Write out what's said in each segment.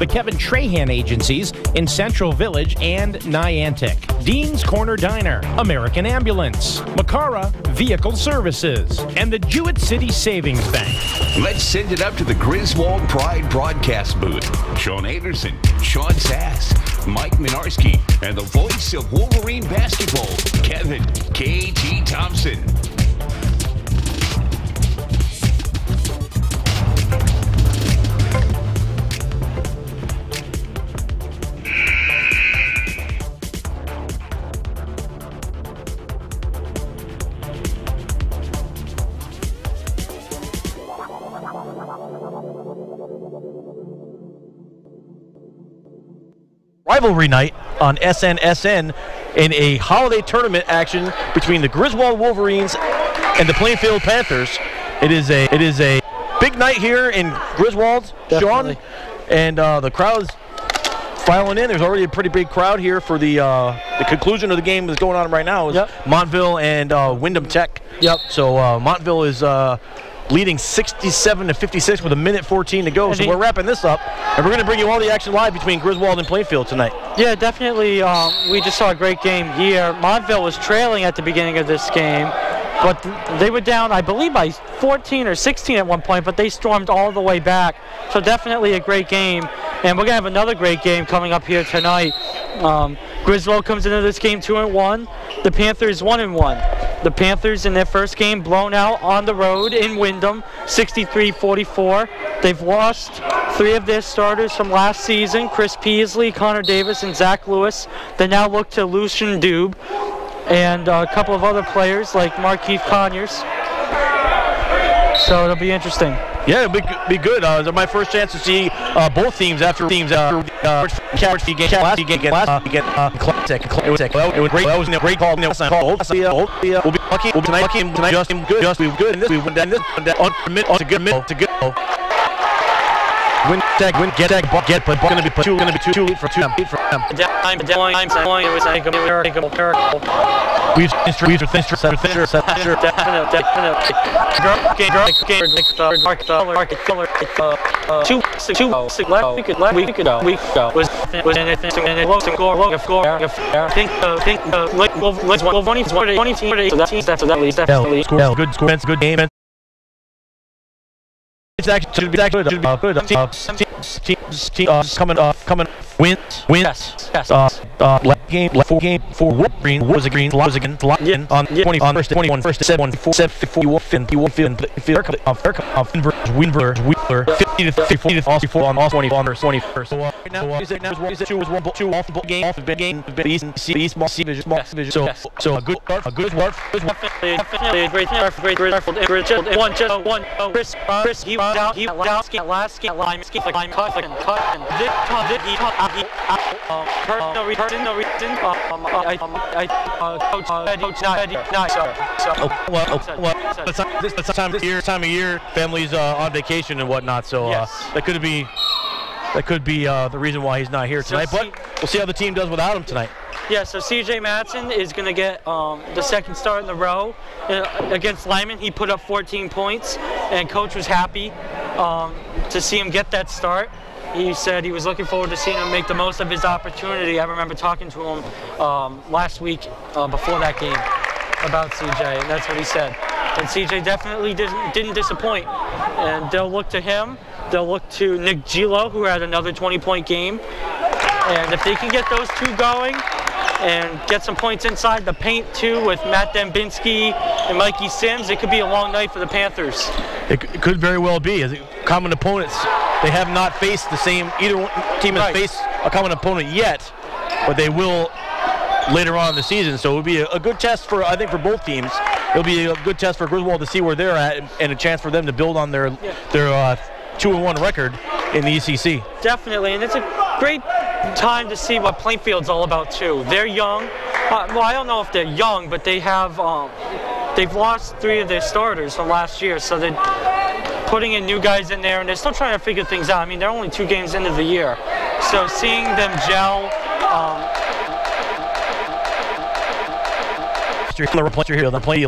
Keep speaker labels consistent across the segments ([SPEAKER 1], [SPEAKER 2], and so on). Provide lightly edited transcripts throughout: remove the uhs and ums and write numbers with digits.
[SPEAKER 1] the Kevin Trahan Agencies in Central Village and Niantic, Dean's Corner Diner, American Ambulance, Macara Vehicle Services, and the Jewett City Savings Bank.
[SPEAKER 2] Let's send it up to the Griswold Pride broadcast booth. Sean Anderson, Sean Sass, Mike Minarski, and the voice of Wolverine basketball, Kevin K.T. Thompson.
[SPEAKER 3] Rivalry night on SNSN in a holiday tournament action between the Griswold Wolverines and the Plainfield Panthers. It is a big night here in Griswold, Sean, and the crowd's filing in. There's already a pretty big crowd here for the conclusion of the game that's going on right now. Is Montville and Wyndham Tech. So Montville is leading 67-56 with 1:14 to go. So we're wrapping this up, and we're going to bring you all the action live between Griswold and Plainfield tonight.
[SPEAKER 4] Yeah, definitely. We just saw a great game here. Montville was trailing at the beginning of this game, but they were down, I believe, by 14 or 16 at one point, but they stormed all the way back. So definitely a great game, and we're going to have another great game coming up here tonight. Griswold comes into this game 2-1. The Panthers 1-1. The Panthers in their first game blown out on the road in Wyndham, 63-44. They've lost 3 of their starters from last season, Chris Peasley, Connor Davis, and Zach Lewis. They now look to Lucian Dube and a couple of other players like Markeith Conyers. So it'll be interesting.
[SPEAKER 3] Yeah, it'll be good. It's my first chance to see both teams after classic. It was great. That was a great call. We'll be lucky tonight. Just we good. And this we went down to go. Win tag, get, but going to be too late for them. Good game. It's actually good. Coming wins. Yes. Game 4 Green was again on 21 first 7 4 Wheeler 50-54 on all 21st. So now is it two off the game East small division. So a good start.
[SPEAKER 4] Definitely a great one Chris he down last game line cut
[SPEAKER 3] this time of year, families on vacation and whatnot, so that could be the reason why he's not here tonight. But we'll see how the team does without him tonight.
[SPEAKER 4] Yeah, so CJ Madsen is going to get the second start in the row against Lyman. He put up 14 points, and Coach was happy to see him get that start. He said he was looking forward to seeing him make the most of his opportunity. I remember talking to him last week before that game about CJ, and that's what he said. And CJ definitely didn't disappoint. And they'll look to him. They'll look to Nick Gilo, who had another 20-point game. And if they can get those two going and get some points inside the paint too with Matt Dembinski and Mikey Sims, it could be a long night for the Panthers.
[SPEAKER 3] It could very well be. As common opponents, they have not faced the same, either team has faced a common opponent yet, but they will later on in the season. So it will be a good test for, I think, for both teams. It'll be a good test for Griswold to see where they're at and a chance for them to build on their 2-1 record in the ECC.
[SPEAKER 4] Definitely, and it's a great time to see what Plainfield's all about too. They're young. Well, I don't know if they're young, but they have they've lost 3 of their starters from last year, so they're putting in new guys in there, and they're still trying to figure things out. I mean, they're only 2 games into the year, so seeing them gel.
[SPEAKER 3] here. They'll play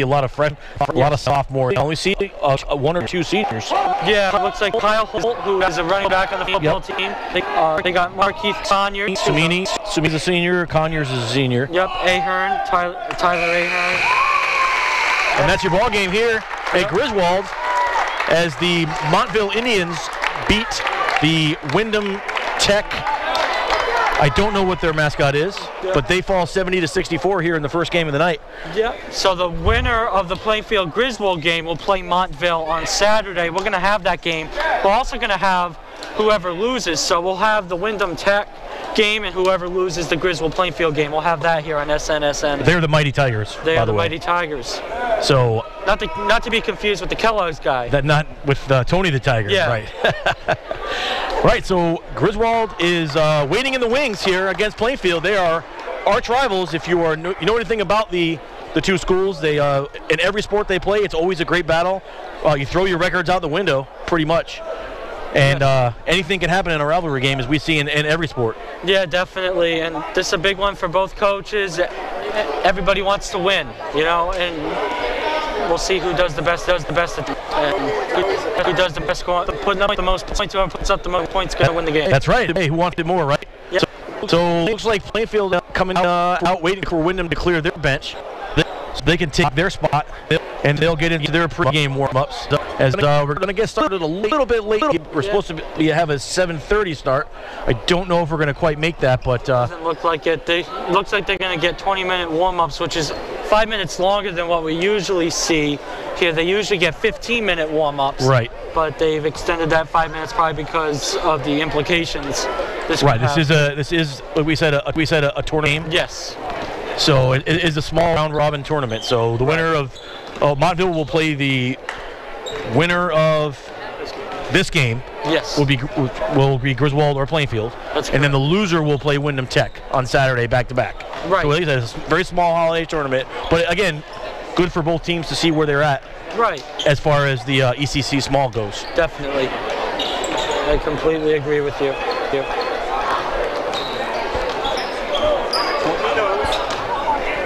[SPEAKER 3] a lot of freshmen, a lot of sophomores. I only see one or two seniors.
[SPEAKER 4] Yeah, it looks like Kyle Holt, who is a running back on the football team. They got Markeith Conyers.
[SPEAKER 3] Sumi's a senior. Conyers is a senior.
[SPEAKER 4] Yep, Ahern, Tyler Ahern.
[SPEAKER 3] And that's your ball game here at Griswold as the Montville Indians beat the Wyndham Tech. I don't know what their mascot is, but they fall 70-64 here in the first game of the night.
[SPEAKER 4] Yeah. So the winner of the Plainfield Griswold game will play Montville on Saturday. We're going to have that game. We're also going to have whoever loses. So we'll have the Wyndham Tech game, and whoever loses the Griswold Plainfield game. We'll have that here on SNSN.
[SPEAKER 3] They're the Mighty Tigers.
[SPEAKER 4] They are the
[SPEAKER 3] way.
[SPEAKER 4] Mighty Tigers.
[SPEAKER 3] So
[SPEAKER 4] not to be confused with the Kellogg's guy.
[SPEAKER 3] That not with Tony the Tiger.
[SPEAKER 4] Yeah.
[SPEAKER 3] Right. Right. So Griswold is waiting in the wings here against Plainfield. They are arch rivals. If you know anything about the two schools, they in every sport they play, it's always a great battle. You throw your records out the window, pretty much. And anything can happen in a rivalry game, as we see in every sport.
[SPEAKER 4] Yeah, definitely. And this is a big one for both coaches. Everybody wants to win, and we'll see who does the best. Who does the best, putting up the most points, whoever puts up the most points going to win the game.
[SPEAKER 3] That's right. Hey, who wanted more, right?
[SPEAKER 4] Yeah.
[SPEAKER 3] So looks like Plainfield coming out waiting for Wyndham to clear their bench. So they can take their spot, and they'll get into their pregame warm-ups. As we're going to get started a little bit late. We're supposed to have a 7:30 start. I don't know if we're going to quite make that, but
[SPEAKER 4] doesn't look like it. Looks like they're going to get 20-minute warm-ups, which is 5 minutes longer than what we usually see here. They usually get 15-minute warm-ups.
[SPEAKER 3] Right.
[SPEAKER 4] But they've extended that 5 minutes probably because of the implications.
[SPEAKER 3] This is like we said a tournament game.
[SPEAKER 4] Yes.
[SPEAKER 3] So it is a small round-robin tournament. So the winner of Montville will play the winner of this game.
[SPEAKER 4] Yes.
[SPEAKER 3] Will be Griswold or Plainfield.
[SPEAKER 4] That's correct.
[SPEAKER 3] And then the loser will play Wyndham Tech on Saturday back-to-back.
[SPEAKER 4] Right.
[SPEAKER 3] So like I said, it's a very small holiday tournament. But again, good for both teams to see where they're at.
[SPEAKER 4] Right.
[SPEAKER 3] As far as the ECC small goes.
[SPEAKER 4] Definitely. I completely agree with you.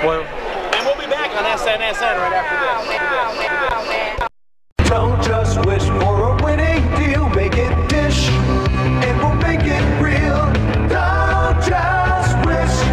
[SPEAKER 4] Well,
[SPEAKER 5] and we'll be back on SNSN right after this.
[SPEAKER 6] Don't just wish for a winning deal, make it Dish, and we'll make it real. Don't just wish,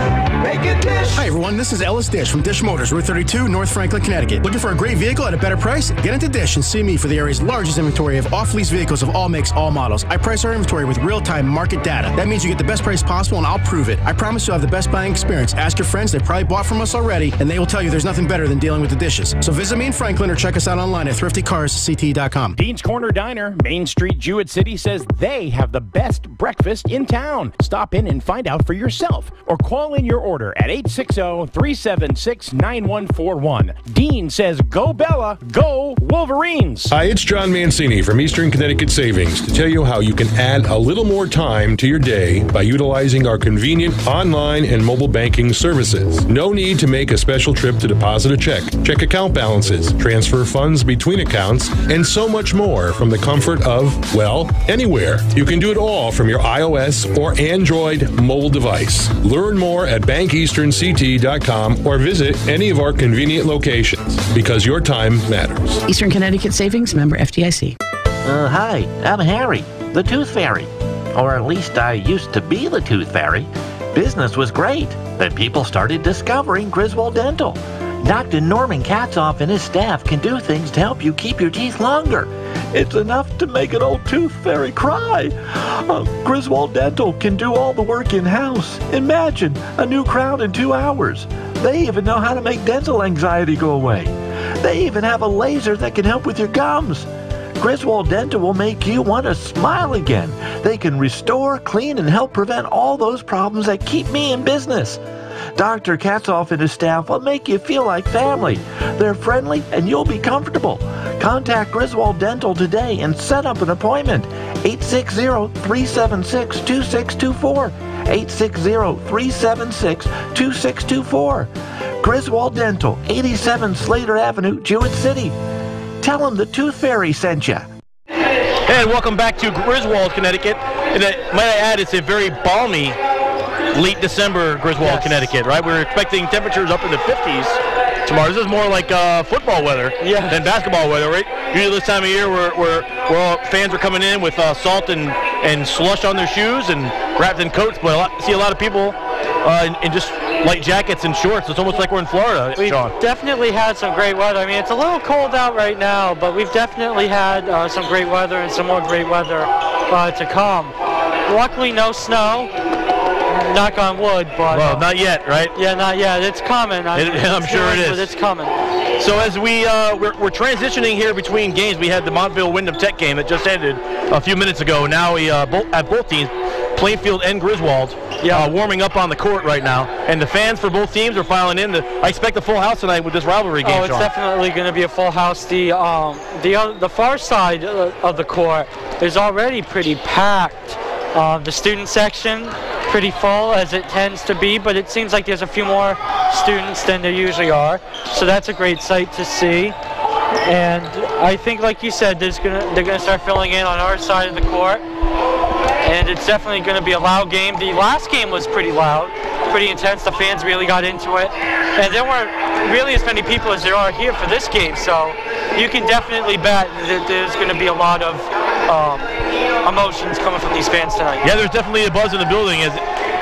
[SPEAKER 6] make it Dish.
[SPEAKER 7] Hi everyone, this is Ellis Dish from Dish Motors, Route 32, North Franklin, Connecticut. Looking for a great vehicle at a better price? Get into Dish and see me for the area's largest inventory of off-lease vehicles of all makes, all models. I price our inventory with real-time market data. That means you get the best price possible, and I'll prove it. I promise you'll have the best buying experience. Ask your friends, they probably bought from us already, and they will tell you there's nothing better than dealing with the Dishes. So visit me in Franklin or check us out online at thriftycarsct.com.
[SPEAKER 1] Dean's Corner Diner, Main Street, Jewett City, says they have the best breakfast in town. Stop in and find out for yourself or call in your order at 860-376-9141. Dean says go Bella, go Wolverines.
[SPEAKER 8] Hi, it's John Mancini from Eastern Connecticut Savings to tell you how you can add a little more time to your day by utilizing our convenient online and mobile banking services. No need to make a special trip to deposit a check account balances, transfer funds between accounts, and so much more from the comfort of, well, anywhere. You can do it all from your iOS or Android mobile device. Learn more at bankeasternct.com or visit any of our convenient locations because your time matters.
[SPEAKER 9] Eastern Connecticut Savings, member FDIC.
[SPEAKER 10] Hi, I'm Harry, the Tooth Fairy. Or at least I used to be the Tooth Fairy. Business was great. Then people started discovering Griswold Dental. Dr. Norman Katzoff and his staff can do things to help you keep your teeth longer. It's enough to make an old tooth fairy cry. Griswold Dental can do all the work in-house. Imagine a new crown in 2 hours. They even know how to make dental anxiety go away. They even have a laser that can help with your gums. Griswold Dental will make you want to smile again. They can restore, clean, and help prevent all those problems that keep me in business. Dr. Katzoff and his staff will make you feel like family. They're friendly and you'll be comfortable. Contact Griswold Dental today and set up an appointment. 860-376-2624. 860-376-2624. Griswold Dental, 87 Slater Avenue, Jewett City. Tell them the Tooth Fairy sent you.
[SPEAKER 3] And welcome back to Griswold, Connecticut. And might I add, it's a very balmy late December Griswold, Connecticut, right? We're expecting temperatures up in the 50s. tomorrow. This is more like football weather than basketball weather, right? Usually this time of year where all fans are coming in with salt and slush on their shoes and wrapped in coats, but I see a lot of people in just light jackets and shorts. It's almost like we're in Florida,
[SPEAKER 4] We've
[SPEAKER 3] Sean.
[SPEAKER 4] definitely had some great weather. I mean, it's a little cold out right now, but we've definitely had some great weather and some more great weather to come. Luckily, no snow. Knock on wood, but
[SPEAKER 3] well, not yet, right?
[SPEAKER 4] Yeah, not yet. It's coming.
[SPEAKER 3] I'm sure it is.
[SPEAKER 4] But it's coming.
[SPEAKER 3] So as we're transitioning here between games, we had the Montville-Wyndham Tech game that just ended a few minutes ago. Now we at both teams, Plainfield and Griswold, warming up on the court right now, and the fans for both teams are filing in. I expect a full house tonight with this rivalry game.
[SPEAKER 4] Oh, it's definitely going to be a full house. The far side of the court is already pretty packed. The student section pretty full, as it tends to be, but it seems like there's a few more students than there usually are, so that's a great sight to see. And I think, like you said, they're gonna start filling in on our side of the court, and it's definitely going to be a loud game. The last game was pretty loud, pretty intense. The fans really got into it, and there weren't really as many people as there are here for this game, so you can definitely bet that there's going to be a lot of emotions coming from these fans tonight.
[SPEAKER 3] Yeah, there's definitely a buzz in the building. As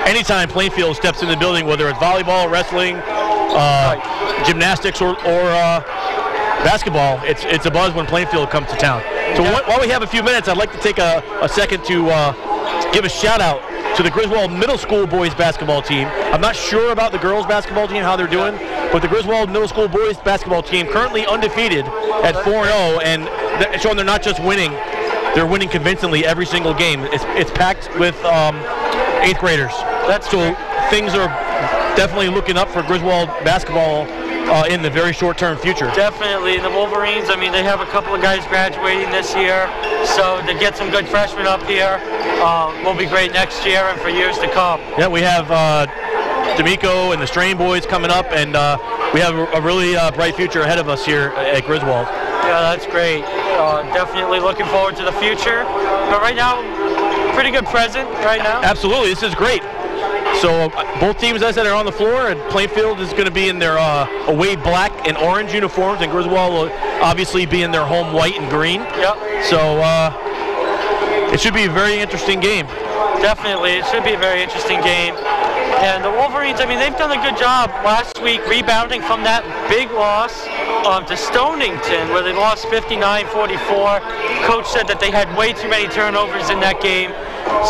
[SPEAKER 3] anytime Plainfield steps in the building, whether it's volleyball, wrestling, gymnastics, or basketball, it's a buzz when Plainfield comes to town. So while we have a few minutes, I'd like to take a second to give a shout out to the Griswold Middle School boys basketball team. I'm not sure about the girls basketball team, how they're doing, but the Griswold Middle School boys basketball team currently undefeated at 4-0, and showing they're not just winning, they're winning convincingly every single game. It's packed with 8th graders. So things are definitely looking up for Griswold basketball in the very short-term future.
[SPEAKER 4] Definitely. The Wolverines, I mean, they have a couple of guys graduating this year, so to get some good freshmen up here will be great next year and for years to come.
[SPEAKER 3] Yeah, we have D'Amico and the Strain boys coming up, and we have a really bright future ahead of us here at Griswold.
[SPEAKER 4] Yeah, that's great. Definitely looking forward to the future. But right now, pretty good present right now.
[SPEAKER 3] Absolutely, this is great. So both teams, as I said, are on the floor, and Plainfield is going to be in their away black and orange uniforms, and Griswold will obviously be in their home white and green.
[SPEAKER 4] Yep.
[SPEAKER 3] So it should be a very interesting game.
[SPEAKER 4] Definitely, it should be a very interesting game. And the Wolverines, I mean, they've done a good job last week rebounding from that big loss to Stonington, where they lost 59-44. Coach said that they had way too many turnovers in that game.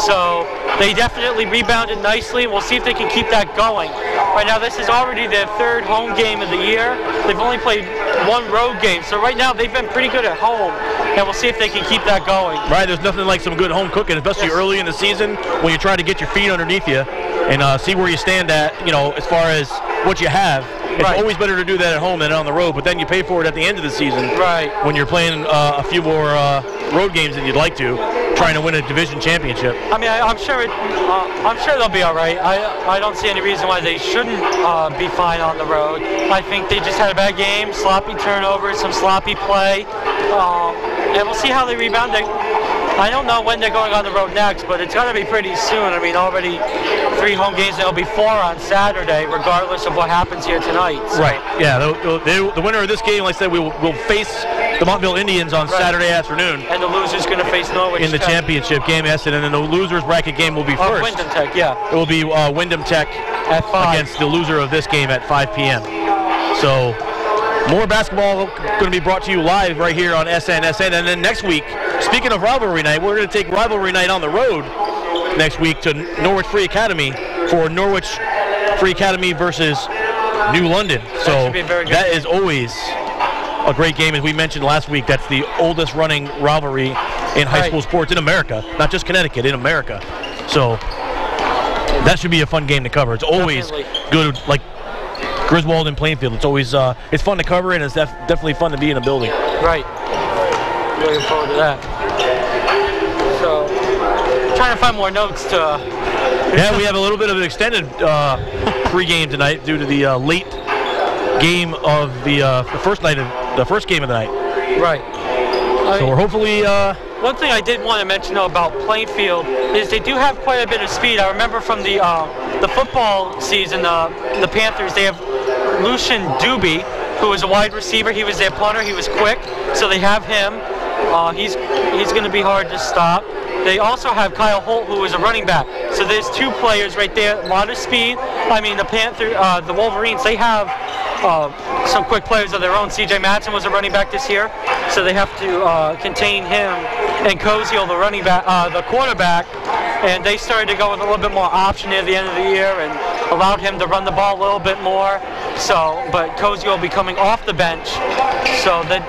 [SPEAKER 4] So they definitely rebounded nicely. We'll see if they can keep that going. Right now, this is already their 3rd home game of the year. They've only played 1 road game. So right now, they've been pretty good at home. And we'll see if they can keep that going.
[SPEAKER 3] Right, there's nothing like some good home cooking, especially early in the season when you try to get your feet underneath you and see where you stand at, as far as what you have. It's always better to do that at home than on the road, but then you pay for it at the end of the season when you're playing a few more road games than you'd like to, trying to win a division championship.
[SPEAKER 4] I mean, I'm sure they'll be all right. I don't see any reason why they shouldn't be fine on the road. I think they just had a bad game, sloppy turnovers, some sloppy play, and we'll see how they rebound. I don't know when they're going on the road next, but it's going to be pretty soon. I mean, already 3 home games. There'll be 4 on Saturday, regardless of what happens here tonight. So.
[SPEAKER 3] Right. Yeah. The winner of this game, like I said, will face the Montville Indians on Saturday afternoon.
[SPEAKER 4] And the loser's going to face Norwich
[SPEAKER 3] in the championship game. Yes, and then the losers bracket game will be first.
[SPEAKER 4] Wyndham Tech. Yeah.
[SPEAKER 3] It will be Wyndham Tech
[SPEAKER 4] at 5
[SPEAKER 3] against the loser of this game at 5 p.m. So more basketball going to be brought to you live right here on SNSN. And then next week, speaking of rivalry night, we're going to take rivalry night on the road next week to Norwich Free Academy for Norwich Free Academy versus New London. So that is always a great game. As we mentioned last week, that's the oldest running rivalry in high school sports in America, not just Connecticut, in America. So that should be a fun game to cover. It's always good, like Griswold and Plainfield. It's always it's fun to cover, and it's definitely fun to be in a building.
[SPEAKER 4] Right. Looking forward to that. So, trying to find more notes to.
[SPEAKER 3] Yeah, we have a little bit of an extended pregame tonight due to the late game of the first game of the night.
[SPEAKER 4] Right.
[SPEAKER 3] So we're hopefully.
[SPEAKER 4] One thing I did want to mention though about Plainfield is they do have quite a bit of speed. I remember from the football season, the Panthers, they have Lucian Doobie, who was a wide receiver. He was their punter. He was quick, so they have him. He's going to be hard to stop. They also have Kyle Holt, who is a running back. So there's two players right there, a lot of speed. I mean, the Wolverines, they have some quick players of their own. C.J. Madsen was a running back this year, so they have to contain him. And Koziel, the running back, the quarterback, and they started to go with a little bit more option near the end of the year and allowed him to run the ball a little bit more. So, but Koziel will be coming off the bench. So the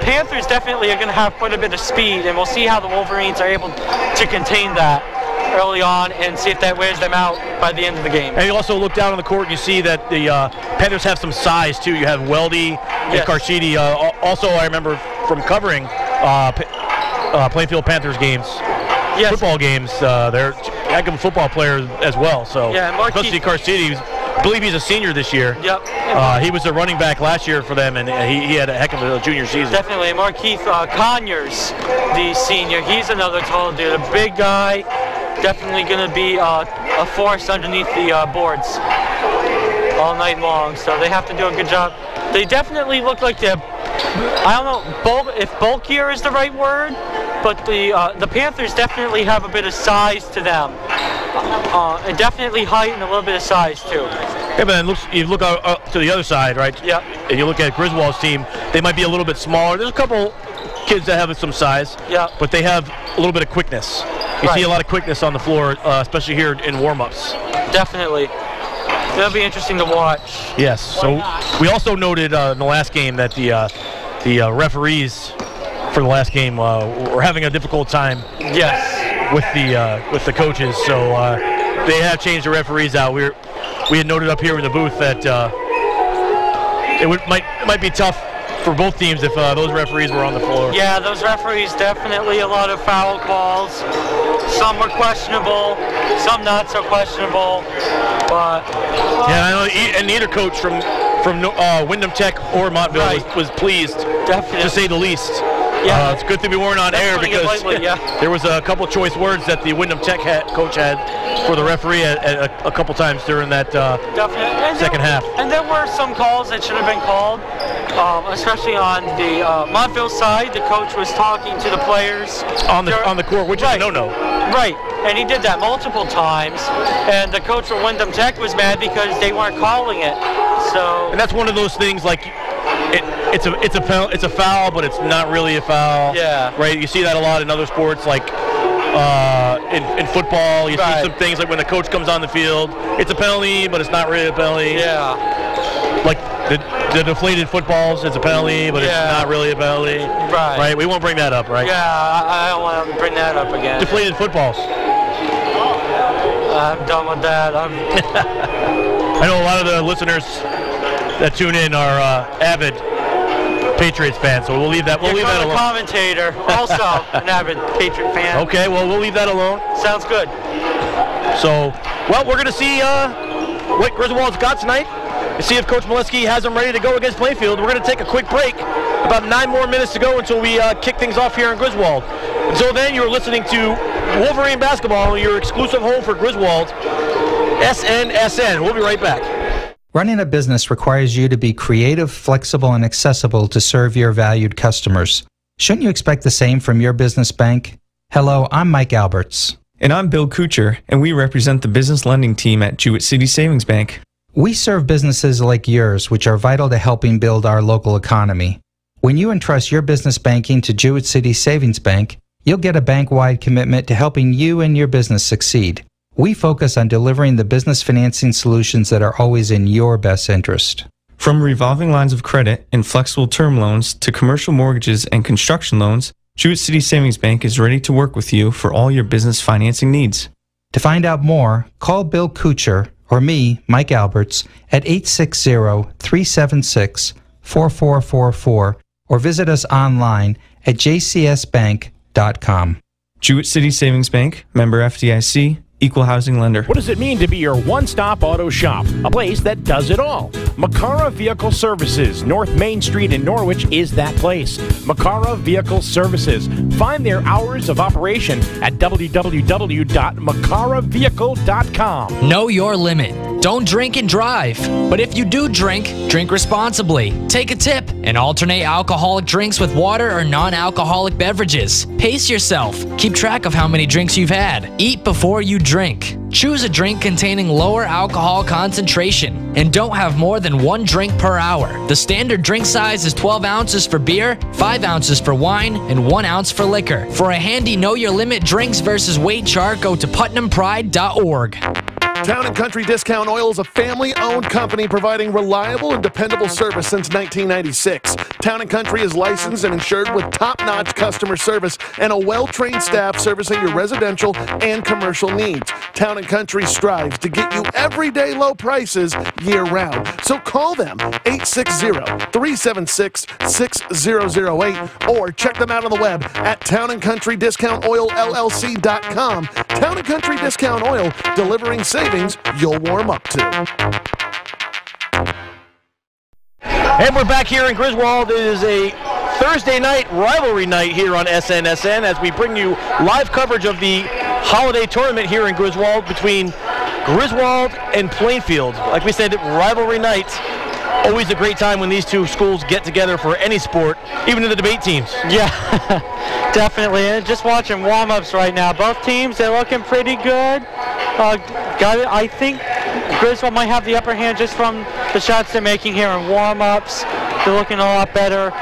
[SPEAKER 4] Panthers definitely are going to have quite a bit of speed, and we'll see how the Wolverines are able to contain that early on and see if that wears them out by the end of the game.
[SPEAKER 3] And you also look down on the court and you see that the Panthers have some size too. You have Weldy and Karshidi. Also, I remember from covering Plainfield Panthers games, football games. They're heck of a football player as well. So, especially Karshidi, I believe he's a senior this year.
[SPEAKER 4] Yep.
[SPEAKER 3] He was a running back last year for them, and he had a heck of a junior season.
[SPEAKER 4] Definitely. And Markeith Conyers, the senior, he's another tall dude, a big guy. Definitely going to be a force underneath the boards all night long. So they have to do a good job. They definitely look like they're, I don't know if bulkier is the right word, but the Panthers definitely have a bit of size to them. And definitely height and a little bit of size too.
[SPEAKER 3] Yeah, but you look out to the other side, right?
[SPEAKER 4] Yeah.
[SPEAKER 3] And you look at Griswold's team, they might be a little bit smaller. There's a couple kids that have some size, but they have a little bit of quickness. You see a lot of quickness on the floor, especially here in warm-ups.
[SPEAKER 4] Definitely. That'll be interesting to watch.
[SPEAKER 3] Yes. So we also noted in the last game that the referees for the last game were having a difficult time.
[SPEAKER 4] Yes.
[SPEAKER 3] With the coaches, so they have changed the referees out. We had noted up here in the booth that it might be tough for both teams if those referees were on the floor.
[SPEAKER 4] Yeah, those referees, definitely a lot of foul calls. Some were questionable, some not so questionable. But
[SPEAKER 3] yeah, I know, and neither coach from Wyndham Tech or Montville was pleased,
[SPEAKER 4] definitely,
[SPEAKER 3] to say the least.
[SPEAKER 4] Yeah,
[SPEAKER 3] it's good to be weren't on air because there was a couple choice words that the Wyndham Tech coach had for the referee a couple times during that second half.
[SPEAKER 4] And there were some calls that should have been called, especially on the Montville side. The coach was talking to the players
[SPEAKER 3] on the court, which is a no-no.
[SPEAKER 4] Right, and he did that multiple times, and the coach for Wyndham Tech was mad because they weren't calling it. So,
[SPEAKER 3] and that's one of those things like. It's a foul, but it's not really a foul.
[SPEAKER 4] Yeah.
[SPEAKER 3] Right. You see that a lot in other sports, like in football. You see some things like when the coach comes on the field, it's a penalty, but it's not really a penalty.
[SPEAKER 4] Yeah.
[SPEAKER 3] Like the deflated footballs, it's a penalty, but it's not really a penalty.
[SPEAKER 4] Right.
[SPEAKER 3] Right. We won't bring that up, right?
[SPEAKER 4] Yeah, I don't want to bring that up again.
[SPEAKER 3] Deflated footballs.
[SPEAKER 4] I'm done with that.
[SPEAKER 3] I know a lot of the listeners that tune in are avid Patriots fans, so we'll leave that. We'll leave that alone.
[SPEAKER 4] Commentator, also an avid Patriot fan.
[SPEAKER 3] Okay, well we'll leave that alone.
[SPEAKER 4] Sounds good.
[SPEAKER 3] So, well, we're gonna see what Griswold's got tonight. And see if Coach Molesky has them ready to go against Plainfield. We're gonna take a quick break. About 9 more minutes to go until we kick things off here in Griswold. Until then, you're listening to Wolverine Basketball, your exclusive home for Griswold, SNSN. We'll be right back.
[SPEAKER 11] Running a business requires you to be creative, flexible, and accessible to serve your valued customers. Shouldn't you expect the same from your business bank? Hello, I'm Mike Alberts.
[SPEAKER 12] And I'm Bill Kuchar, and we represent the business lending team at Jewett City Savings Bank.
[SPEAKER 11] We serve businesses like yours, which are vital to helping build our local economy. When you entrust your business banking to Jewett City Savings Bank, you'll get a bank-wide commitment to helping you and your business succeed. We focus on delivering the business financing solutions that are always in your best interest.
[SPEAKER 12] From revolving lines of credit and flexible term loans to commercial mortgages and construction loans, Jewett City Savings Bank is ready to work with you for all your business financing needs.
[SPEAKER 11] To find out more, call Bill Kuchar or me, Mike Alberts, at 860-376-4444 or visit us online at jcsbank.com.
[SPEAKER 12] Jewett City Savings Bank, member FDIC, Equal housing lender.
[SPEAKER 1] What does it mean to be your one-stop auto shop? A place that does it all. Makara Vehicle Services, North Main Street in Norwich is that place. Makara Vehicle Services. Find their hours of operation at www.makaravehicle.com.
[SPEAKER 13] Know your limit. Don't drink and drive. But if you do drink, drink responsibly. Take a tip and alternate alcoholic drinks with water or non-alcoholic beverages. Pace yourself. Keep track of how many drinks you've had. Eat before you drink. Choose a drink containing lower alcohol concentration and don't have more than 1 drink per hour. The standard drink size is 12 ounces for beer, 5 ounces for wine, and 1 ounce for liquor. For a handy Know Your Limit drinks versus weight chart, go to PutnamPride.org.
[SPEAKER 14] Town & Country Discount Oil is a family-owned company providing reliable and dependable service since 1996. Town & Country is licensed and insured with top-notch customer service and a well-trained staff servicing your residential and commercial needs. Town & Country strives to get you everyday low prices year-round. So call them 860-376-6008 or check them out on the web at townandcountrydiscountoilllc.com. Town & Country Discount Oil, delivering savings you'll warm up to.
[SPEAKER 3] And we're back here in Griswold. It is a Thursday night rivalry night here on SNSN as we bring you live coverage of the holiday tournament here in Griswold between Griswold and Plainfield. Like we said, rivalry night. Always a great time when these two schools get together for any sport, even in the debate teams.
[SPEAKER 4] Yeah, definitely. And just watching warm-ups right now. Both teams, they're looking pretty good. I think Griswold might have the upper hand just from the shots they're making here in warm-ups. They're looking a lot better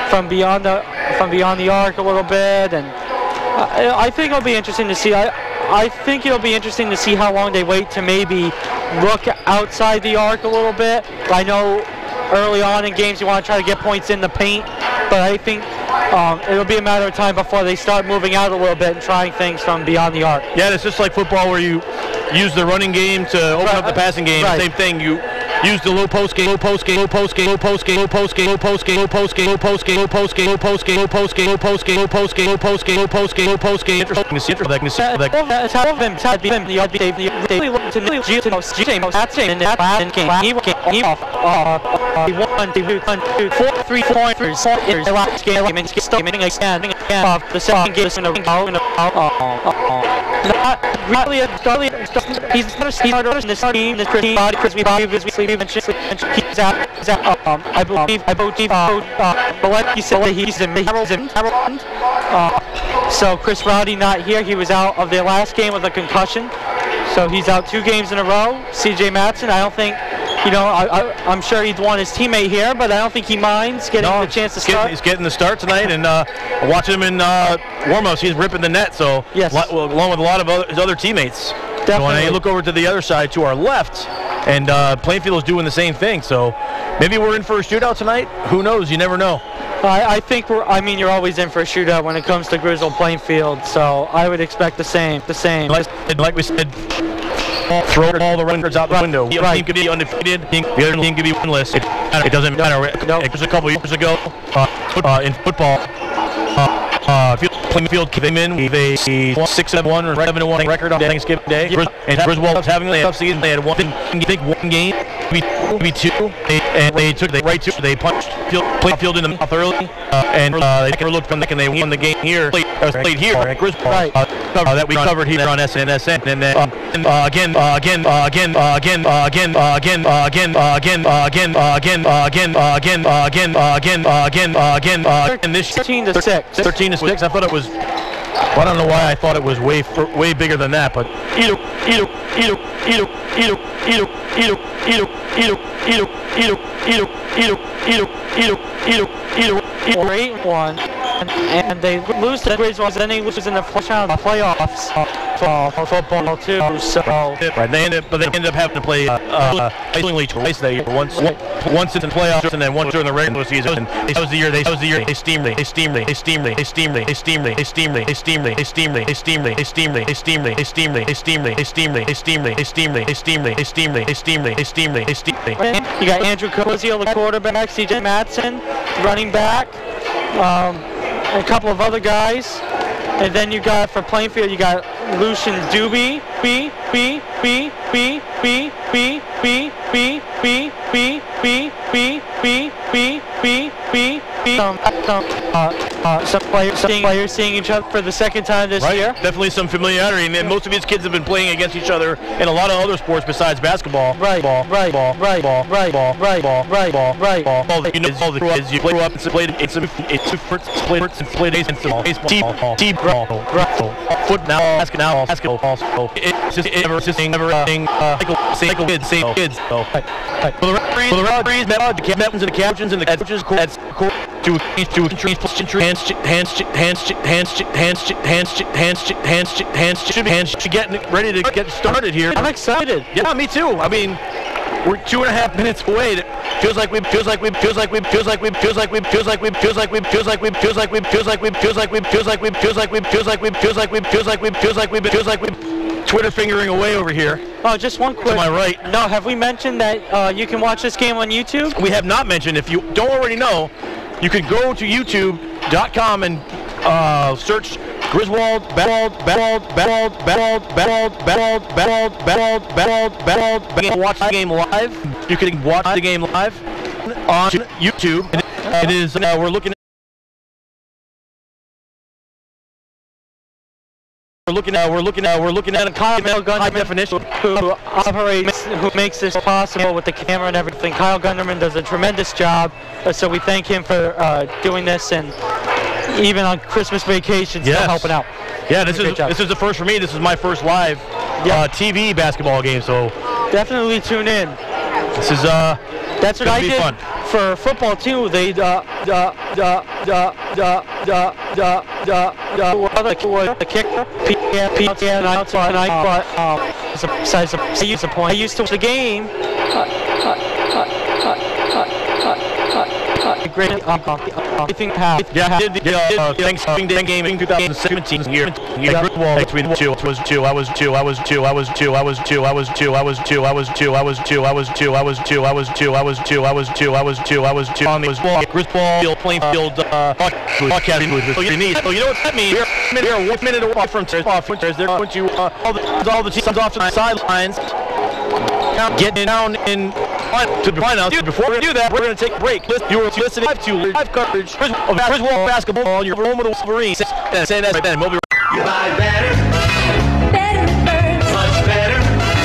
[SPEAKER 4] from beyond the arc a little bit, and I think it'll be interesting to see. I think it'll be interesting to see how long they wait to maybe look outside the arc a little bit. I know early on in games you want to try to get points in the paint, but I think it'll be a matter of time before they start moving out a little bit and trying things from beyond the arc.
[SPEAKER 3] Yeah, it's just like football where you use the running game to open up the passing game. Right. Same thing. You use the low post game, low post game, low post game, low post game, low post game, low post game, low post game, low post game, low post game, low post game, low post game, low post game, low post game, low post game, low post game, low post game. Interesting.
[SPEAKER 4] It's how them to be the three pointers in the last game and starting again of the second game in a row. Not really he's not a starter in this team. This body because we obviously mentioned he's out. I believe Valenti said that he's in Maryland. So Chris Rowdy not here. He was out of their last game with a concussion. So he's out 2 games in a row. CJ Matson, I don't think, I'm sure he'd want his teammate here, but I don't think he minds getting the chance to start.
[SPEAKER 3] He's getting the start tonight, and watching him in warm-ups, he's ripping the net, so
[SPEAKER 4] yes.
[SPEAKER 3] Along with a lot of his other teammates.
[SPEAKER 4] Definitely.
[SPEAKER 3] So when you look over to the other side, to our left, and Plainfield is doing the same thing, so maybe we're in for a shootout tonight. Who knows? You never know.
[SPEAKER 4] I think you're always in for a shootout when it comes to Griswold Plainfield, so I would expect the same.
[SPEAKER 3] Like we said, throw all the records out the window. One team could be undefeated, the other team could be winless. It doesn't matter. Just a couple years ago, in football, Plainfield came in with a 6-1 or 7-1 record on Thanksgiving Day. And Griswold was having a tough season. They had one game, maybe 2, and they punched Plainfield in the mouth early, and they never looked from the and they won the game here. Played here at Griswold. That we covered here on SNSN, and then again, and this
[SPEAKER 4] 13-6.
[SPEAKER 3] 13-6. I thought it was. Well, I don't know why I thought it was way bigger than that, but
[SPEAKER 4] Great one, and they lose to Griswold, then they lose in the playoffs for football too. So
[SPEAKER 3] right, they ended up having to play twice that year. Once in the playoffs and then once during the regular season. And that was the year they steamed.
[SPEAKER 4] You got Andrew Cozio, the quarterback, CJ Matson, running back, a couple of other guys, and then you got for Plainfield, you got Lucian Doobie, some players seeing each other for the second time this year.
[SPEAKER 3] Definitely some familiarity, and most of these kids have been playing against each other in a lot of other sports besides basketball.
[SPEAKER 4] Right ball. You
[SPEAKER 3] know, all the kids you grew up and played baseball, t-ball, football, basketball. It's just never cycle kids. So the referees met the captains and the coaches and the coaches to get ready to get started here.
[SPEAKER 4] I'm excited.
[SPEAKER 3] Yeah, me too. I mean, we're 2.5 minutes away. Feels like we Twitter fingering away over here.
[SPEAKER 4] Oh, just one quick.
[SPEAKER 3] To my right.
[SPEAKER 4] No, have we mentioned that you can watch this game on YouTube?
[SPEAKER 3] We have not mentioned. If you don't already know, you could go to youtube.com and search Griswold watch the game live. You can watch the game live on YouTube. It is we're looking at a Kyle Gunderman definition
[SPEAKER 4] who makes this possible with the camera and everything. Kyle Gunderman does a tremendous job, so we thank him for doing this, and even on Christmas vacation, still helping out.
[SPEAKER 3] Yeah, this is the first for me. This is my first live TV basketball game, so
[SPEAKER 4] definitely tune in.
[SPEAKER 3] This is
[SPEAKER 4] that's what I did
[SPEAKER 3] fun.
[SPEAKER 4] For football too. They the kicker I used to watch the game.
[SPEAKER 3] Thanksgiving game in 2017 here. Griswold between the two. I was two. Griswold Plainfield broadcasting booth. So you know what that means? We're 1 minute away from they're going to all the teams off to the sidelines. Getting down in to the finals. Before we do that, we're going to take a break. You are listening to live coverage of Griswold Basketball. You're home with the Wolverines. Say that right then. We'll be right back.
[SPEAKER 6] You buy better. Better Burns. Much better.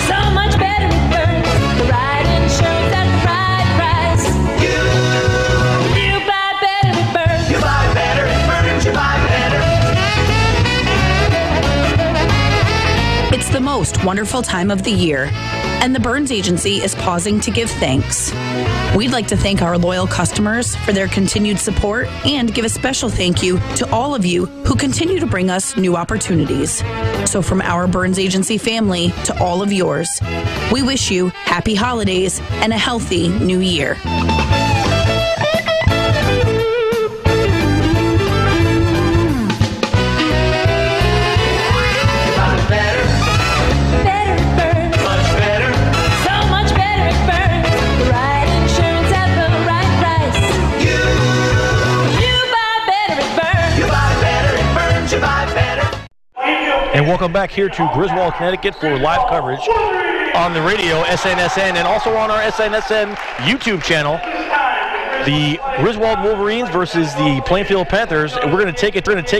[SPEAKER 6] So much better with Burns. The right insurance at the right price. You buy better with Burns. You buy better with Burns. You buy better.
[SPEAKER 9] It's the most wonderful time of the year, and the Burns Agency is pausing to give thanks. We'd like to thank our loyal customers for their continued support and give a special thank you to all of you who continue to bring us new opportunities. So from our Burns Agency family to all of yours, we wish you happy holidays and a healthy new year.
[SPEAKER 3] And welcome back here to Griswold, Connecticut for live coverage on the radio, SNSN, and also on our SNSN YouTube channel. The Griswold Wolverines versus the Plainfield Panthers. And we're going to take it to starting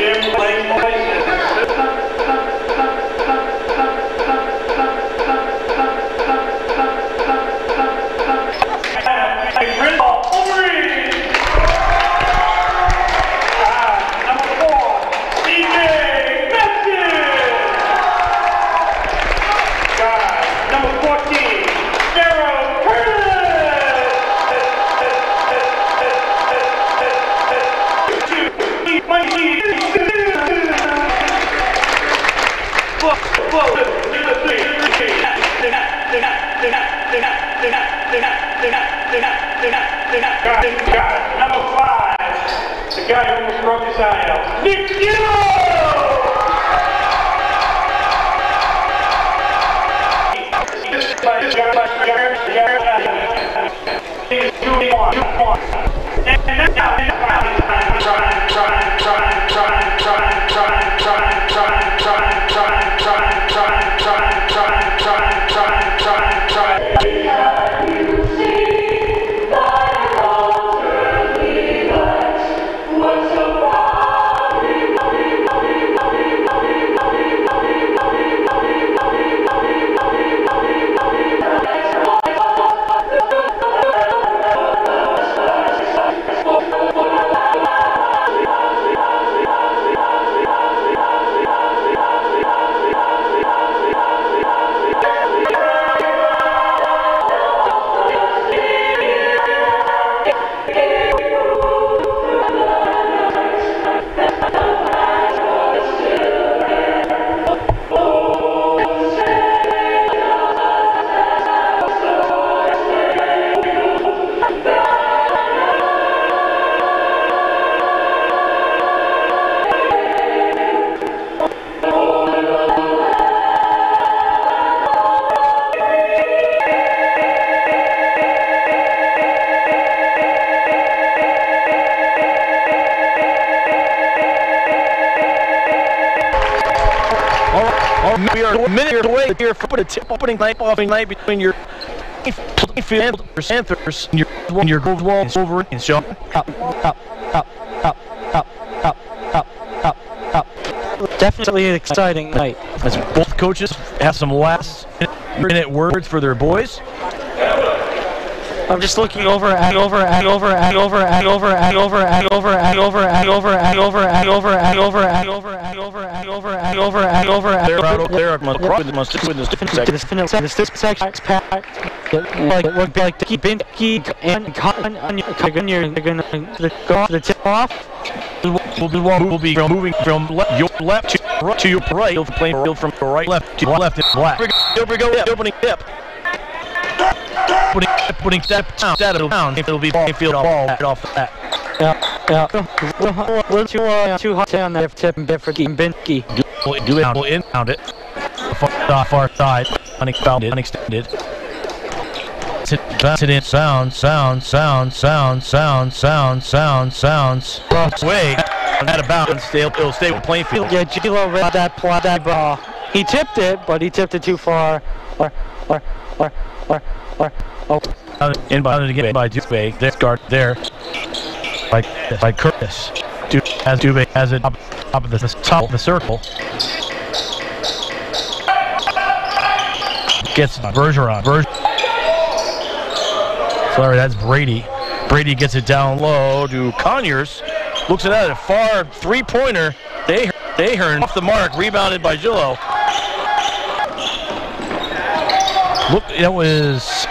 [SPEAKER 6] Jim
[SPEAKER 15] Number 5, the guy who almost broke his eye out. Nick
[SPEAKER 3] We are a minute away here for a opening night between your Plainfield Panthers and your Griswold Wolverines. Sean.
[SPEAKER 4] Definitely an exciting night.
[SPEAKER 3] As both coaches have some last-minute words for their boys.
[SPEAKER 4] I'm just looking over. Like to keep in and you're gonna go to the tip off.
[SPEAKER 3] We'll be moving from your left to your right. Plainfield from right left to left in black. Here we go. Opening tip. Putting step down. It'll be Plainfield ball right off that.
[SPEAKER 4] Yeah. We're too hot on that tip and bit for Binsky.
[SPEAKER 3] We'll inbound it. Far side. Unextended. Sit in. Sounds. Way. Out of bounds. It'll stay with Plainfield.
[SPEAKER 4] Yeah, Gilo read that ball. He tipped it, but he tipped it too far.
[SPEAKER 3] Inbounded again by Dubé. There's guard there. By Curtis. Dubé has it up at the top of the circle. Gets Bergeron. Sorry, that's Brady. Brady gets it down low to Conyers. Looks at that, a far three-pointer. Ahern off the mark, rebounded by Gillo. Look, that was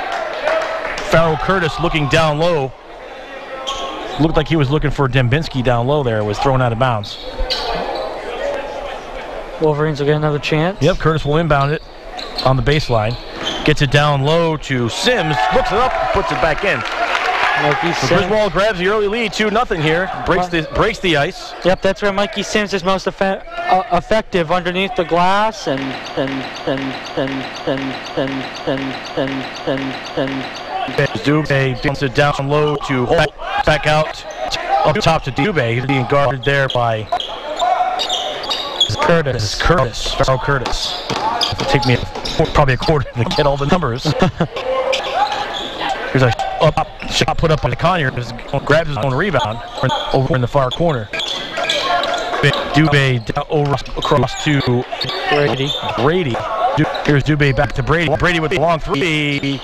[SPEAKER 3] Farrell Curtis looking down low. Looked like he was looking for Dembinski down low there. Was thrown out of bounds.
[SPEAKER 4] Wolverines will get another chance.
[SPEAKER 3] Yep, Curtis will inbound it on the baseline. Gets it down low to Sims. Looks it up, puts it back in. So Griswold grabs the early lead, 2-0 here. Breaks the ice.
[SPEAKER 4] Yep, that's where Mikey Sims is most effective, underneath the glass, and
[SPEAKER 3] Dubé dumps it down low to Holt. Back out up top to Dubé. He's being guarded there by Curtis. Farrell Curtis. It'll take me probably a quarter to get all the numbers. Here's a shot put up by Conyers. Grabs his own rebound over in the far corner. Dubé over across to Brady. Here's Dubé back to Brady. Brady with the long three.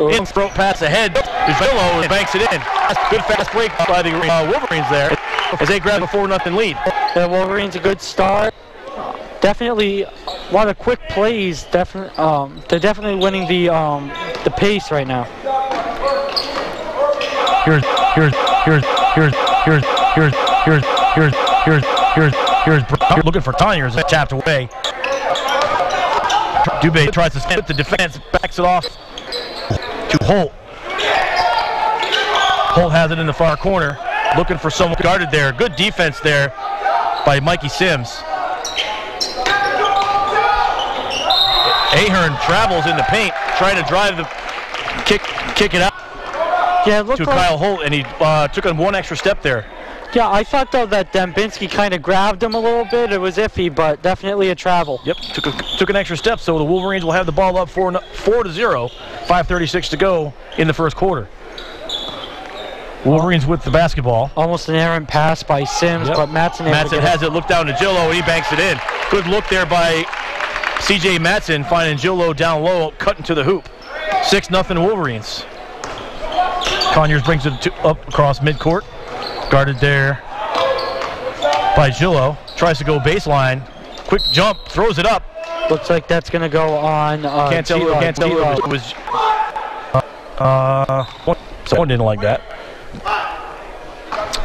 [SPEAKER 3] In throat pass ahead. Griswold and banks it in. Good fast break by the Wolverines there as they grab a 4-0 lead.
[SPEAKER 4] The Wolverines a good start. Definitely a lot of quick plays. They're definitely winning the pace right now. Here's
[SPEAKER 3] Here's looking for Conyers. Tapped away. Dubé tries to split the defense, backs it off to Holt. Holt has it in the far corner, looking for someone guarded there. Good defense there by Mikey Sims. Ahern travels in the paint, trying to drive the kick it out to Kyle Holt, and he took him one extra step there.
[SPEAKER 4] Yeah, I thought though that Dembinski kind of grabbed him a little bit. It was iffy, but definitely a travel.
[SPEAKER 3] Yep, took an extra step, so the Wolverines will have the ball up 4-0. 5:36 to go in the first quarter. Wolverines with the basketball.
[SPEAKER 4] Almost an errant pass by Sims, but Matson
[SPEAKER 3] has it, look down to Gillo, and he banks it in. Good look there by C.J. Matson, finding Gillo down low, cutting to the hoop. 6-0 Wolverines. Conyers brings it up across midcourt. Guarded there by Gillo. Tries to go baseline. Quick jump, throws it up.
[SPEAKER 4] Looks like that's going to go on.
[SPEAKER 3] Can't tell it was. Someone didn't like that.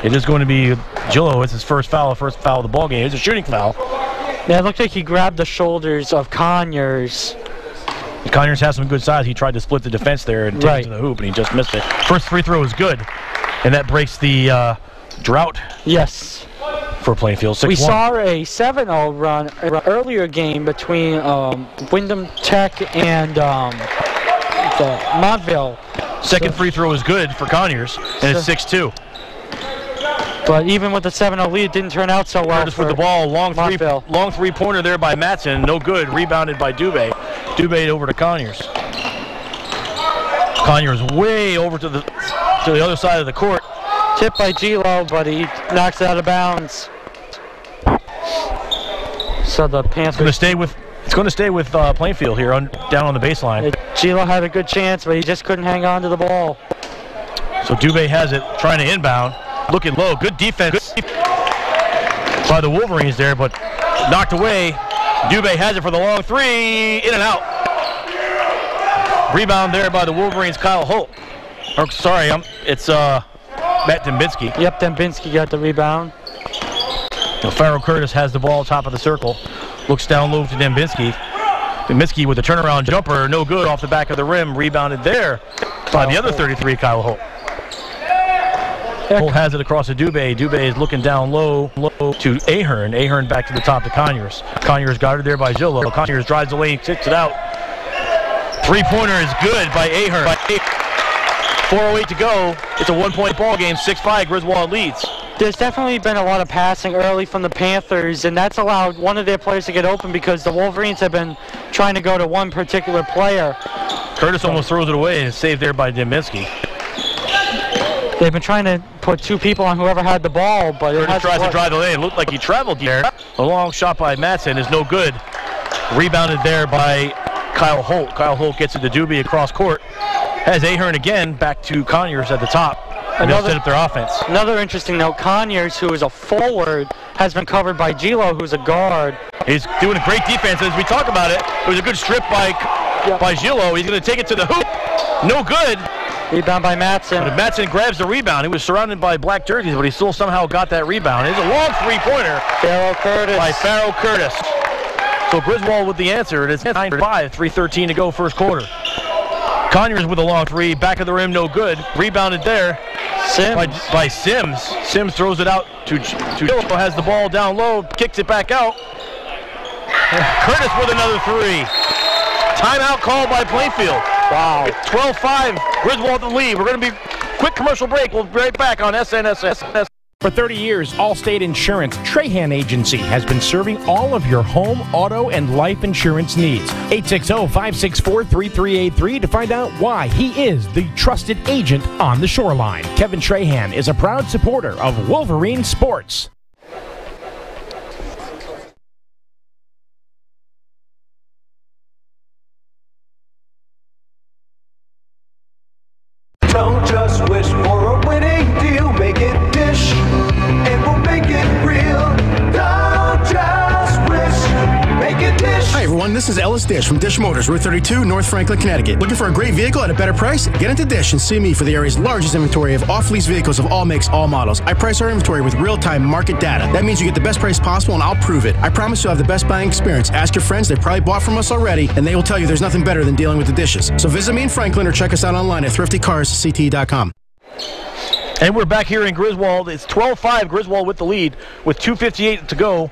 [SPEAKER 3] It is going to be Gillo. It's his first foul of the ball game. It's a shooting foul.
[SPEAKER 4] Yeah, it looked like he grabbed the shoulders of Conyers.
[SPEAKER 3] Conyers has some good size. He tried to split the defense there and take it to the hoop, and he just missed it. First free throw is good, and that breaks the drought.
[SPEAKER 4] Yes.
[SPEAKER 3] For Plainfield. 6-1.
[SPEAKER 4] We saw a 7-0 run earlier game between Wyndham Tech and Montville.
[SPEAKER 3] Second free throw is good for Conyers, and it's 6-2.
[SPEAKER 4] But even with the 7-0 lead, it didn't turn out so well.
[SPEAKER 3] Curtis with the ball, long three-pointer there by Matson, no good. Rebounded by Dubé. Dubé over to Conyers. Conyers way over to the other side of the court.
[SPEAKER 4] Tipped by Gilo, but he knocks it out of bounds. So the Panthers.
[SPEAKER 3] It's going to stay with Plainfield here down on the baseline.
[SPEAKER 4] Gilo had a good chance, but he just couldn't hang on to the ball.
[SPEAKER 3] So Dubé has it, trying to inbound, looking low. Good defense by the Wolverines there, but knocked away. Dubé has it for the long three, in and out. Rebound there by the Wolverines, Kyle Holt. It's Matt Dembinski.
[SPEAKER 4] Yep, Dembinski got the rebound.
[SPEAKER 3] Farrell Curtis has the ball top of the circle. Looks down low to Dembinski. Dembinski with a turnaround jumper, no good off the back of the rim. Rebounded there by the other 33, Kyle Holt. Holt has it across to Dubé. Dubé is looking down low to Ahern. Ahern back to the top to Conyers. Conyers guarded there by Gillo. Conyers drives the lane, kicks it out. Three-pointer is good by Ahern. 4:08 to go. It's a one-point ball game. 6-5. Griswold leads.
[SPEAKER 4] There's definitely been a lot of passing early from the Panthers, and that's allowed one of their players to get open because the Wolverines have been trying to go to one particular player.
[SPEAKER 3] Curtis almost throws it away and saved there by Dembinski.
[SPEAKER 4] They've been trying to put two people on whoever had the ball, but
[SPEAKER 3] Curtis tries to drive the lane. Looked like he traveled there. A long shot by Matson is no good. Rebounded there by Kyle Holt. Kyle Holt gets it to Dubé across court. Has Ahern again back to Conyers at the top. And they'll set up their offense.
[SPEAKER 4] Another interesting note, Conyers, who is a forward, has been covered by Gilo, who's a guard.
[SPEAKER 3] He's doing a great defense. As we talk about it, it was a good strip by Gilo. He's going to take it to the hoop. No good.
[SPEAKER 4] Rebound by Matson.
[SPEAKER 3] But Matson grabs the rebound. He was surrounded by black jerseys, but he still somehow got that rebound. It's a long three-pointer by Farrell Curtis. So Griswold with the answer. It is 9-5, 3:13 to go first quarter. Conyers with a long three, back of the rim, no good. Rebounded there by Sims. Sims throws it out to Gillo, has the ball down low, kicks it back out. Curtis with another three. Timeout called by Plainfield.
[SPEAKER 4] Wow.
[SPEAKER 3] 12-5, Griswold the lead. We're going to be quick commercial break. We'll be right back on SNSS.
[SPEAKER 1] For 30 years, Allstate Insurance Trahan Agency has been serving all of your home, auto, and life insurance needs. 860-564-3383 to find out why he is the trusted agent on the shoreline. Kevin Trahan is a proud supporter of Wolverine Sports.
[SPEAKER 16] Don't just wish for a winning deal, make it Dish, and we'll make it real. Don't just wish, make it Dish.
[SPEAKER 7] Hi everyone, this This is Ellis Dish from Dish Motors, Route 32, North Franklin, Connecticut. Looking for a great vehicle at a better price? Get into Dish and see me for the area's largest inventory of off-lease vehicles of all makes, all models. I price our inventory with real-time market data. That means you get the best price possible, and I'll prove it. I promise you'll have the best buying experience. Ask your friends, they probably bought from us already, and they will tell you there's nothing better than dealing with the Dishes. So visit me in Franklin or check us out online at thriftycarsct.com.
[SPEAKER 3] And we're back here in Griswold. It's 12-5, Griswold with the lead with 2:58 to go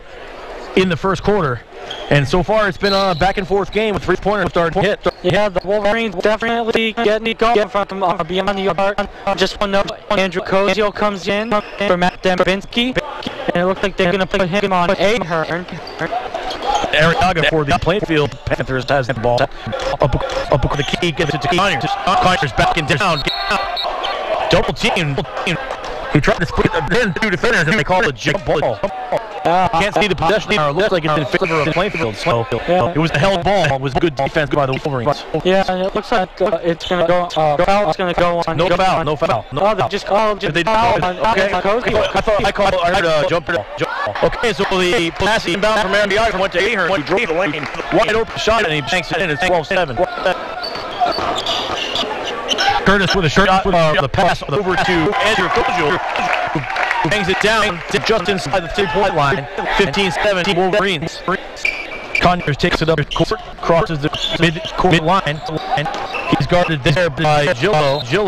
[SPEAKER 3] in the first quarter. And so far it's been a back-and-forth game with three-pointers starting to hit.
[SPEAKER 4] Yeah, the Wolverines definitely getting it going from beyond the arc. Just one note, Andrew Kozio comes in for Matt Dembinski, and it looks like they're going to put him on Ahern.
[SPEAKER 3] Arriaga for the Plainfield Panthers has the ball. Up the key, gets it to Conyers. Conyers back and down. Double team. He tried to split in two defenders, and they call it a jump ball. Can't see the possession. It looks like it's in favor of Plainfield. So it was a held ball. It was good defense by the Wolverines.
[SPEAKER 4] Yeah, and it looks like it's going to go. Foul is going to go on.
[SPEAKER 3] No foul. No foul.
[SPEAKER 4] Oh, they just called. Just foul on.
[SPEAKER 3] Okay. I heard a jump ball. Okay, so the pass inbound from Arriaga went to Ahern, who drove the lane. Wide open shot, and he banks it in. It's 12-7. Curtis with a shot with the pass over to Andrew Kozio, who bangs it down just inside the 3-point line. 15-17 Wolverines. Conyers takes it up court, crosses the mid-court line, and he's guarded there by Gillo. He's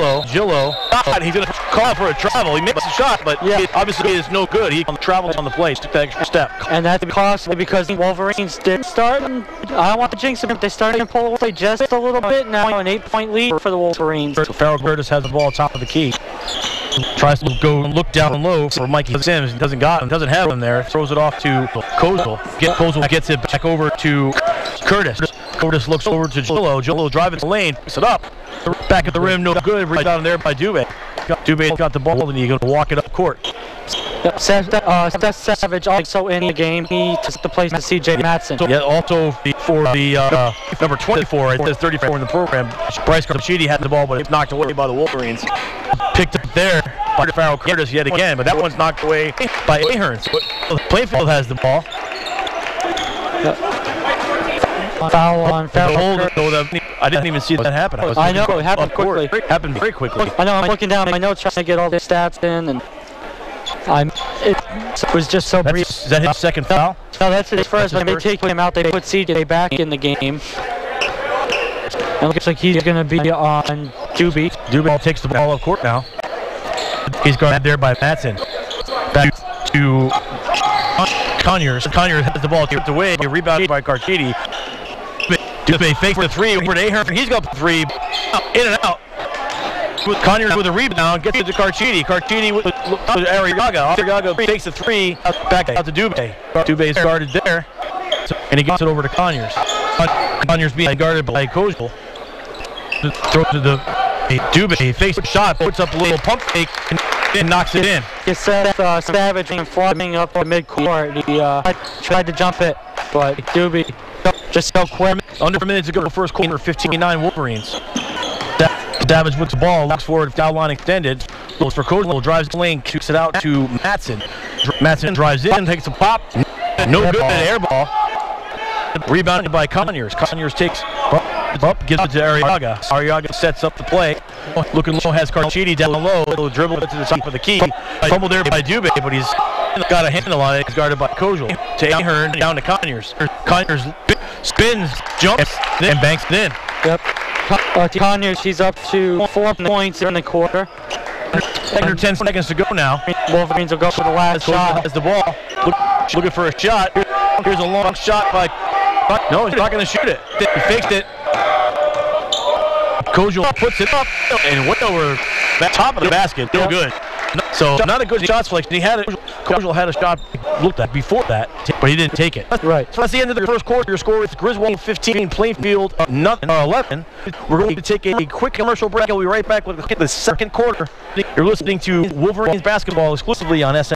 [SPEAKER 3] going to call for a travel. He makes a shot, but obviously it's no good. He travels on the play, took that extra step.
[SPEAKER 4] And that's costly because the Wolverines did start. I don't want to jinx them, but they started to pull away just a little bit. Now an 8-point lead for the Wolverines.
[SPEAKER 3] So Farrell Curtis has the ball top of the key. Tries to go and look down low for Mikey Sims. Doesn't have him there. Throws it off to Kozio. Kozio gets it back over to Curtis. Curtis looks over to Gillo. Gillo driving the lane. Picks it up. Back at the rim. No good. Right down there by Dubé. Dubé got the ball and he's going to walk it up court.
[SPEAKER 4] Seth Savage also in the game. He took the place to C.J. Matson.
[SPEAKER 3] Yeah, also for the number 24, it says 34 in the program. Bryce Carchidi had the ball, but it's knocked away by the Wolverines. Picked up there by Farrell Curtis yet again, but that one's knocked away by Ahern. So Plainfield has the ball.
[SPEAKER 4] Foul on Farrell.
[SPEAKER 3] I didn't even see that happen.
[SPEAKER 4] I know, it happened quickly.
[SPEAKER 3] It happened very quickly.
[SPEAKER 4] I know, I'm looking down my notes trying to get all the stats in, and it was just so brief.
[SPEAKER 3] Is that his second foul?
[SPEAKER 4] No, that's his first. When they take him out, they put CJ back in the game. It looks like he's going to be on Dubé.
[SPEAKER 3] Dubé takes the ball up court now. He's guarded there by Matson. Back to Conyers. Conyers has the ball tipped away. Rebounded by Carchidi. Dubé fakes for the three over to Ahern. He's got the three. In and out. Conyers with a rebound, gets it to Carchidi. Carchidi with Arriaga. Arriaga takes the three, back out to Dubé. Dubé's guarded there, and he gets it over to Conyers. Conyers being guarded by Kozio. Throw to the Dubé. Fakes a shot, puts up a little pump fake, and knocks it in.
[SPEAKER 4] It's Savage and flooding up the midcourt. He tried to jump it, but Dubé just so quick.
[SPEAKER 3] Under a minute to go to first quarter, 15-9 Wolverines. Damage with the ball, looks forward, foul line extended. Looks for Kozio, drives the lane, shoots it out to Matson. Matson drives in, takes a pop. No good, an air ball. Rebounded by Conyers. Conyers takes up, gives it to Arriaga. Arriaga sets up the play. Looking low, has Carchidi down low. It'll dribble it to the top of the key. Fumbled there by Dubé, but he's got a handle on it. He's guarded by Kozio. To Ahern, down to Conyers. Conyers spins, jumps, and banks it in.
[SPEAKER 4] Yep. Conyers, he's up to 4 points in the quarter.
[SPEAKER 3] Under 10 seconds to go now.
[SPEAKER 4] Wolverines will go for the last shot.
[SPEAKER 3] Has the ball. Looking for a shot. Here's a long shot by... No, he's not going to shoot it. He faked it. Kozio puts it up and went over the top of the basket. No good. So not a good shot selection. Kozio had a shot looked at before that, but he didn't take it.
[SPEAKER 4] Right.
[SPEAKER 3] So that's the end of the first quarter. Your score is Griswold 15, Plainfield 11. We're going to take a quick commercial break. I'll be right back with the second quarter. You're listening to Wolverines basketball exclusively on SN.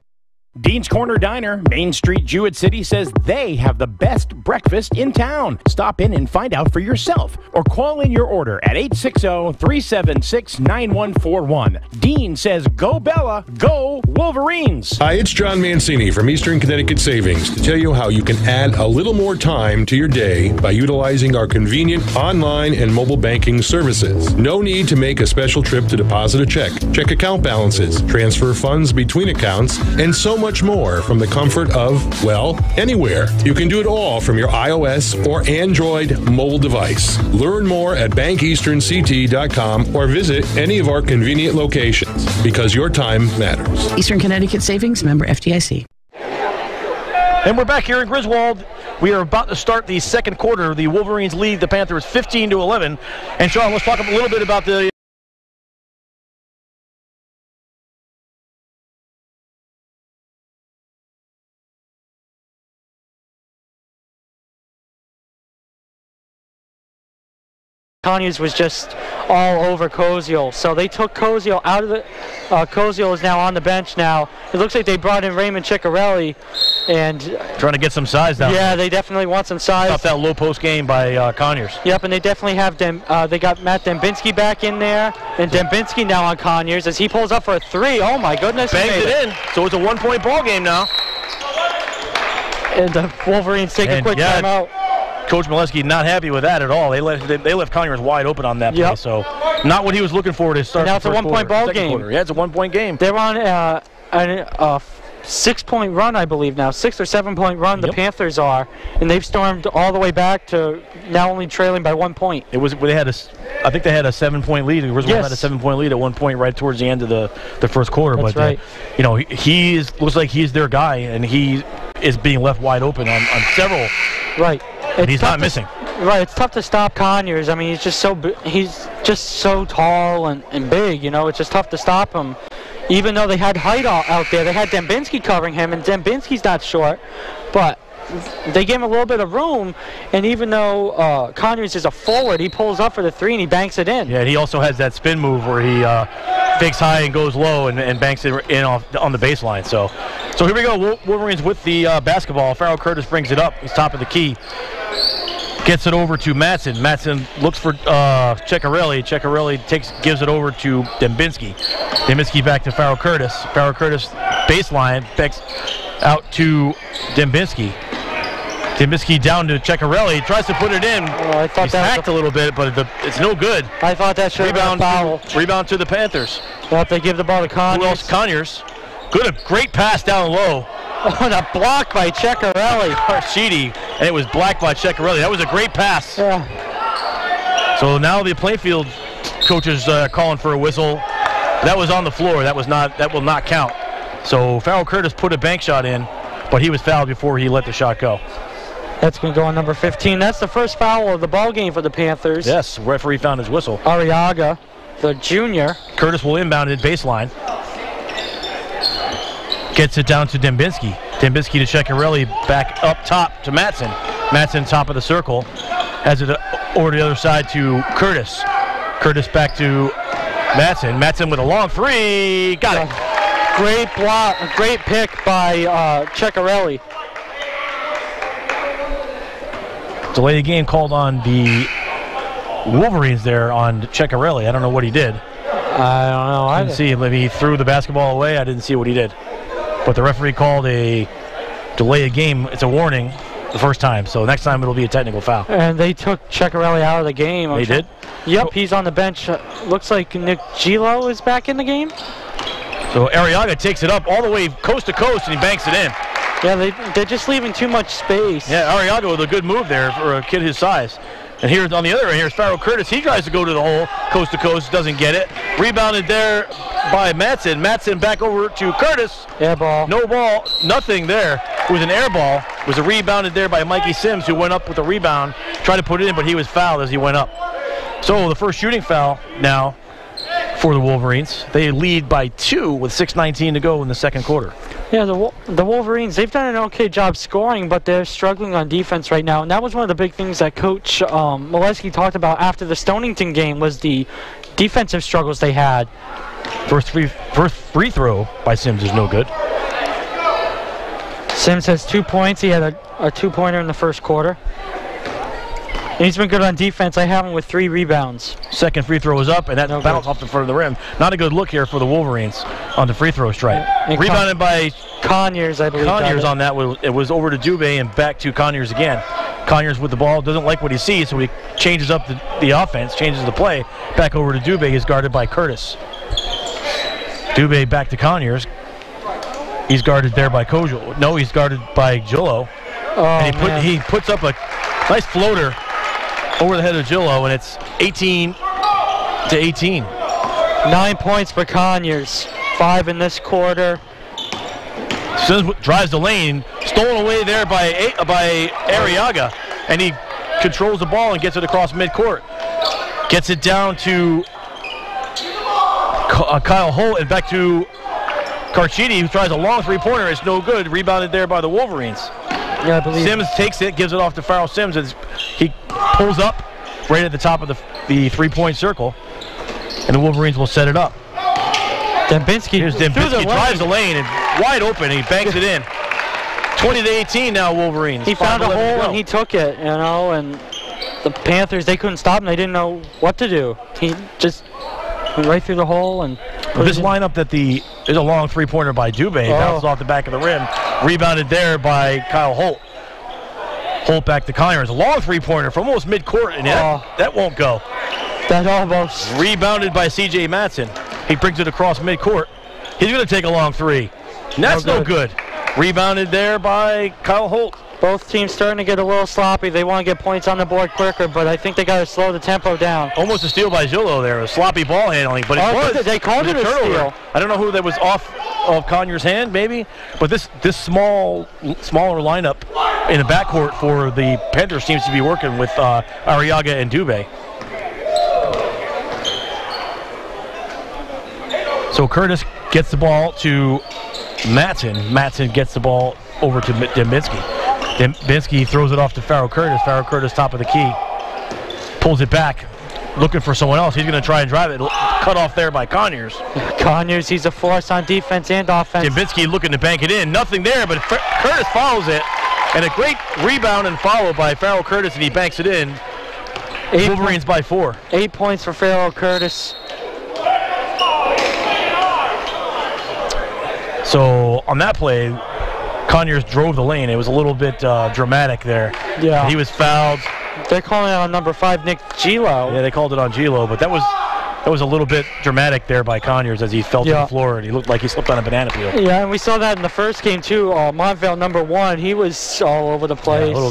[SPEAKER 1] Dean's Corner Diner, Main Street, Jewett City, says they have the best breakfast in town. Stop in and find out for yourself or call in your order at 860-376-9141. Dean says go Bella, go Wolverines.
[SPEAKER 8] Hi, it's John Mancini from Eastern Connecticut Savings to tell you how you can add a little more time to your day by utilizing our convenient online and mobile banking services. No need to make a special trip to deposit a check account balances, transfer funds between accounts, and so much more from the comfort of, well, anywhere. You can do it all from your iOS or Android mobile device. Learn more at bankeasternct.com or visit any of our convenient locations because your time matters.
[SPEAKER 17] Eastern Connecticut Savings, member FDIC.
[SPEAKER 3] And we're back here in Griswold. We are about to start the second quarter. The Wolverines lead the Panthers 15-11. And Sean, let's talk a little bit about the
[SPEAKER 4] Conyers was just all over Koziel. So they took Koziel out of the... Koziel is now on the bench now. It looks like they brought in Raymond Ciccarelli and...
[SPEAKER 3] trying to get some size down.
[SPEAKER 4] Yeah, they definitely want some size.
[SPEAKER 3] Off that low post game by Conyers.
[SPEAKER 4] Yep, and they definitely have they got Matt Dembinski back in there, and Dembinski now on Conyers as he pulls up for a three. Oh my goodness.
[SPEAKER 3] Bangs it in. So it's a 1-point ball game now.
[SPEAKER 4] And the Wolverines take a quick timeout.
[SPEAKER 3] Coach Molesky not happy with that at all. They left Conyers wide open on that play, so not what he was looking for to start.
[SPEAKER 4] Now it's a 1-point ball game.
[SPEAKER 3] Quarter. Yeah, it's a 1-point game.
[SPEAKER 4] They're on a 6-point run, I believe now, 6 or 7-point run. The Panthers are, and they've stormed all the way back to now only trailing by 1 point.
[SPEAKER 3] I think they had a 7-point lead. Griswold had a 7-point lead at 1 point right towards the end of the first quarter.
[SPEAKER 4] That's
[SPEAKER 3] but
[SPEAKER 4] right.
[SPEAKER 3] Looks like he's their guy, and he is being left wide open on several.
[SPEAKER 4] Right.
[SPEAKER 3] And he's not missing.
[SPEAKER 4] Right, it's tough to stop Conyers. I mean, he's just so tall and big. It's just tough to stop him. Even though they had height out there, they had Dembinski covering him, and Dembinski's not short, but they gave him a little bit of room. And even though Conyers is a forward, he pulls up for the three and he banks it in.
[SPEAKER 3] Yeah, and he also has that spin move where he fakes high and goes low and banks it in on the baseline. So here we go. Wolverines with the basketball. Farrell Curtis brings it up. He's top of the key. Gets it over to Matson. Matson looks for Ciccarelli. Ciccarelli gives it over to Dembinski. Dembinski back to Farrell Curtis. Farrell Curtis baseline backs out to Dembinski. Dembinski down to Ciccarelli. Tries to put it in.
[SPEAKER 4] I thought
[SPEAKER 3] He's hacked a little bit, but it's no good.
[SPEAKER 4] I thought that should have been a foul.
[SPEAKER 3] Rebound to the Panthers.
[SPEAKER 4] Well, they give the ball to Conyers.
[SPEAKER 3] Who else? Conyers. Great pass down low.
[SPEAKER 4] On a block by Ciccarelli.
[SPEAKER 3] Sheedy, and it was blocked by Ciccarelli. That was a great pass.
[SPEAKER 4] Yeah.
[SPEAKER 3] So now the Plainfield coaches calling for a whistle. That was on the floor. That will not count. So Farrell Curtis put a bank shot in, but he was fouled before he let the shot go.
[SPEAKER 4] That's going to go on number 15. That's the first foul of the ball game for the Panthers.
[SPEAKER 3] Yes, referee found his whistle.
[SPEAKER 4] Arriaga, the junior.
[SPEAKER 3] Curtis will inbound it baseline. Gets it down to Dembinski. Dembinski to Ciccarelli, back up top to Matson. Matson top of the circle. Has it over to the other side to Curtis. Curtis back to Matson. Matson with a long three. Got it.
[SPEAKER 4] Great block, great pick by Ciccarelli.
[SPEAKER 3] Delay the game called on the Wolverines there on Ciccarelli. I don't know what he did.
[SPEAKER 4] I don't know.
[SPEAKER 3] I didn't see him. Maybe he threw the basketball away. I didn't see what he did. But the referee called a delay of game. It's a warning the first time. So next time it'll be a technical foul.
[SPEAKER 4] And they took Ciccarelli out of the game.
[SPEAKER 3] They did?
[SPEAKER 4] Yep, he's on the bench. Looks like Nick Gilo is back in the game.
[SPEAKER 3] So Arriaga takes it up all the way coast to coast and he banks it in.
[SPEAKER 4] Yeah, they're just leaving too much space.
[SPEAKER 3] Yeah, Arriaga with a good move there for a kid his size. And here on the other end, here's Farrell Curtis. He tries to go to the hole, coast to coast, doesn't get it. Rebounded there by Matson. Matson back over to Curtis.
[SPEAKER 4] Air ball.
[SPEAKER 3] No ball, nothing there. It was an air ball. It was a rebounded there by Mikey Sims, who went up with the rebound, tried to put it in, but he was fouled as he went up. So the first shooting foul now for the Wolverines. They lead by 2 with 6:19 to go in the second quarter.
[SPEAKER 4] Yeah, the Wolverines, they've done an okay job scoring, but they're struggling on defense right now. And that was one of the big things that Coach Molesky talked about after the Stonington game was the defensive struggles they had.
[SPEAKER 3] First free throw by Sims is no good.
[SPEAKER 4] Sims has 2 points. He had a two-pointer in the first quarter. And he's been good on defense. I have him with 3 rebounds.
[SPEAKER 3] Second free throw is up, and that bounced off the front of the rim. Not a good look here for the Wolverines on the free throw stripe.
[SPEAKER 4] And
[SPEAKER 3] Rebounded by
[SPEAKER 4] Conyers, I believe.
[SPEAKER 3] Conyers on that. It was over to Dubé and back to Conyers again. Conyers with the ball, doesn't like what he sees, so he changes up the offense, changes the play. Back over to Dubé. He's guarded by Curtis. Dubé back to Conyers. He's guarded there by Kojo. No, he's guarded by Gillo. And he puts up a nice floater over the head of Gillo, and it's 18-18.
[SPEAKER 4] 9 points for Conyers. 5 in this quarter.
[SPEAKER 3] Sims drives the lane, stolen away there by Arriaga, and he controls the ball and gets it across midcourt. Gets it down to Kyle Holt and back to Carchidi, who tries a long three-pointer. It's no good. Rebounded there by the Wolverines.
[SPEAKER 4] Yeah, I believe.
[SPEAKER 3] Sims takes it, gives it off to Farrell Sims, and he pulls up right at the top of the three-point circle, and the Wolverines will set it up.
[SPEAKER 4] Dembinski.
[SPEAKER 3] Here's Dembinski, drives the lane and wide open, and he banks it in. 20-18 now, Wolverines.
[SPEAKER 4] He found a hole and he took it, and the Panthers, they couldn't stop him. They didn't know what to do. He just went right through the hole. And
[SPEAKER 3] this lineup there's a long three-pointer by Dubé. Bounces off the back of the rim. Rebounded there by Kyle Holt. Holt back to Conyers. A long three-pointer from almost midcourt, and that won't go.
[SPEAKER 4] That almost.
[SPEAKER 3] Rebounded by C.J. Matson. He brings it across midcourt. He's going to take a long three. And that's no good. Rebounded there by Kyle Holt.
[SPEAKER 4] Both teams starting to get a little sloppy. They want to get points on the board quicker, but I think they got to slow the tempo down.
[SPEAKER 3] Almost a steal by Gillo there. A sloppy ball handling, but it was.
[SPEAKER 4] They called it a steal.
[SPEAKER 3] I don't know who that was off of Conyers' hand, maybe. But this smaller lineup in the backcourt for the Panthers seems to be working with Arriaga and Dubé. So Curtis gets the ball to Matson. Matson gets the ball over to Dembinski. Dembinski throws it off to Farrell Curtis. Farrell Curtis, top of the key. Pulls it back, looking for someone else. He's going to try and drive it. Cut off there by Conyers.
[SPEAKER 4] Conyers, he's a force on defense and offense.
[SPEAKER 3] Dembinski looking to bank it in. Nothing there, but Curtis follows it. And a great rebound and follow by Farrell Curtis, and he banks it in. Wolverines by 4.
[SPEAKER 4] 8 points for Farrell Curtis.
[SPEAKER 3] So on that play, Conyers drove the lane. It was a little bit dramatic there.
[SPEAKER 4] Yeah.
[SPEAKER 3] He was fouled.
[SPEAKER 4] They're calling it on number 5, Nick Gillo.
[SPEAKER 3] Yeah, they called it on Gillo, but that was a little bit dramatic there by Conyers as he fell to the floor and he looked like he slipped on a banana peel.
[SPEAKER 4] Yeah, and we saw that in the first game too. Montvale, number 1, he was all over the place.
[SPEAKER 3] Yeah,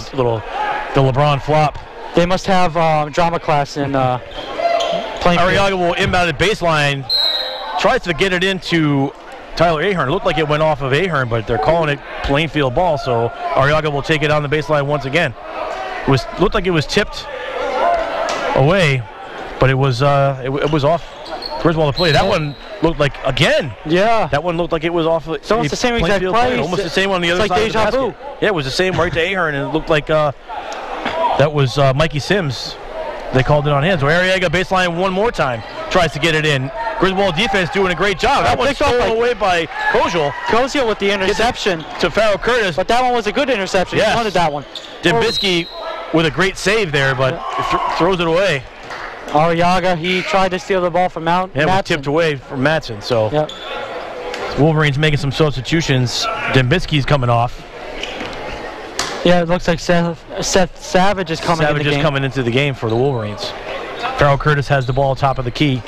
[SPEAKER 3] the LeBron flop.
[SPEAKER 4] They must have drama class in Plainfield.
[SPEAKER 3] Arriaga will inbound at baseline. Tries to get it into Tyler Ahern. It looked like it went off of Ahern, but they're calling it Plainfield ball, so Arriaga will take it on the baseline once again. Looked like it was tipped away, but it was off Griswold to play. That one looked like, again.
[SPEAKER 4] Yeah.
[SPEAKER 3] That one looked like it was off.
[SPEAKER 4] So it's the same exact play.
[SPEAKER 3] Almost the same on the other side of the basket. Yeah, it was the same right to Ahern, and it looked like that was Mikey Sims. They called it on him. So Arriaga baseline one more time. Tries to get it in. Griswold defense doing a great job. That one's stolen away by Kozel.
[SPEAKER 4] Kozel with the interception.
[SPEAKER 3] To Farrell Curtis.
[SPEAKER 4] But that one was a good interception.
[SPEAKER 3] Yes.
[SPEAKER 4] He wanted that one.
[SPEAKER 3] Dembinski with a great save there, but throws it away.
[SPEAKER 4] Arriaga, he tried to steal the ball from Matson.
[SPEAKER 3] Yeah, it was tipped away from Matson. So Wolverines making some substitutions. Dembinski's coming off.
[SPEAKER 4] Yeah, it looks like Seth Savage is coming in the game.
[SPEAKER 3] Coming into the game for the Wolverines. Farrell Curtis has the ball top of the key.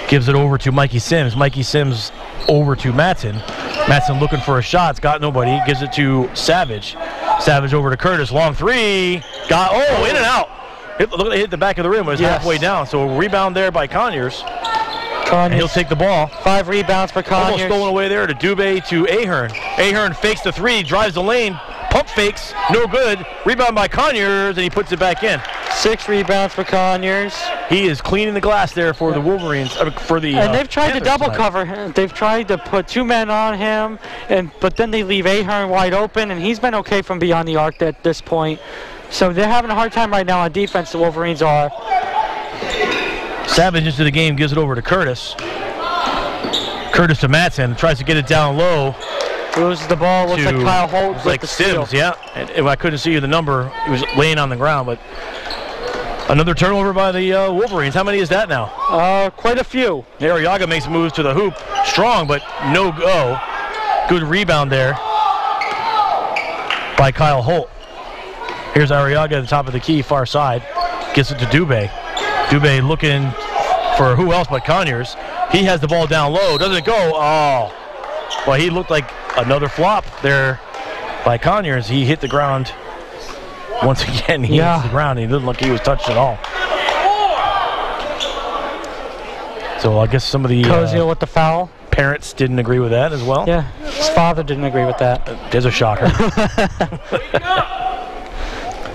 [SPEAKER 3] Gives it over to Mikey Sims. Mikey Sims over to Matson. Matson looking for a shot. It's got nobody. Gives it to Savage. Savage over to Curtis. Long three. In and out. Hit the back of the rim. It was halfway down. So a rebound there by Conyers. And he'll take the ball.
[SPEAKER 4] 5 rebounds for Conyers.
[SPEAKER 3] Almost stolen away there to Dubé to Ahern. Ahern fakes the 3. Drives the lane. Pump fakes. No good. Rebound by Conyers. And he puts it back in.
[SPEAKER 4] 6 rebounds for Conyers.
[SPEAKER 3] He is cleaning the glass there for the Wolverines.
[SPEAKER 4] And they've tried to double cover him. They've tried to put 2 men on him, but then they leave Ahern wide open, and he's been okay from beyond the arc at this point. So they're having a hard time right now on defense, the Wolverines are.
[SPEAKER 3] Savage into the game, gives it over to Curtis. Curtis to Matson, tries to get it down low.
[SPEAKER 4] Loses the ball. Looks like Kyle Holt.
[SPEAKER 3] Looks like Sims, yeah. And I couldn't see the number. He was laying on the ground, but another turnover by the Wolverines. How many is that now?
[SPEAKER 4] Quite a few.
[SPEAKER 3] Arriaga makes moves to the hoop. Strong, but no go. Good rebound there by Kyle Holt. Here's Arriaga at the top of the key, far side. Gets it to Dubé. Dubé looking for who else but Conyers. He has the ball down low. Doesn't go. Oh. Well, he looked like another flop there by Conyers. He hit the ground. Once again, he hits the ground. He didn't look he was touched at all. So I guess some of the
[SPEAKER 4] Kozio with the foul.
[SPEAKER 3] Parents didn't agree with that as well.
[SPEAKER 4] Yeah, his father didn't agree with that.
[SPEAKER 3] There's a shocker.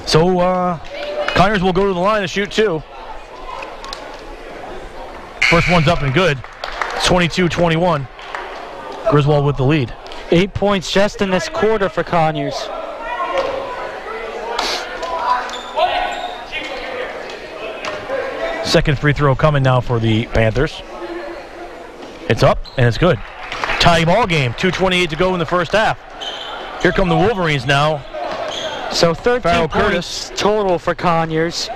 [SPEAKER 3] So Conyers will go to the line to shoot 2. First one's up and good. 22-21. Griswold with the lead.
[SPEAKER 4] 8 points just in this quarter for Conyers.
[SPEAKER 3] Second free throw coming now for the Panthers. It's up and it's good. Tie ball game. 2:28 to go in the first half. Here come the Wolverines now.
[SPEAKER 4] So 13 points total for Conyers.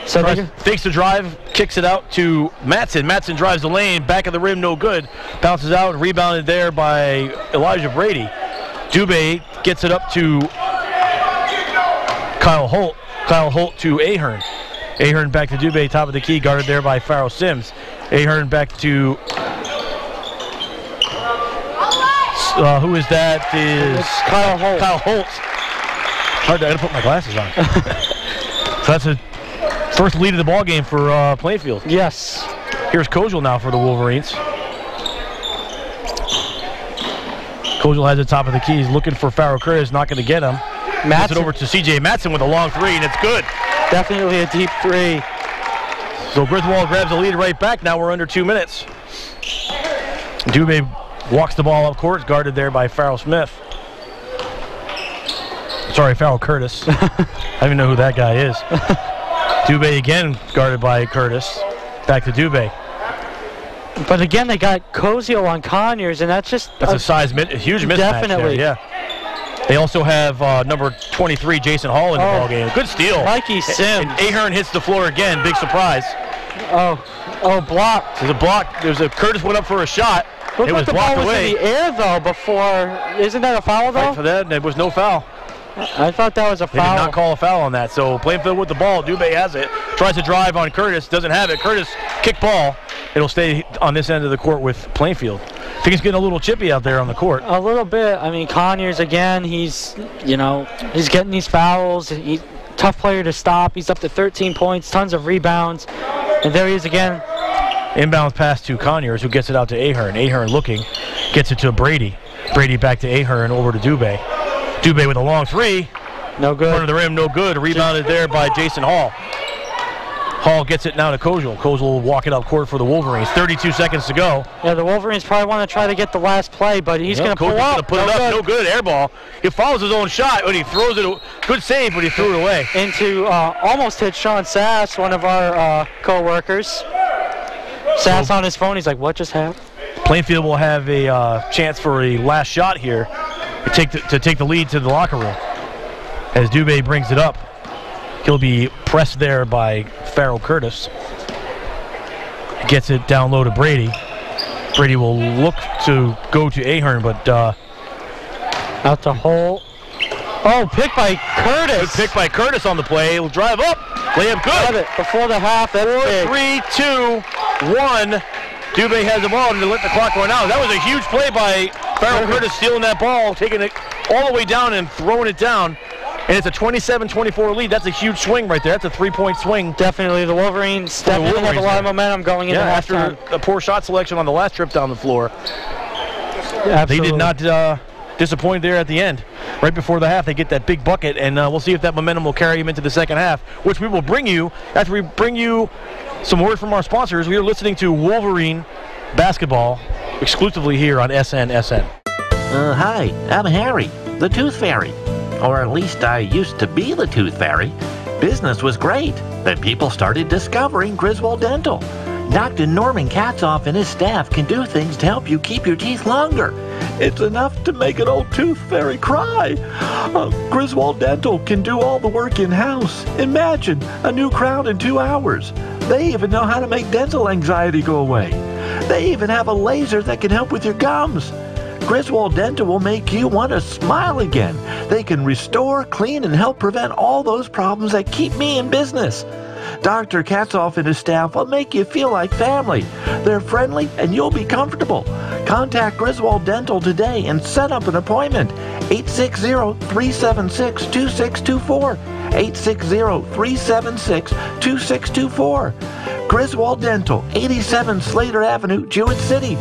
[SPEAKER 4] So
[SPEAKER 3] fakes the drive, kicks it out to Matson. Matson drives the lane, back of the rim, no good. Bounces out, rebounded there by Elijah Brady. Dubé gets it up to Kyle Holt. Kyle Holt to Ahern. Ahern back to Dubé, top of the key, guarded there by Farrell Sims. Ahern back to who is that? Is
[SPEAKER 4] Kyle Holt.
[SPEAKER 3] Kyle Holt. Hard, I gotta put my glasses on. So that's a first lead of the ball game for Plainfield.
[SPEAKER 4] Yes.
[SPEAKER 3] Here's Kozel now for the Wolverines. Kozel has the top of the key. He's looking for Farrell Curtis, not going to get him. Gets it over to C.J. Matson with a long 3, and it's good.
[SPEAKER 4] Definitely a deep 3.
[SPEAKER 3] So Griswold grabs the lead right back. Now we're under 2 minutes. Dubé walks the ball up court, guarded there by Farrell Smith. Sorry, Farrell Curtis. I don't even know who that guy is. Dubé again guarded by Curtis. Back to Dubé.
[SPEAKER 4] But again, they got Kozio on Conyers, and that's just...
[SPEAKER 3] That's a huge mismatch.
[SPEAKER 4] Definitely.
[SPEAKER 3] There, yeah. They also have number 23, Jason Hall, in the ball game. Good steal.
[SPEAKER 4] Mikey Sims.
[SPEAKER 3] And Ahern hits the floor again. Big surprise.
[SPEAKER 4] Blocked.
[SPEAKER 3] There's a block. Curtis went up for a shot.
[SPEAKER 4] Looked
[SPEAKER 3] it
[SPEAKER 4] like
[SPEAKER 3] was
[SPEAKER 4] the
[SPEAKER 3] blocked
[SPEAKER 4] ball was
[SPEAKER 3] away.
[SPEAKER 4] in the air, though, before. Isn't that a foul, though?
[SPEAKER 3] Right for that, there was no foul.
[SPEAKER 4] I thought that was a foul.
[SPEAKER 3] They did not call a foul on that. So Plainfield with the ball. Dubé has it. Tries to drive on Curtis. Doesn't have it. Curtis, kick ball. It'll stay on this end of the court with Plainfield. I think he's getting a little chippy out there on the court.
[SPEAKER 4] A little bit. I mean, Conyers, again, he's getting these fouls. He's a tough player to stop. He's up to 13 points, tons of rebounds. And there he is again.
[SPEAKER 3] Inbound pass to Conyers, who gets it out to Ahern. Ahern looking. Gets it to Brady. Brady back to Ahern, over to Dubé. Dubé with a long 3.
[SPEAKER 4] No good.
[SPEAKER 3] Front of the rim, no good. Rebounded there by Jason Hall. Hall gets it now to Kozel. Kozel will walk it up court for the Wolverines. 32 seconds to go.
[SPEAKER 4] Yeah, the Wolverines probably want to try to get the last play, but he's going to pull up.
[SPEAKER 3] Put it up. No good. Air ball. He follows his own shot, but he throws it. Good save, but he threw it away.
[SPEAKER 4] Into almost hit Sean Sass, one of our co-workers. Sass on his phone. He's like, what just happened?
[SPEAKER 3] Plainfield will have a chance for a last shot here to take the lead to the locker room. As Dubé brings it up, he'll be pressed there by Farrell Curtis. Gets it down low to Brady. Brady will look to go to Ahern, but
[SPEAKER 4] out to Holt. Oh, pick by Curtis.
[SPEAKER 3] Good pick by Curtis on the play. He'll drive up. Layup good.
[SPEAKER 4] Got it. Before the half, that's
[SPEAKER 3] 4, 3, 2, 1. Dubé has the ball and to let the clock run out. That was a huge play by Farrell Curtis, stealing that ball, taking it all the way down and throwing it down. And it's a 27-24 lead. That's a huge swing right there. That's a 3-point swing.
[SPEAKER 4] Definitely. The Wolverines definitely have a lot of momentum going into
[SPEAKER 3] after a poor shot selection on the last trip down the floor.
[SPEAKER 4] Absolutely.
[SPEAKER 3] They did not disappoint there at the end. Right before the half, they get that big bucket, and we'll see if that momentum will carry them into the second half, which we will bring you after we bring you some word from our sponsors. We are listening to Wolverine Basketball exclusively here on SNSN.
[SPEAKER 10] Hi, I'm Harry, the Tooth Fairy. Or at least I used to be the Tooth Fairy. Business was great, but people started discovering Griswold Dental. Dr. Norman Katzoff and his staff can do things to help you keep your teeth longer. It's enough to make an old tooth fairy cry. Griswold Dental can do all the work in-house. Imagine a new crown in 2 hours. They even know how to make dental anxiety go away. They even have a laser that can help with your gums. Griswold Dental will make you want to smile again. They can restore, clean, and help prevent all those problems that keep me in business. Dr. Katzoff and his staff will make you feel like family. They're friendly and you'll be comfortable. Contact Griswold Dental today and set up an appointment. 860-376-2624. 860-376-2624. Griswold Dental, 87 Slater Avenue, Jewett City.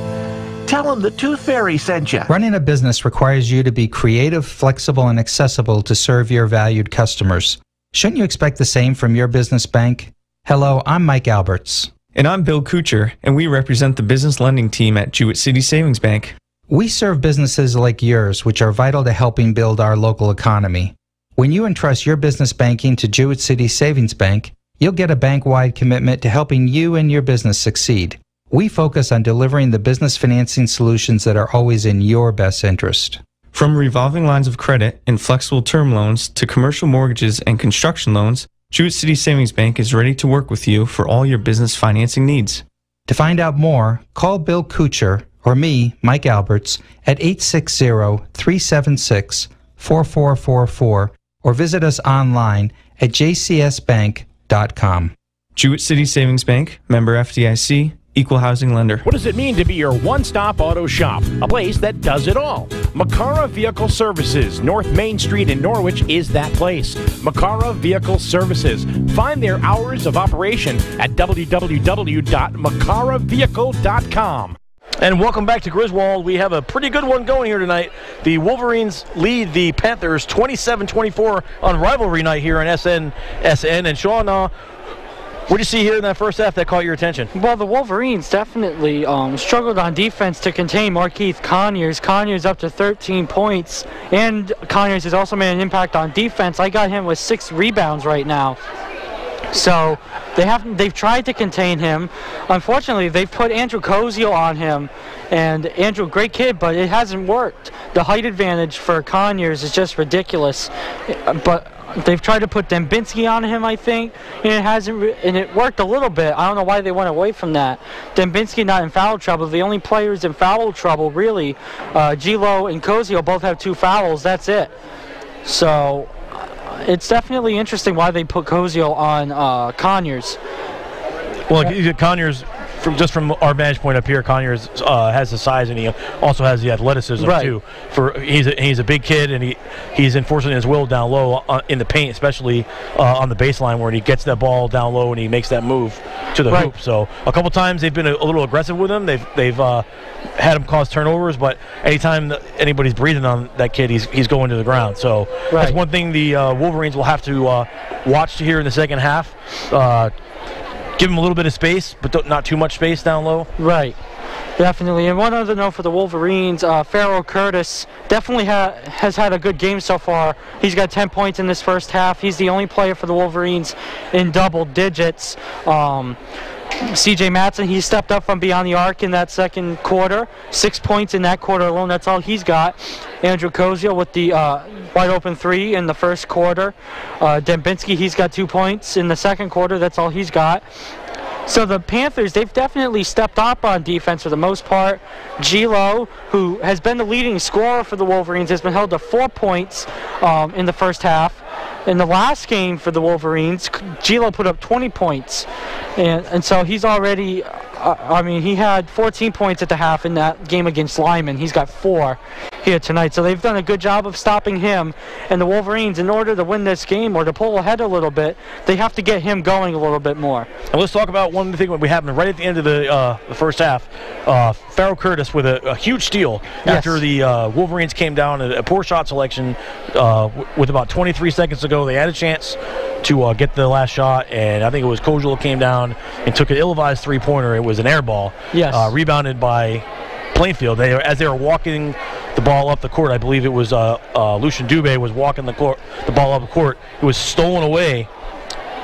[SPEAKER 10] Tell them the Tooth Fairy sent you.
[SPEAKER 11] Running a business requires you to be creative, flexible, and accessible to serve your valued customers. Shouldn't you expect the same from your business bank? Hello, I'm Mike Alberts.
[SPEAKER 12] And I'm Bill Kuchar, and we represent the business lending team at Jewett City Savings Bank.
[SPEAKER 11] We serve businesses like yours, which are vital to helping build our local economy. When you entrust your business banking to Jewett City Savings Bank, you'll get a bank-wide commitment to helping you and your business succeed. We focus on delivering the business financing solutions that are always in your best interest.
[SPEAKER 12] From revolving lines of credit and flexible term loans to commercial mortgages and construction loans, Jewett City Savings Bank is ready to work with you for all your business financing needs.
[SPEAKER 11] To find out more, call Bill Kuchar or me, Mike Alberts, at 860-376-4444 or visit us online at jcsbank.com.
[SPEAKER 12] Jewett City Savings Bank, member FDIC, equal housing lender.
[SPEAKER 1] What does it mean to be your one-stop auto shop? A place that does it all. Makara Vehicle Services, North Main Street in Norwich is that place. Makara Vehicle Services. Find their hours of operation at www.makaravehicle.com.
[SPEAKER 3] And welcome back to Griswold. We have a pretty good one going here tonight. The Wolverines lead the Panthers 27-24 on rivalry night here on SN. And Sean, what did you see here in that first half that caught your attention?
[SPEAKER 4] Well, the Wolverines definitely struggled on defense to contain Markeith Conyers. Conyers up to 13 points, and Conyers has also made an impact on defense. I got him with 6 rebounds right now. So they've tried to contain him. Unfortunately, they've put Andrew Koziel on him, and Andrew, great kid, but it hasn't worked. The height advantage for Conyers is just ridiculous. But they've tried to put Dembinski on him, I think, and it hasn't. And it worked a little bit. I don't know why they went away from that. Dembinski not in foul trouble. The only players in foul trouble, really, Gilo and Koziel both have 2 fouls. That's it. So it's definitely interesting why they put Koziel on Conyers.
[SPEAKER 3] Well, Conyers, from our vantage point up here, Conyers has the size and he also has the athleticism too. He's a big kid and he's enforcing his will down low in the paint, especially on the baseline where he gets that ball down low and he makes that move to the hoop. So a couple times they've been a little aggressive with him. They've had him cause turnovers, but anytime anybody's breathing on that kid, he's going to the ground. So that's one thing the Wolverines will have to watch here in the second half. Give him a little bit of space, but not too much space down low.
[SPEAKER 4] Right, definitely. And one other note for the Wolverines, Farrell Curtis definitely has had a good game so far. He's got 10 points in this first half. He's the only player for the Wolverines in double digits. CJ Matson, he stepped up from beyond the arc in that second quarter. 6 points in that quarter alone, that's all he's got. Andrew Koziel with the wide open 3 in the first quarter. Dembinski, he's got 2 points in the second quarter, that's all he's got. So the Panthers, they've definitely stepped up on defense for the most part. Gilo, who has been the leading scorer for the Wolverines, has been held to 4 points in the first half. In the last game for the Wolverines, Gilo put up 20 points. And so he's already, he had 14 points at the half in that game against Lyman. He's got 4 here tonight. So they've done a good job of stopping him. And the Wolverines, in order to win this game or to pull ahead a little bit, they have to get him going a little bit more.
[SPEAKER 3] And let's talk about one thing that we happened right at the end of the first half. Farrell Curtis with a huge steal after the Wolverines came down at a poor shot selection with about 23 seconds to go. They had a chance to get the last shot, and I think it was Koziel came down and took an ill-advised three-pointer. It was an air ball. Yes. Rebounded by Plainfield. As they were walking the ball up the court, I believe it was Lucian Dubé was walking the ball up the court. It was stolen away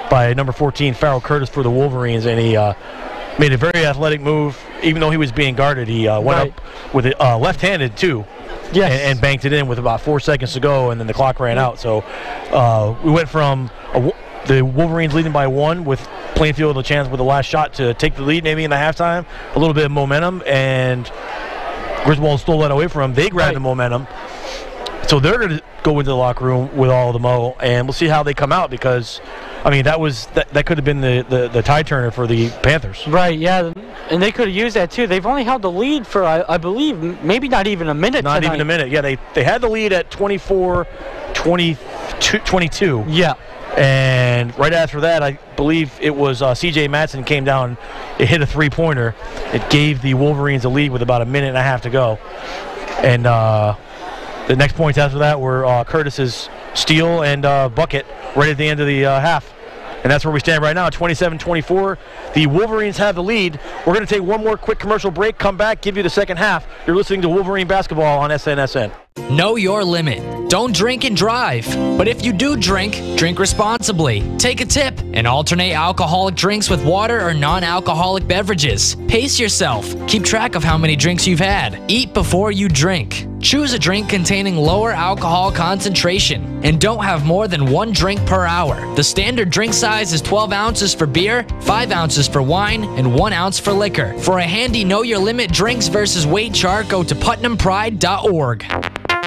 [SPEAKER 3] by number 14, Farrell Curtis, for the Wolverines, and he made a very athletic move. Even though he was being guarded, he went up with it left-handed too.
[SPEAKER 4] Yes.
[SPEAKER 3] And banked it in with about 4 seconds to go, and then the clock ran out. So we went from the Wolverines leading by 1 with Plainfield a chance with the last shot to take the lead maybe in the halftime, a little bit of momentum, and Griswold stole that away from him. They grabbed the momentum. So they're going to go into the locker room with all the mo, and we'll see how they come out because, I mean, that could have been the tie turner for the Panthers.
[SPEAKER 4] Right, yeah, and they could have used that too. They've only held the lead for, I believe, maybe not even a minute
[SPEAKER 3] Not
[SPEAKER 4] tonight.
[SPEAKER 3] even a minute. Yeah, they had the lead at 24-22.
[SPEAKER 4] Yeah.
[SPEAKER 3] And right after that, I believe it was C.J. Matson came down. It hit a three-pointer. It gave the Wolverines a lead with about a minute and a half to go. And the next points after that were Curtis's steal and bucket right at the end of the half. And that's where we stand right now, 27-24. The Wolverines have the lead. We're going to take one more quick commercial break, come back, give you the second half. You're listening to Wolverine Basketball on SNSN.
[SPEAKER 13] Know your limit. Don't drink and drive. But if you do drink, drink responsibly. Take a tip and alternate alcoholic drinks with water or non-alcoholic beverages. Pace yourself. Keep track of how many drinks you've had. Eat before you drink. Choose a drink containing lower alcohol concentration and don't have more than 1 drink per hour. The standard drink size is 12 ounces for beer, 5 ounces for wine, and 1 ounce for liquor. For a handy Know Your Limit drinks versus weight chart, go to PutnamPride.org.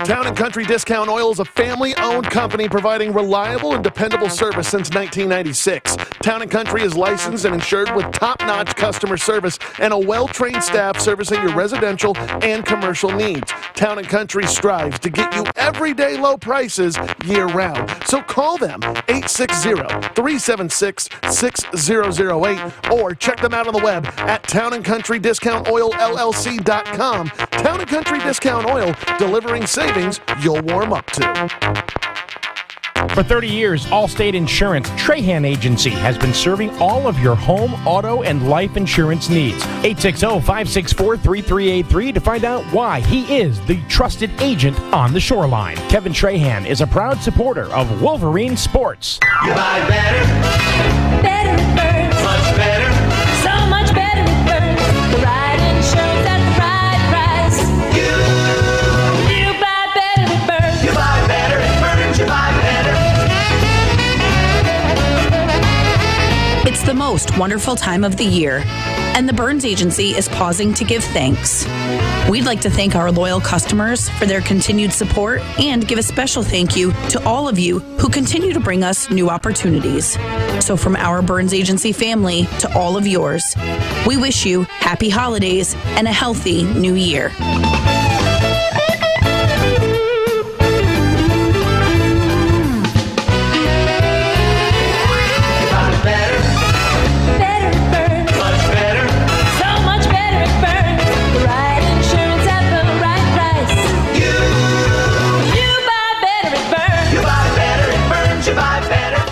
[SPEAKER 14] Town & Country Discount Oil is a family-owned company providing reliable and dependable service since 1996. Town & Country is licensed and insured with top-notch customer service and a well-trained staff servicing your residential and commercial needs. Town & Country strives to get you everyday low prices year-round. So call them 860-376-6008 or check them out on the web at townandcountrydiscountoilllc.com. Town & Country Discount Oil, delivering savings you'll warm up to.
[SPEAKER 1] For 30 years, Allstate Insurance Trahan Agency has been serving all of your home, auto, and life insurance needs. 860-564-3383 to find out why he is the trusted agent on the shoreline. Kevin Trahan is a proud supporter of Wolverine Sports.
[SPEAKER 16] You buy better.
[SPEAKER 6] Better with Burns.
[SPEAKER 16] Much better.
[SPEAKER 6] So much better with Burns. The right insurance at the right price. You buy better with Burns.
[SPEAKER 16] You buy better at Burns. You buy better.
[SPEAKER 9] It's the most wonderful time of the year, and the Burns Agency is pausing to give thanks. We'd like to thank our loyal customers for their continued support and give a special thank you to all of you who continue to bring us new opportunities. So from our Burns Agency family to all of yours, we wish you happy holidays and a healthy new year.
[SPEAKER 6] Better with Burns.
[SPEAKER 16] Much better.
[SPEAKER 6] So much better with Burns. The right insurance at the right price. You buy better with Burns.
[SPEAKER 16] You buy better at Burns. You buy better.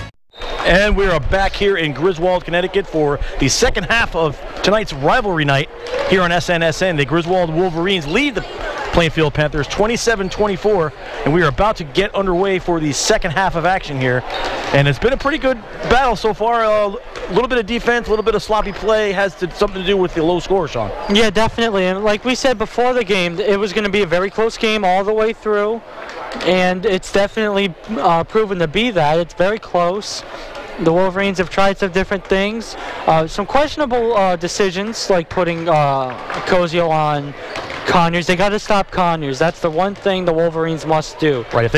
[SPEAKER 3] And we are back here in Griswold, Connecticut for the second half of tonight's rivalry night here on SNSN. The Griswold Wolverines lead the Plainfield Panthers 27-24, and we are about to get underway for the second half of action here. And it's been a pretty good battle so far. A little bit of defense, a little bit of sloppy play has something to do with the low score, Sean.
[SPEAKER 4] Yeah, definitely. And like we said before the game, it was going to be a very close game all the way through. And it's definitely proven to be that. It's very close. The Wolverines have tried some different things. Some questionable decisions, like putting Cozio on Conyers. They got to stop Conyers. That's the one thing the Wolverines must do.
[SPEAKER 3] Right. If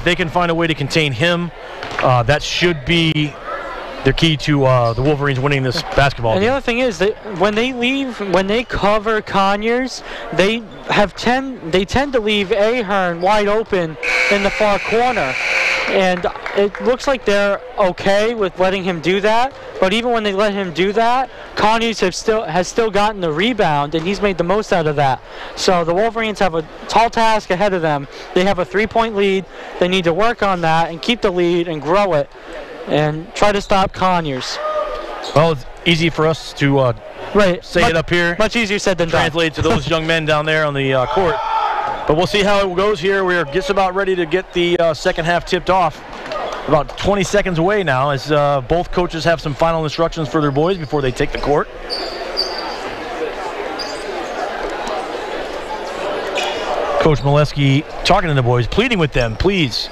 [SPEAKER 3] they can find a way to contain him, that should be their key to the Wolverines winning this basketball
[SPEAKER 4] And
[SPEAKER 3] game.
[SPEAKER 4] the other thing is that when they cover Conyers, they tend to leave Ahern wide open in the far corner. And it looks like they're okay with letting him do that. But even when they let him do that, Conyers has still gotten the rebound, and he's made the most out of that. So the Wolverines have a tall task ahead of them. They have a 3-point lead. They need to work on that and keep the lead and grow it and try to stop Conyers.
[SPEAKER 3] Well, it's easy for us to say it up here.
[SPEAKER 4] Much easier said than done.
[SPEAKER 3] Translate to those young men down there on the court. But we'll see how it goes here. We're just about ready to get the second half tipped off. About 20 seconds away now as both coaches have some final instructions for their boys before they take the court. Coach Molesky talking to the boys, pleading with them, please,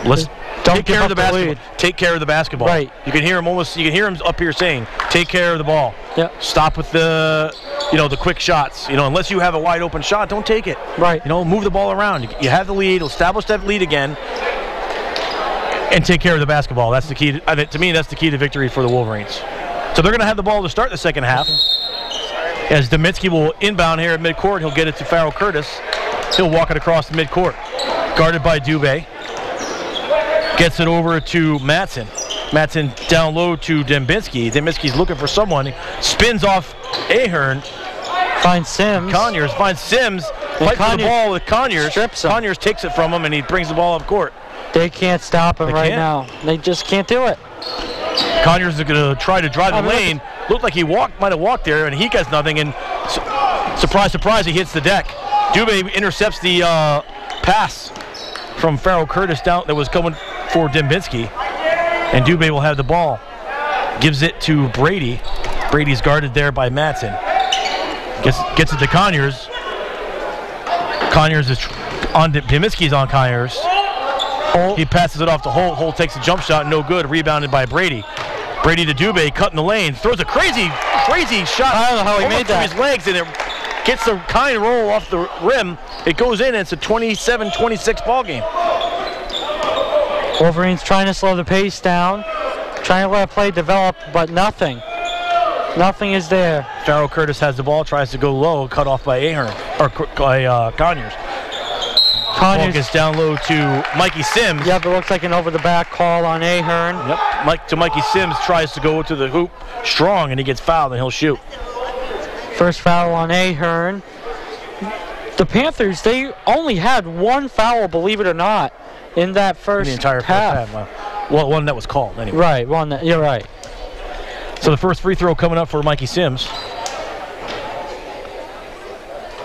[SPEAKER 3] let's take care of the basketball. Take care of the basketball.
[SPEAKER 4] Right.
[SPEAKER 3] You can hear him up here saying, take care of the ball.
[SPEAKER 4] Yep.
[SPEAKER 3] Stop with the quick shots. Unless you have a wide open shot, don't take it.
[SPEAKER 4] Right.
[SPEAKER 3] Move the ball around. You have the lead. Establish that lead again, and take care of the basketball. That's the key. To me, that's the key to victory for the Wolverines. So they're going to have the ball to start the second half. As Dembinski will inbound here at midcourt, he'll get it to Farrell Curtis. He'll walk it across the midcourt. Guarded by Dubé. Gets it over to Matson. Matson down low to Dembinski. Dembinski's looking for someone. Spins off Ahern.
[SPEAKER 4] Finds Sims.
[SPEAKER 3] Conyers finds Sims. Fight for the ball with Conyers. Conyers takes it from him, and he brings the ball up court.
[SPEAKER 4] They can't stop him now. They just can't do it.
[SPEAKER 3] Conyers is going to try to drive the lane. Looked like he might have walked there, and he gets nothing. And surprise, surprise, he hits the deck. Dubé intercepts the pass from Farrell Curtis down that was coming for Dembinski. And Dubé will have the ball. Gives it to Brady. Brady's guarded there by Matson. Gets it to Conyers. Conyers is on Dembinski's on Conyers. Holt. He passes it off to Holt. Holt takes a jump shot, no good. Rebounded by Brady. Brady to Dubé, cutting the lane. Throws a crazy shot.
[SPEAKER 4] I don't know how he made that.
[SPEAKER 3] His legs, and it gets the kind roll off the rim. It goes in, and it's a 27-26 ball game.
[SPEAKER 4] Wolverines trying to slow the pace down, trying to let play develop, but nothing. Nothing is there.
[SPEAKER 3] Farrell Curtis has the ball, tries to go low, cut off by Ahern, or by Conyers. Ball gets down low to Mikey Sims.
[SPEAKER 4] Yep, it looks like an over-the-back call on Ahern.
[SPEAKER 3] Yep, Mikey Sims tries to go to the hoop strong, and he gets fouled, and he'll shoot.
[SPEAKER 4] First foul on Ahern. The Panthers, they only had one foul, believe it or not, in that first half.
[SPEAKER 3] Well, one that was called, anyway.
[SPEAKER 4] Right, you're right.
[SPEAKER 3] So the first free throw coming up for Mikey Sims.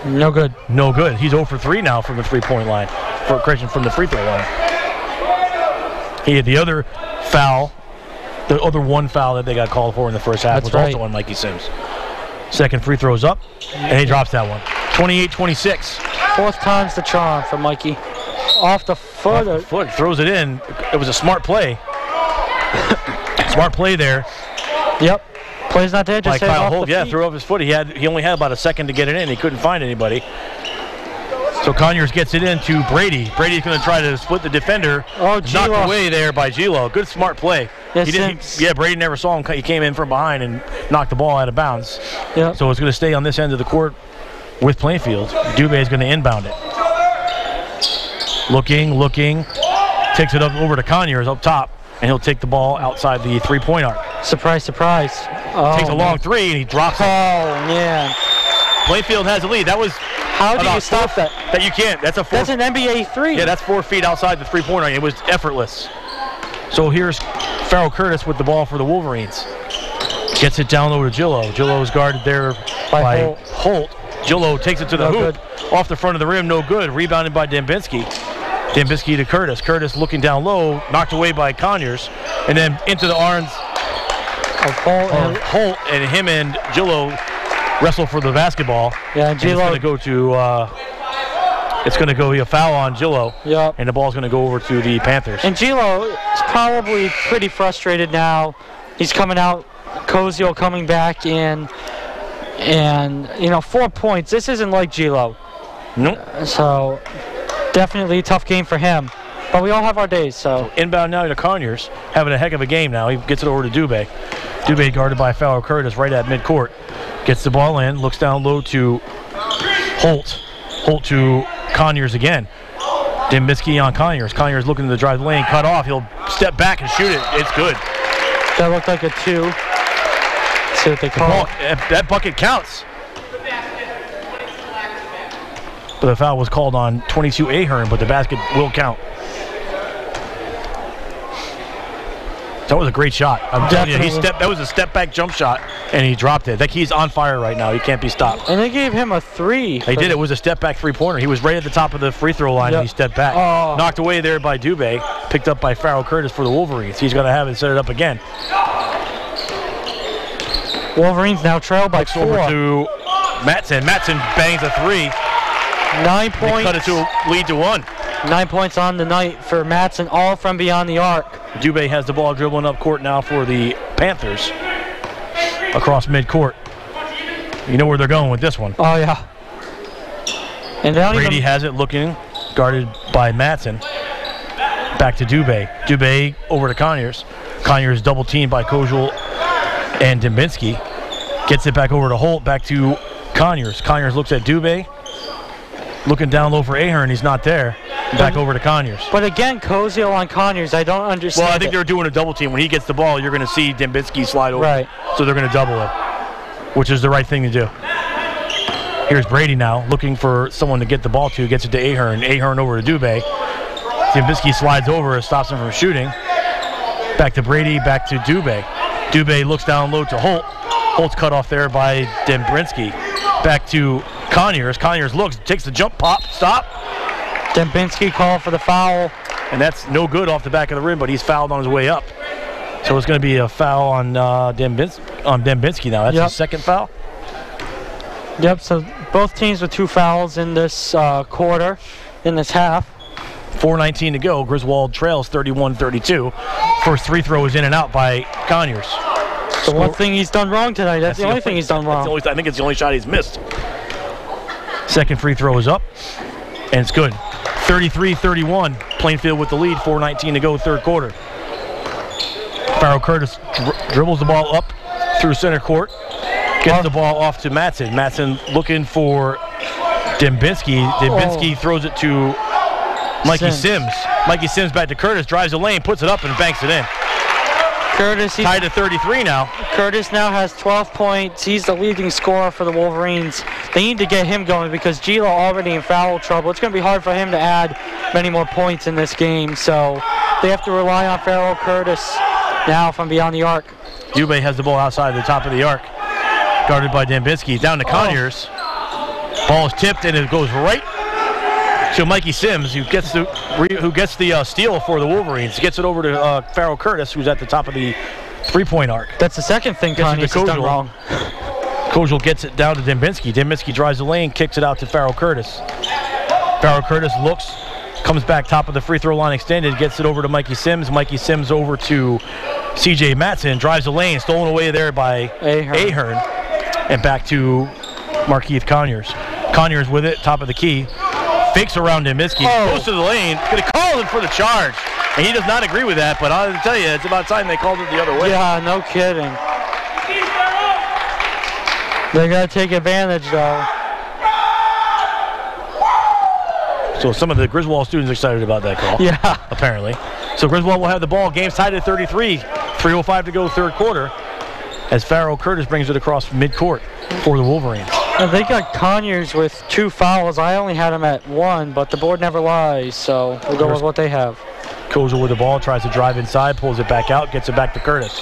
[SPEAKER 4] No good.
[SPEAKER 3] No good. He's 0 for 3 now from the three-point line. From the free throw line. He had the other foul, the other one foul that they got called for in the first half was also on Mikey Sims. Second free throw's up, and he drops that one. 28-26.
[SPEAKER 4] Fourth time's the charm for Mikey. Off the foot.
[SPEAKER 3] Throws it in. It was a smart play. Smart play there.
[SPEAKER 4] Yep. Play's not there, just
[SPEAKER 3] Kyle Holt, threw off his foot. He only had about a second to get it in. He couldn't find anybody. So Conyers gets it in to Brady. Brady's going to try to split the defender. Knocked away there by Gilo. Good, smart play. Brady never saw him. He came in from behind and knocked the ball out of bounds.
[SPEAKER 4] Yep.
[SPEAKER 3] So it's going to stay on this end of the court with Plainfield. Dubé is going to inbound it. Looking. Takes it up over to Conyers up top, and he'll take the ball outside the three-point arc.
[SPEAKER 4] Surprise.
[SPEAKER 3] Takes a long three, and he drops it.
[SPEAKER 4] Oh, man.
[SPEAKER 3] Plainfield has the lead. That was
[SPEAKER 4] how do you stop that?
[SPEAKER 3] That you can't. That's
[SPEAKER 4] an NBA 3.
[SPEAKER 3] Yeah, that's 4 feet outside the three-point arc. It was effortless. So here's Farrell Curtis with the ball for the Wolverines. Gets it down over to Gillo. Gillo's guarded there by Holt. Gillo takes it to the hoop. Good. Off the front of the rim, no good. Rebounded by Dembinski. Dembinski to Curtis. Curtis looking down low, knocked away by Conyers. And then into the arms of Holt, and him and Gillo wrestle for the basketball.
[SPEAKER 4] Yeah, and Gillo.
[SPEAKER 3] It's going to go a foul on Gillo.
[SPEAKER 4] Yep.
[SPEAKER 3] And the ball's going to go over to the Panthers.
[SPEAKER 4] And Gillo is probably pretty frustrated now. He's coming out, Cozio coming back in, and 4 points. This isn't like Gillo.
[SPEAKER 3] Nope.
[SPEAKER 4] So definitely a tough game for him. But we all have our days, so.
[SPEAKER 3] Inbound now to Conyers, having a heck of a game now. He gets it over to Dubé. Dubé guarded by Farrell Curtis right at midcourt. Gets the ball in, looks down low to Holt. Holt to Conyers again. Dembinski on Conyers. Conyers looking to drive the lane, cut off. He'll step back and shoot it. It's good.
[SPEAKER 4] That looked like a 2. Let's see what they call it.
[SPEAKER 3] That bucket counts. But the foul was called on 22 Ahern, but the basket will count. That was a great shot. I'm telling you, that was a step-back jump shot, and he dropped it. Like, he's on fire right now. He can't be stopped.
[SPEAKER 4] And they gave him a 3.
[SPEAKER 3] They did. It was a step-back three-pointer. He was right at the top of the free throw line, and he stepped back.
[SPEAKER 4] Oh.
[SPEAKER 3] Knocked away there by Dubé. Picked up by Farrell Curtis for the Wolverines. He's going to have it set it up again.
[SPEAKER 4] Wolverines now trail by 4.
[SPEAKER 3] Over to Matson. Matson bangs a 3.
[SPEAKER 4] 9 points.
[SPEAKER 3] They cut it to a lead to 1.
[SPEAKER 4] 9 points on the night for Matson, all from beyond the arc.
[SPEAKER 3] Dubé has the ball dribbling up court now for the Panthers. Across midcourt. You know where they're going with this one.
[SPEAKER 4] Oh, yeah. And
[SPEAKER 3] Brady has it looking, guarded by Matson. Back to Dubé. Dubé over to Conyers. Conyers double teamed by Kozel and Dembinski. Gets it back over to Holt, back to Conyers. Conyers looks at Dubé. Looking down low for Ahern, he's not there. Back over to Conyers.
[SPEAKER 4] But again, Kozel on Conyers, I don't understand.
[SPEAKER 3] Well, I think they're doing a double team. When he gets the ball, you're going to see Dembinski slide over.
[SPEAKER 4] Right.
[SPEAKER 3] So they're going to double it, which is the right thing to do. Here's Brady now, looking for someone to get the ball to. Gets it to Ahern. Ahern over to Dubé. Dembinski slides over, stops him from shooting. Back to Brady, back to Dubé. Dubé looks down low to Holt. Holt's cut off there by Dembinski. Back to Conyers. Conyers looks, takes the jump, pop, stop.
[SPEAKER 4] Dembinski called for the foul.
[SPEAKER 3] And that's no good off the back of the rim, but he's fouled on his way up. So it's going to be a foul on Dembinski now. That's his second foul.
[SPEAKER 4] Yep, so both teams with 2 fouls in this quarter, in this half.
[SPEAKER 3] 4:19 to go. Griswold trails 31-32. First free throw is in and out by Conyers.
[SPEAKER 4] The one thing he's done wrong tonight. That's the only thing he's done wrong.
[SPEAKER 3] I think it's the only shot he's missed. Second free throw is up, and it's good. 33-31. Plainfield with the lead. 4:19 to go, third quarter. Farrell Curtis dribbles the ball up through center court. Gets the ball off to Matson. Matson looking for Dembinski. Dembinski throws it to Mikey Sims. Mikey Sims back to Curtis, drives the lane, puts it up, and banks it in.
[SPEAKER 4] Curtis,
[SPEAKER 3] tied to 33 now.
[SPEAKER 4] Curtis now has 12 points. He's the leading scorer for the Wolverines. They need to get him going because Gila already in foul trouble. It's going to be hard for him to add many more points in this game. So they have to rely on Farrell Curtis now from beyond the arc.
[SPEAKER 3] Dubé has the ball outside the top of the arc. Guarded by Dembinski. Down to Conyers. Ball is tipped and it goes right to Mikey Sims, who gets the steal for the Wolverines. Gets it over to Farrell Curtis, who's at the top of the three-point arc.
[SPEAKER 4] That's the second thing Conyers has done wrong.
[SPEAKER 3] Kozel gets it down to Dembinski. Dembinski drives the lane, kicks it out to Farrell Curtis. Farrell Curtis looks, comes back top of the free throw line extended, gets it over to Mikey Sims. Mikey Sims over to C.J. Matson, drives the lane, stolen away there by Ahern. And back to Markeith Conyers. Conyers with it, top of the key. Fakes around Dembinski, goes to the lane, going to call him for the charge. And he does not agree with that, but I'll tell you, it's about time they called it the other way.
[SPEAKER 4] Yeah, no kidding. They got to take advantage, though.
[SPEAKER 3] So some of the Griswold students are excited about that call.
[SPEAKER 4] Yeah.
[SPEAKER 3] Apparently. So Griswold will have the ball. Game's tied at 33. 3:05 to go, third quarter. As Farrell Curtis brings it across midcourt for the Wolverines.
[SPEAKER 4] And they got Conyers with 2 fouls. I only had them at 1, but the board never lies, so we'll go with what they have.
[SPEAKER 3] Kozel with the ball, tries to drive inside, pulls it back out, gets it back to Curtis.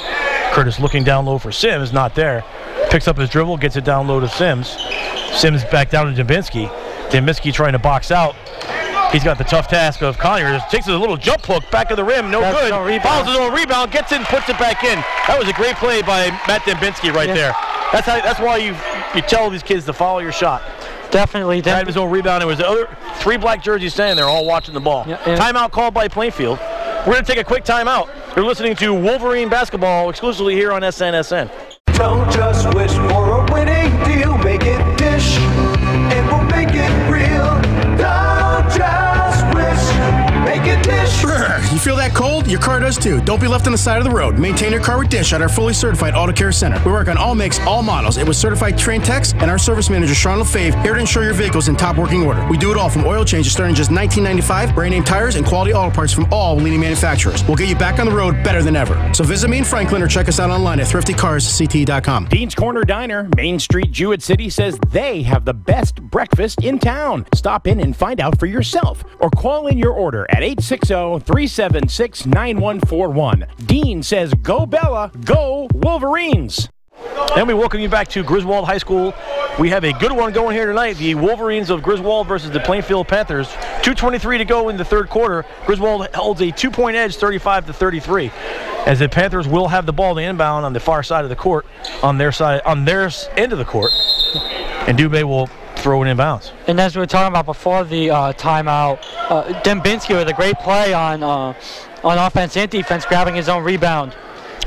[SPEAKER 3] Curtis looking down low for Sims, not there. Picks up his dribble, gets it down low to Sims. Sims back down to Dembinski. Dembinski trying to box out. He's got the tough task of Conyers. Takes a little jump hook back of the rim, no good. Fouls his own rebound, gets in, puts it back in. That was a great play by Matt Dembinski right there. That's why you tell these kids to follow your shot.
[SPEAKER 4] Definitely.
[SPEAKER 3] Had his own rebound. There was the other 3 black jerseys standing there, all watching the ball. Timeout called by Plainfield. We're going to take a quick timeout. You're listening to Wolverine Basketball exclusively here on SNSN.
[SPEAKER 16] Don't just wish for a winning deal, make it Dish, and we'll make it real. Don't just wish, make it Dish.
[SPEAKER 7] You feel that cold? Your car does too. Don't be left on the side of the road. Maintain your car with Dish at our fully certified auto care center. We work on all makes, all models. It was certified trained techs and our service manager, Sean LaFave, here to ensure your vehicle's in top working order. We do it all from oil changes starting just $19.95, brand name tires, and quality auto parts from all leading manufacturers. We'll get you back on the road better than ever. So visit me in Franklin or check us out online at thriftycarsct.com.
[SPEAKER 1] Dean's Corner Diner, Main Street, Jewett City, says they have the best breakfast in town. Stop in and find out for yourself or call in your order at 860-376-9141. Dean says, go Bella, go Wolverines.
[SPEAKER 3] And we welcome you back to Griswold High School. We have a good one going here tonight. The Wolverines of Griswold versus the Plainfield Panthers. 2:23 to go in the third quarter. Griswold holds a 2-point edge, 35-33. As the Panthers will have the ball to inbound on the far side of the court, on their end of the court. And Dubé will throw it in bounds.
[SPEAKER 4] And as we were talking about before the timeout, Dembinski with a great play on offense and defense, grabbing his own rebound.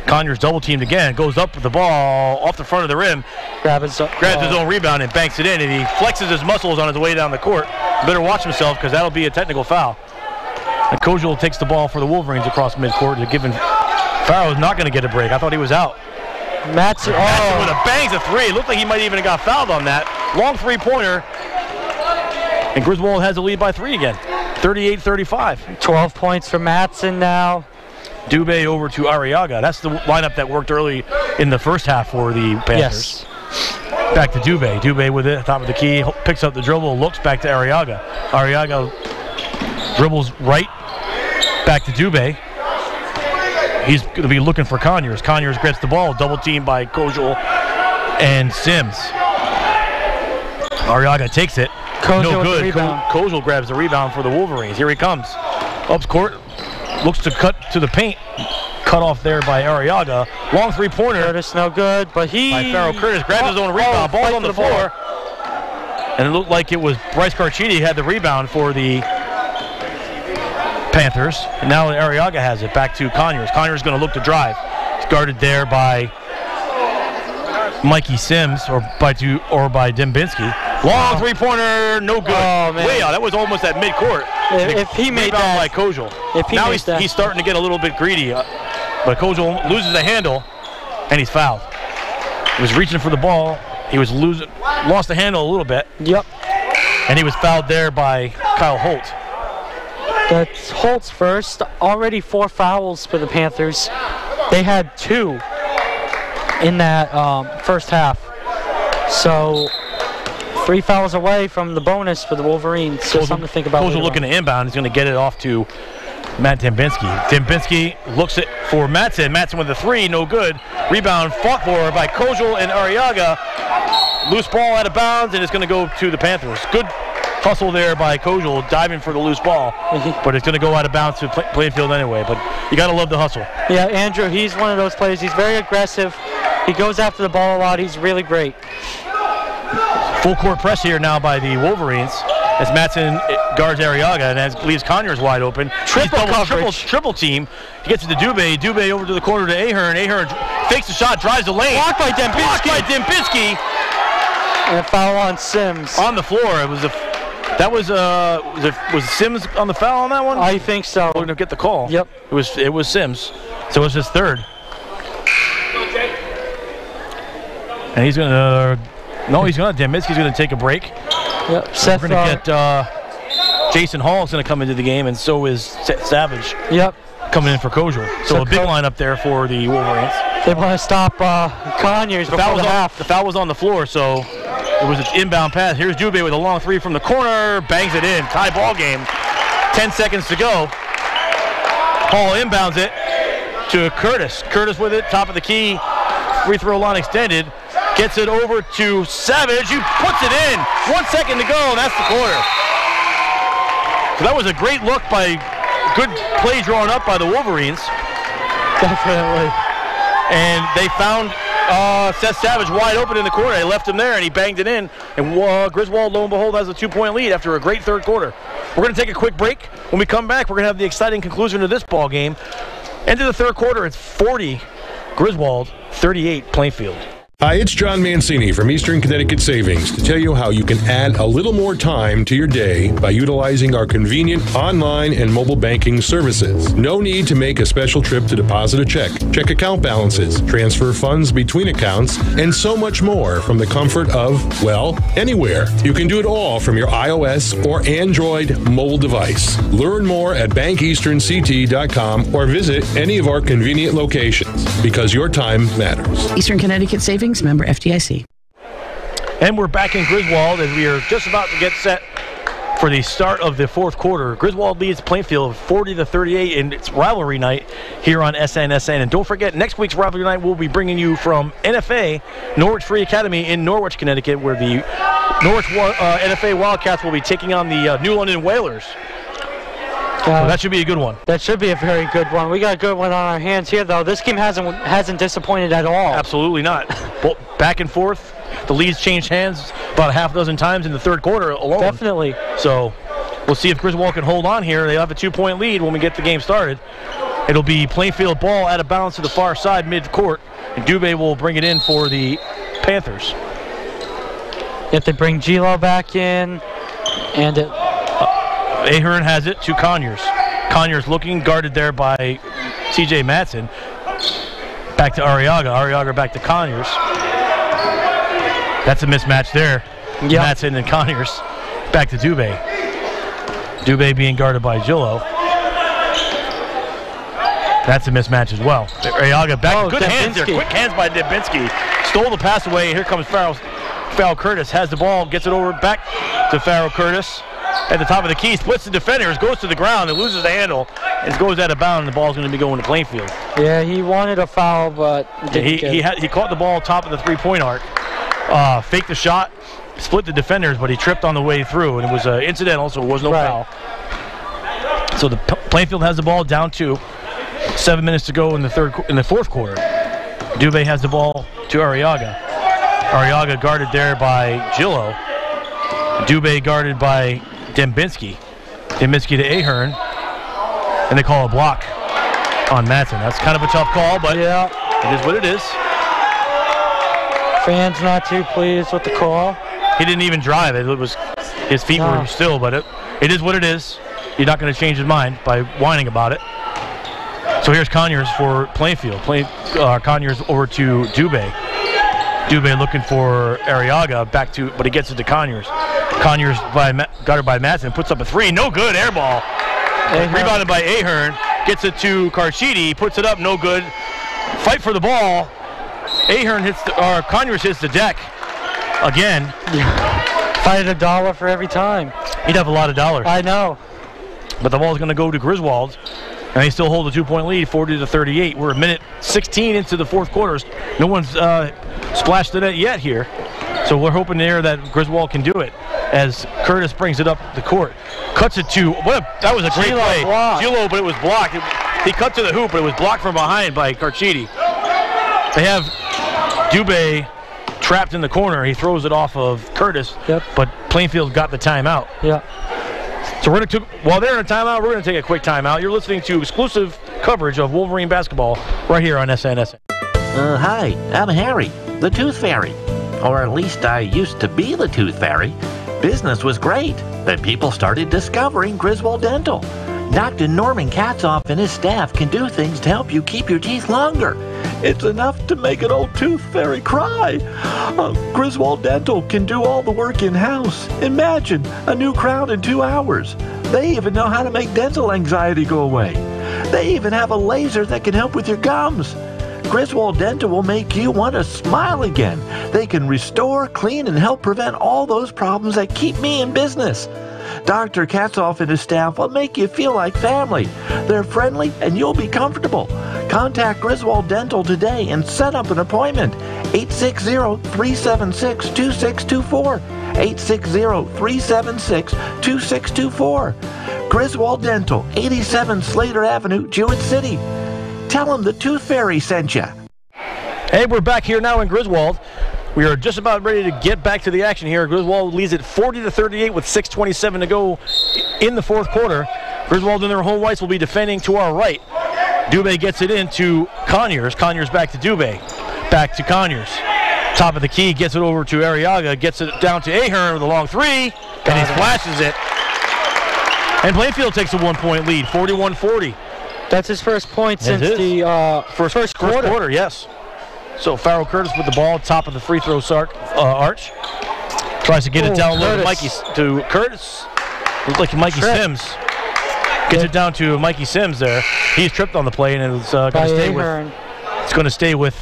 [SPEAKER 3] Conyers double teamed again, goes up with the ball off the front of the rim, grabs his own rebound and banks it in, and he flexes his muscles on his way down the court. Better watch himself because that'll be a technical foul. And Kozel takes the ball for the Wolverines across midcourt. Farrell is not going to get a break. I thought he was out.
[SPEAKER 4] Matson
[SPEAKER 3] with a bangs a three. It looked like he might even have got fouled on that. Long three-pointer. And Griswold has the lead by 3 again. 38-35.
[SPEAKER 4] 12 points for Matson now.
[SPEAKER 3] Dubé over to Arriaga. That's the lineup that worked early in the first half for the Panthers.
[SPEAKER 4] Yes.
[SPEAKER 3] Back to Dubé. Dubé with it, top of the key, picks up the dribble, looks back to Arriaga. Arriaga dribbles right, back to Dubé. He's going to be looking for Conyers. Conyers gets the ball, double teamed by Kozel and Sims. Arriaga takes it. No good. Kozel grabs the rebound for the Wolverines. Here he comes. Up court. Looks to cut to the paint. Cut off there by Arriaga. Long three-pointer.
[SPEAKER 4] Curtis no good, but
[SPEAKER 3] by Farrell Curtis. Grabs his own rebound. Ball's on the floor. And it looked like it was Bryce Carchidi had the rebound for the Panthers. And now Arriaga has it. Back to Conyers. Conyers going to look to drive. It's guarded there by Mikey Sims or by Dembinski. Long three-pointer, no good.
[SPEAKER 4] Oh, man.
[SPEAKER 3] Way out. That was almost at midcourt.
[SPEAKER 4] If he made that,
[SPEAKER 3] by Kozel. Now he's starting to get a little bit greedy, but Kozel loses the handle, and he's fouled. He was reaching for the ball. He was lost the handle a little bit.
[SPEAKER 4] Yep.
[SPEAKER 3] And he was fouled there by Kyle Holt.
[SPEAKER 4] That's Holt's first. Already 4 fouls for the Panthers. They had 2 in that first half. So 3 fouls away from the bonus for the Wolverines. So something to think about.
[SPEAKER 3] Kozel looking to inbound. He's going to get it off to Matt Dembinski. Dembinski looks it for Matson. Matson with a 3, no good. Rebound fought for by Kozel and Arriaga. Loose ball out of bounds, and it's going to go to the Panthers. Good hustle there by Kozel, diving for the loose ball. But it's going to go out of bounds to Plainfield anyway. But you got to love the hustle.
[SPEAKER 4] Yeah, Andrew, he's one of those players. He's very aggressive. He goes after the ball a lot. He's really great.
[SPEAKER 3] Full court press here now by the Wolverines as Matson guards Arriaga and leaves Conyers wide open. Triple team. He gets it to Dubé. Dubé over to the corner to Ahern. Ahern fakes the shot, drives the lane.
[SPEAKER 4] Blocked by Dembinski. And a foul on Sims.
[SPEAKER 3] On the floor. It was was Sims on the foul on that one?
[SPEAKER 4] I think so.
[SPEAKER 3] We're gonna get the call.
[SPEAKER 4] Yep.
[SPEAKER 3] It was Sims. So it was his third. And he's gonna. Dembinski's going to take a break.
[SPEAKER 4] Yep.
[SPEAKER 3] We're going to get Jason Hall's going to come into the game, and so is Savage.
[SPEAKER 4] Yep.
[SPEAKER 3] Coming in for Kozel. So a big lineup there for the Wolverines.
[SPEAKER 4] They want to stop Conyers before the half.
[SPEAKER 3] The foul was on the floor, so it was an inbound pass. Here's Dubé with a long 3 from the corner. Bangs it in. Tie ball game. 10 seconds to go. Hall inbounds it to Curtis. Curtis with it, top of the key. Free throw line extended. Gets it over to Savage, who puts it in. 1 second to go, and that's the quarter. So that was a great look by, good play drawn up by the Wolverines.
[SPEAKER 4] Definitely.
[SPEAKER 3] And they found Seth Savage wide open in the corner. They left him there, and he banged it in. And Griswold, lo and behold, has a 2-point lead after a great third quarter. We're going to take a quick break. When we come back, we're going to have the exciting conclusion of this ball game. End of the third quarter, it's 40 Griswold, 38 Plainfield.
[SPEAKER 8] Hi, it's John Mancini from Eastern Connecticut Savings to tell you how you can add a little more time to your day by utilizing our convenient online and mobile banking services. No need to make a special trip to deposit a check account balances, transfer funds between accounts, and so much more from the comfort of, well, anywhere. You can do it all from your iOS or Android mobile device. Learn more at bankeasternct.com or visit any of our convenient locations because your time matters.
[SPEAKER 17] Eastern Connecticut Savings, member FDIC.
[SPEAKER 3] And we're back in Griswold as we are just about to get set for the start of the fourth quarter. Griswold leads Plainfield 40-38 in its rivalry night here on SNSN. And don't forget, next week's rivalry night we'll be bringing you from NFA, Norwich Free Academy in Norwich, Connecticut, where the Norwich NFA Wildcats will be taking on the New London Whalers. So that should be a good one.
[SPEAKER 4] That should be a very good one. We got a good one on our hands here, though. This game hasn't disappointed at all.
[SPEAKER 3] Absolutely not. Back and forth. The leads changed hands about a half dozen times in the third quarter alone.
[SPEAKER 4] Definitely.
[SPEAKER 3] So we'll see if Griswold can hold on here. They have a 2-point lead when we get the game started. It'll be Plainfield ball out of bounds to the far side mid-court, and Dubé will bring it in for the Panthers.
[SPEAKER 4] Yet they bring Gilo back in, and
[SPEAKER 3] Ahern has it to Conyers. Conyers looking, guarded there by C.J. Matson. Back to Arriaga. Arriaga back to Conyers. That's a mismatch there. Yep. Matson and Conyers. Back to Dubé. Dubé being guarded by Gilo. That's a mismatch as well. Arriaga back. Good hands there. Quick hands by Dembinski. Stole the pass away. Here comes Farrell Curtis. Has the ball. Gets it over back to Farrell Curtis. At the top of the key. Splits the defenders. Goes to the ground and loses the handle. It goes out of bounds, and the ball's going to be going to Plainfield.
[SPEAKER 4] Yeah, he wanted a foul, but
[SPEAKER 3] he caught the ball top of the three-point arc. Faked the shot. Split the defenders, but he tripped on the way through, and it was incidental, so it was no foul. So the Plainfield has the ball down 2. 7 minutes to go in the fourth quarter. Dubé has the ball to Arriaga. Arriaga guarded there by Gilo. Dubé guarded by Dembinski. Dembinski to Ahern. And they call a block on Matson. That's kind of a tough call, but yeah, it is what it is.
[SPEAKER 4] Fans not too pleased with the call.
[SPEAKER 3] He didn't even drive. It was his feet were still, but it is what it is. You're not going to change his mind by whining about it. So here's Conyers for Plainfield. Conyers over to Dubé. Dubé looking for Arriaga but he gets it to Conyers. Conyers guarded by Matson, puts up a 3. No good, air ball. Rebounded by Ahern. Gets it to Carchidi, puts it up, no good. Fight for the ball. Conyers hits the deck again.
[SPEAKER 4] Fight $1 for every time.
[SPEAKER 3] He'd have a lot of dollars.
[SPEAKER 4] I know.
[SPEAKER 3] But the ball's going to go to Griswold. And they still hold a 2-point lead, 40-38. We're a minute 16 into the fourth quarter. No one's splashed the net yet here. So we're hoping there that Griswold can do it as Curtis brings it up the court. Cuts it to, that was a great play. Gilo, but it was blocked. He cut to the hoop, but it was blocked from behind by Carchidi. They have Dubé trapped in the corner. He throws it off of Curtis, but Plainfield got the timeout.
[SPEAKER 4] Yeah.
[SPEAKER 3] So while they're in a timeout, we're going to take a quick timeout. You're listening to exclusive coverage of Wolverine basketball right here on SNSN.
[SPEAKER 10] Hi, I'm Harry, the Tooth Fairy. Or at least I used to be the Tooth Fairy. Business was great. Then people started discovering Griswold Dental. Dr. Norman Katzoff and his staff can do things to help you keep your teeth longer. It's enough to make an old tooth fairy cry. Griswold Dental can do all the work in-house. Imagine a new crown in 2 hours. They even know how to make dental anxiety go away. They even have a laser that can help with your gums. Griswold Dental will make you want to smile again. They can restore, clean, and help prevent all those problems that keep me in business. Dr. Katzoff and his staff will make you feel like family. They're friendly and you'll be comfortable. Contact Griswold Dental today and set up an appointment. 860-376-2624. 860-376-2624. Griswold Dental, 87 Slater Avenue, Jewett City. Tell them the Tooth Fairy sent you.
[SPEAKER 3] Hey, we're back here now in Griswold. We are just about ready to get back to the action here. Griswold leads it 40-38 with 6:27 to go in the fourth quarter. Griswold in their home whites will be defending to our right. Dubé gets it into Conyers. Conyers back to Dubé. Back to Conyers. Top of the key, gets it over to Arriaga. Gets it down to Ahern with a long 3. And he splashes it. And Plainfield takes a 1-point lead, 41-40.
[SPEAKER 4] That's his first point since the first quarter.
[SPEAKER 3] Yes. So Farrell Curtis with the ball, top of the free throw arch. Tries to get it down low to Curtis. Looks like Mikey Sims. Gets it down to Mikey Sims there. He's tripped on the play, and it's going to stay with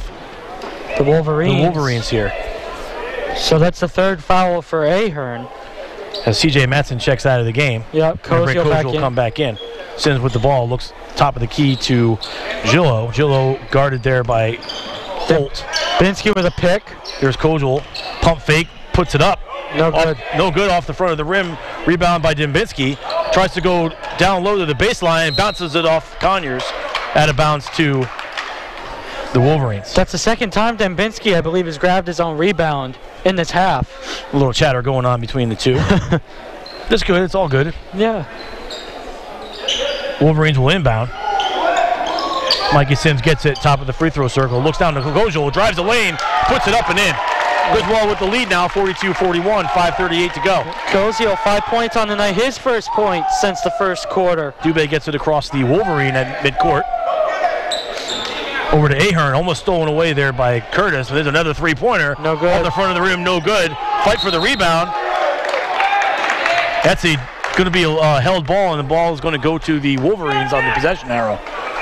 [SPEAKER 4] the
[SPEAKER 3] Wolverines here.
[SPEAKER 4] So that's the third foul for Ahern.
[SPEAKER 3] As C.J. Matson checks out of the game.
[SPEAKER 4] Yep, Coach
[SPEAKER 3] will come back in. Sims with the ball, looks top of the key to Gilo. Gilo guarded there by Holt.
[SPEAKER 4] Binsky with a pick.
[SPEAKER 3] Here's Kojal. Pump fake. Puts it up.
[SPEAKER 4] No good.
[SPEAKER 3] No good off the front of the rim. Rebound by Dembinski. Tries to go down low to the baseline. Bounces it off Conyers. Out of bounds to the Wolverines.
[SPEAKER 4] That's the second time Dembinski, I believe, has grabbed his own rebound in this half.
[SPEAKER 3] A little chatter going on between the two. That's good. It's all good.
[SPEAKER 4] Yeah.
[SPEAKER 3] Wolverines will inbound. Mikey Sims gets it top of the free throw circle. Looks down to Griswold, drives the lane, puts it up and in. Griswold with the lead now, 42-41, 5:38 to go.
[SPEAKER 4] Cozio, 5 points on the night. His first point since the first quarter.
[SPEAKER 3] Dubé gets it across the Wolverine at midcourt. Over to Ahern, almost stolen away there by Curtis. There's another three-pointer.
[SPEAKER 4] No good.
[SPEAKER 3] On the front of the rim, no good. Fight for the rebound. That's going to be a held ball, and the ball is going to go to the Wolverines on the possession arrow.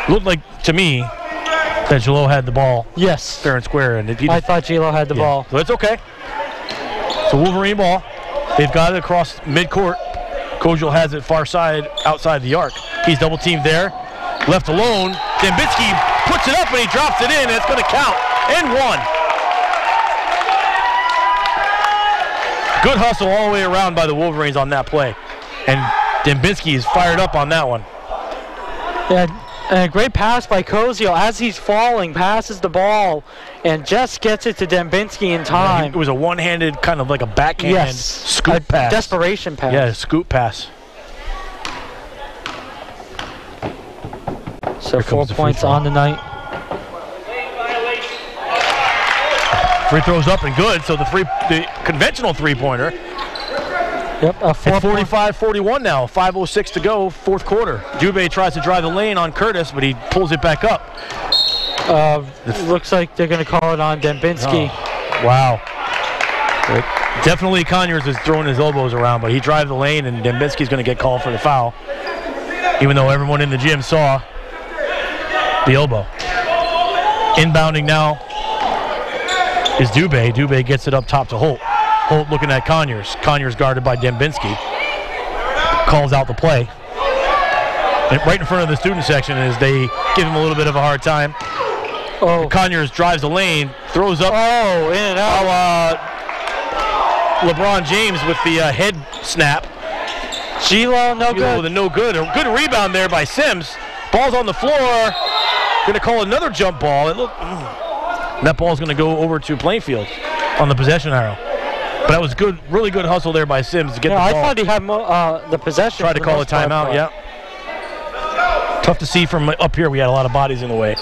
[SPEAKER 3] Looked like, to me, that Gilo had the ball.
[SPEAKER 4] Yes.
[SPEAKER 3] Fair and square. And
[SPEAKER 4] I thought Gilo had the ball.
[SPEAKER 3] So it's okay. It's a Wolverine ball. They've got it across midcourt. Kojal has it far side, outside the arc. He's double teamed there. Left alone. Dembinski puts it up and he drops it in, and it's going to count. And one. Good hustle all the way around by the Wolverines on that play. And Dembinski is fired up on that one.
[SPEAKER 4] Yeah, and a great pass by Cozio as he's falling, passes the ball, and just gets it to Dembinski in time.
[SPEAKER 3] It was a one-handed, kind of like a backhand scoop pass.
[SPEAKER 4] Desperation pass.
[SPEAKER 3] Yeah, scoop pass.
[SPEAKER 4] So 4 points on the night.
[SPEAKER 3] Free throws up and good, so the conventional three-pointer.
[SPEAKER 4] Yep, a
[SPEAKER 3] 45-41 now, 5:06 to go, fourth quarter. Dubé tries to drive the lane on Curtis, but he pulls it back up.
[SPEAKER 4] Looks like they're going to call it on Dembinski.
[SPEAKER 3] Oh, wow. Definitely Conyers is throwing his elbows around, but he drives the lane, and Dembinski's going to get called for the foul, even though everyone in the gym saw the elbow. Inbounding now is Dubé. Dubé gets it up top to Holt. Holt looking at Conyers. Conyers guarded by Dembinski. Calls out the play. And right in front of the student section as they give him a little bit of a hard time.
[SPEAKER 4] Oh.
[SPEAKER 3] Conyers drives the lane, throws up.
[SPEAKER 4] Oh, in and out.
[SPEAKER 3] LeBron James with the head snap.
[SPEAKER 4] Gilo, no good.
[SPEAKER 3] With a no good. A good rebound there by Sims. Ball's on the floor. Going to call another jump ball. That ball's going to go over to Plainfield on the possession arrow. But that was good, really good hustle there by Sims to get the ball.
[SPEAKER 4] I thought he had the possession.
[SPEAKER 3] Tried to call a timeout, yeah. Tough to see from up here. We had a lot of bodies in the way.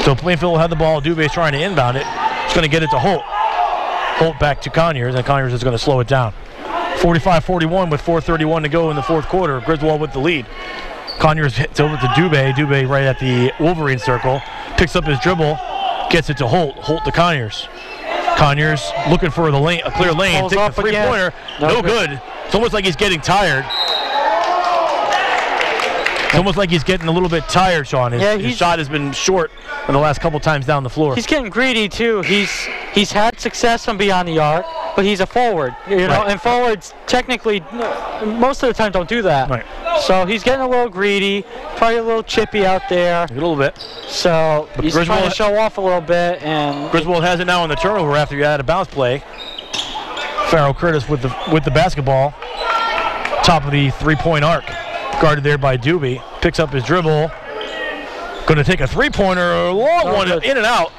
[SPEAKER 3] So Plainfield had the ball. Dubé's trying to inbound it. He's going to get it to Holt. Holt back to Conyers, and Conyers is going to slow it down. 45-41 with 4:31 to go in the fourth quarter. Griswold with the lead. Conyers hits over to Dubé. Dubé right at the Wolverine circle. Picks up his dribble. Gets it to Holt. Holt to Conyers. Conyers looking for the lane, a clear lane. Takes the three-pointer. No good. It's almost like he's getting tired. It's almost like he's getting a little bit tired, Sean. His shot has been short in the last couple times down the floor.
[SPEAKER 4] He's getting greedy, too. He's had success from beyond the arc, but he's a forward. You know, and forwards technically, most of the time, don't do that.
[SPEAKER 3] Right.
[SPEAKER 4] So he's getting a little greedy, probably a little chippy out there.
[SPEAKER 3] A little bit.
[SPEAKER 4] So he's trying to show off a little bit. And
[SPEAKER 3] Griswold has it now on the turnover after he had a bounce play. Farrell Curtis with the basketball. Top of the three-point arc. Guarded there by Dubé. Picks up his dribble. Going to take a three-pointer, a long one, in and out.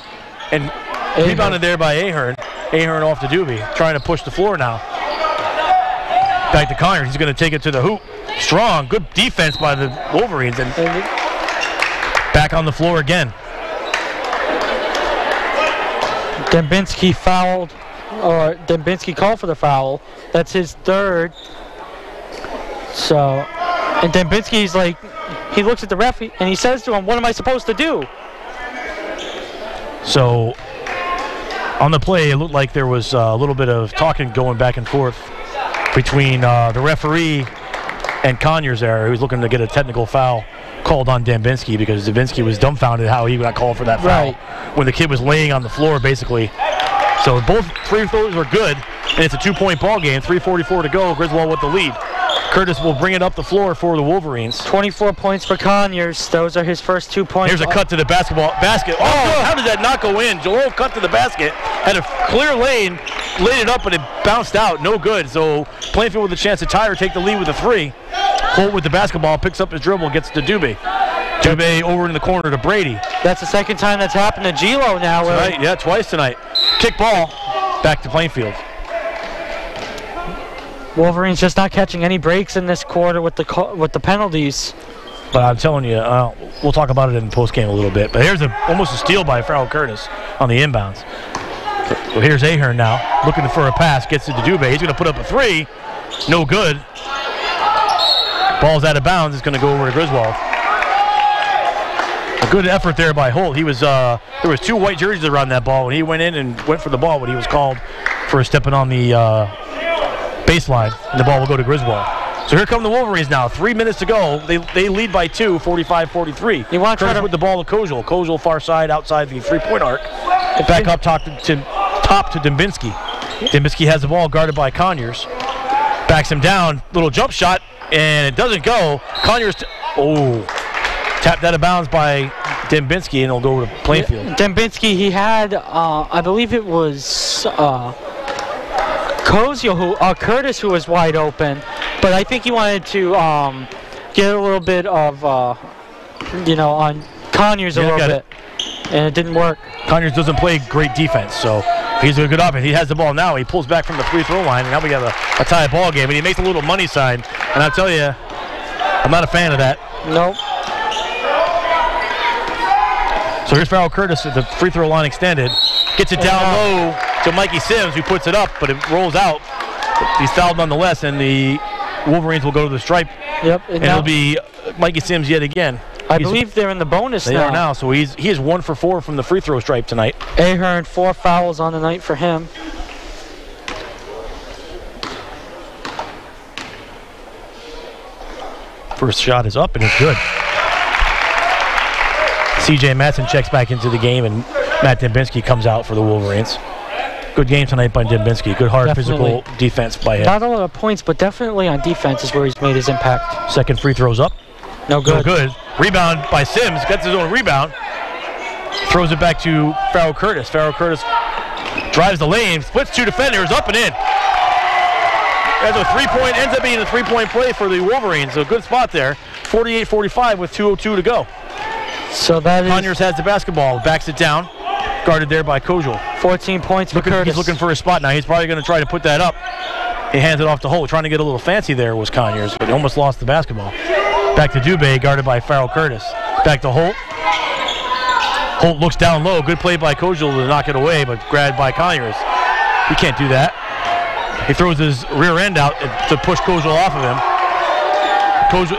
[SPEAKER 3] And rebounded there by Ahern. Ahern off to Dubé. Trying to push the floor now. Back to Conyers. He's going to take it to the hoop. Strong, good defense by the Wolverines. And back on the floor again.
[SPEAKER 4] Dembinski fouled, or Dembinski called for the foul. That's his third. So, and Dembinski's like, he looks at the ref and he says to him, "What am I supposed to do?"
[SPEAKER 3] So, on the play, it looked like there was a little bit of talking going back and forth between the referee and Conyers there. He was looking to get a technical foul called on Dembinski because Dembinski was dumbfounded how he got called for that foul when the kid was laying on the floor, basically. So both free throws are good, and it's a two-point ball game. 3:44 to go. Griswold with the lead. Curtis will bring it up the floor for the Wolverines.
[SPEAKER 4] 24 points for Conyers. Those are his first 2 points.
[SPEAKER 3] Here's a cut to the basket. Oh, how did that not go in? Jalil cut to the basket, had a clear lane, laid it up, and it bounced out. No good. So Plainfield with a chance to tie or take the lead with a three. Holt with the basketball, picks up his dribble, gets to Dubé. Dubé over in the corner to Brady.
[SPEAKER 4] That's the second time that's happened to Gilo now.
[SPEAKER 3] Tonight, yeah, twice tonight. Kick ball back to Plainfield.
[SPEAKER 4] Wolverines just not catching any breaks in this quarter with the penalties.
[SPEAKER 3] But I'm telling you, we'll talk about it in postgame a little bit. But here's almost a steal by Farrell Curtis on the inbounds. So here's Ahern now, looking for a pass, gets it to Dubé. He's going to put up a three. No good. Ball's out of bounds. It's going to go over to Griswold. A good effort there by Holt. He was there was 2 white jerseys around that ball when he went in and went for the ball, but he was called for stepping on the baseline, and the ball will go to Griswold. So here come the Wolverines now. 3 minutes to go. They lead by 2, 45-43.
[SPEAKER 4] You want to try to
[SPEAKER 3] with the ball to Kozel. Kozel far side outside the three-point arc. Back up top to Dembinski. Dembinski has the ball guarded by Conyers. Backs him down. Little jump shot, and it doesn't go. Conyers, tapped out of bounds by Dembinski, and it'll go to Plainfield.
[SPEAKER 4] Dembinski, he had, I believe it was Curtis who was wide open, but I think he wanted to get a little bit of, on Conyers a little bit, and it didn't work.
[SPEAKER 3] Conyers doesn't play great defense, so he's a good offense. He has the ball now. He pulls back from the free throw line, and now we got a tie ball game, and he makes a little money sign, and I'll tell you, I'm not a fan of that.
[SPEAKER 4] Nope.
[SPEAKER 3] So here's Farrell Curtis at the free throw line extended. Gets it down low to Mikey Sims, who puts it up, but it rolls out. He's fouled nonetheless, and the Wolverines will go to the stripe.
[SPEAKER 4] Yep.
[SPEAKER 3] And it'll be Mikey Sims yet again.
[SPEAKER 4] I believe they're in the bonus now.
[SPEAKER 3] They are now, so he is 1 for 4 from the free throw stripe tonight.
[SPEAKER 4] Ahern, 4 fouls on the night for him.
[SPEAKER 3] First shot is up, and it's good. C.J. Matson checks back into the game, and Matt Dembinski comes out for the Wolverines. Good game tonight by Dembinski. Good, hard, physical defense by him.
[SPEAKER 4] Not a lot of points, but definitely on defense is where he's made his impact.
[SPEAKER 3] Second free throw's up.
[SPEAKER 4] No good.
[SPEAKER 3] No good. Rebound by Sims. Gets his own rebound. Throws it back to Farrell Curtis. Farrell Curtis drives the lane, splits 2 defenders, up and in. That's a three-point, ends up being a three-point play for the Wolverines. So a good spot there. 48-45 with 2:02 to go.
[SPEAKER 4] So that
[SPEAKER 3] Conyers has the basketball, backs it down, guarded there by Kozel.
[SPEAKER 4] 14 points for Curtis.
[SPEAKER 3] He's looking for a spot now. He's probably going to try to put that up. He hands it off to Holt. Trying to get a little fancy there was Conyers, but he almost lost the basketball. Back to Dubé, guarded by Farrell Curtis. Back to Holt. Holt looks down low. Good play by Kozel to knock it away, but grabbed by Conyers. He can't do that. He throws his rear end out to push Kozel off of him.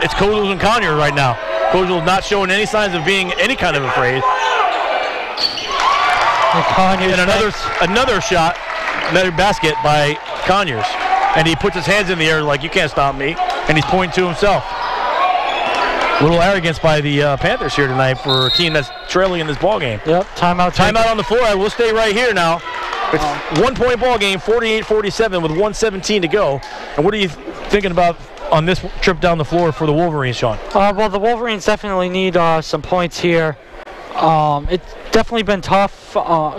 [SPEAKER 3] It's Kozel and Conyers right now. Kozel not showing any signs of being any kind of afraid. And another shot, another basket by Conyers. And he puts his hands in the air like, you can't stop me. And he's pointing to himself. A little arrogance by the Panthers here tonight for a team that's trailing in this ball game.
[SPEAKER 4] Yep, timeout.
[SPEAKER 3] Timeout on the floor. I will stay right here now. It's 1-point ball game, 48-47 with 1:17 to go. And what are you thinking about on this trip down the floor for the Wolverines, Sean?
[SPEAKER 4] Well, the Wolverines definitely need some points here. It's definitely been tough.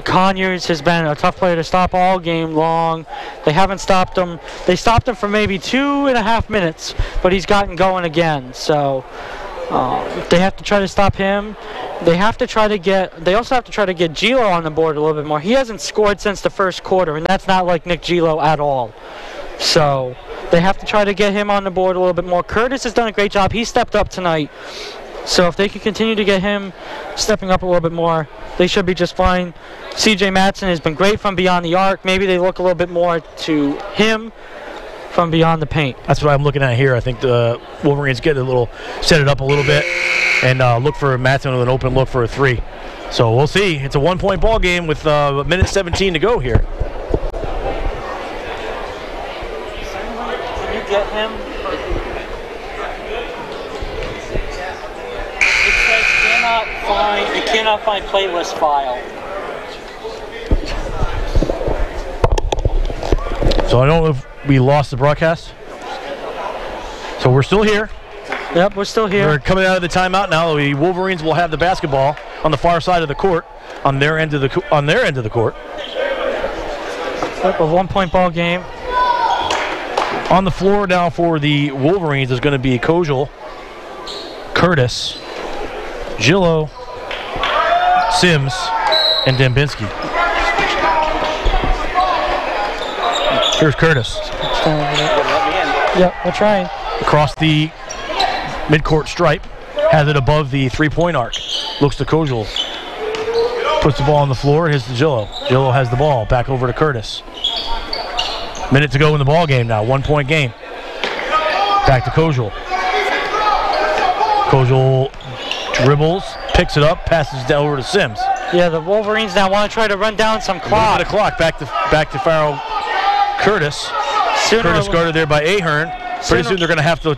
[SPEAKER 4] Conyers has been a tough player to stop all game long. They haven't stopped him. They stopped him for maybe 2.5 minutes, but he's gotten going again. So they have to try to stop him. They also have to try to get Gilo on the board a little bit more. He hasn't scored since the first quarter, and that's not like Nick Gilo at all. So they have to try to get him on the board a little bit more. Curtis has done a great job. He stepped up tonight. So if they can continue to get him stepping up a little bit more, they should be just fine. C.J. Matson has been great from beyond the arc. Maybe they look a little bit more to him from beyond the paint.
[SPEAKER 3] That's what I'm looking at here. I think the Wolverines set it up a little bit, and look for Matson with an open look for a three. So we'll see. It's a 1-point ball game with a minute 17 to go here.
[SPEAKER 4] Can you get him? It cannot find playlist file.
[SPEAKER 3] So I don't know if we lost the broadcast. So we're still here.
[SPEAKER 4] Yep, we're still here.
[SPEAKER 3] We're coming out of the timeout now. The Wolverines will have the basketball on the far side of the court, on their end of the court.
[SPEAKER 4] Yep, a 1-point ball game.
[SPEAKER 3] On the floor now for the Wolverines is going to be Kozel, Curtis, Gillo, Sims, and Dembinski. Here's Curtis.
[SPEAKER 4] Yep, we're trying.
[SPEAKER 3] Across the midcourt stripe, has it above the three-point arc. Looks to Kozel. Puts the ball on the floor, here's to Gillo. Gillo has the ball, back over to Curtis. Minute to go in the ball game now, 1-point game. Back to Kozel. Kozel dribbles, picks it up, passes it over to Sims.
[SPEAKER 4] Yeah, the Wolverines now want to try to run down some clock.
[SPEAKER 3] The clock, back to Farrell Curtis. Curtis guarded there by Ahern. Pretty soon they're going to have to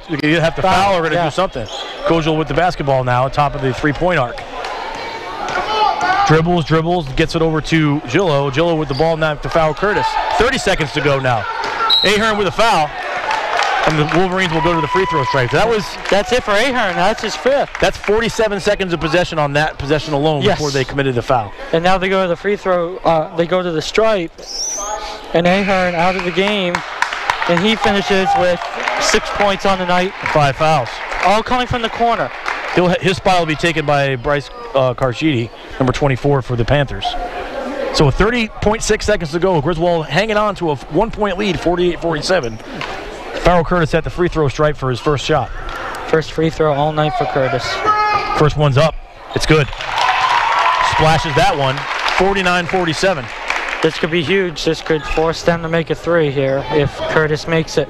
[SPEAKER 3] foul or going to do something. Kozel with the basketball now, top of the three-point arc. Dribbles, gets it over to Gillo. Gillo with the ball now to foul Curtis. 30 seconds to go now. Ahern with a foul. And the Wolverines will go to the free throw stripe.
[SPEAKER 4] That's it for Ahern. That's his fifth.
[SPEAKER 3] That's 47 seconds of possession on that possession alone before they committed the foul.
[SPEAKER 4] And now they go to the free throw. They go to the stripe. And Ahern out of the game. And he finishes with 6 points on the night.
[SPEAKER 3] 5 fouls.
[SPEAKER 4] All coming from the corner.
[SPEAKER 3] His spot will be taken by Bryce Carchidi, number 24 for the Panthers. So 30.6 seconds to go. Griswold hanging on to a 1-point lead, 48-47. Farrell Curtis at the free throw stripe for his first shot.
[SPEAKER 4] First free throw all night for Curtis.
[SPEAKER 3] First one's up. It's good. Splashes that one, 49-47.
[SPEAKER 4] This could be huge. This could force them to make a three here if Curtis makes it.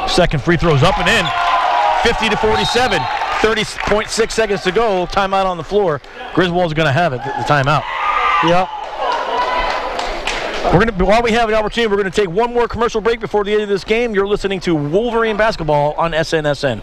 [SPEAKER 3] Second free throw's up and in. 50-47. 30.6 seconds to go. Timeout on the floor. Griswold's going to have it, the timeout.
[SPEAKER 4] Yep.
[SPEAKER 3] While we have an opportunity, we're going to take one more commercial break before the end of this game. You're listening to Wolverine Basketball on SNSN.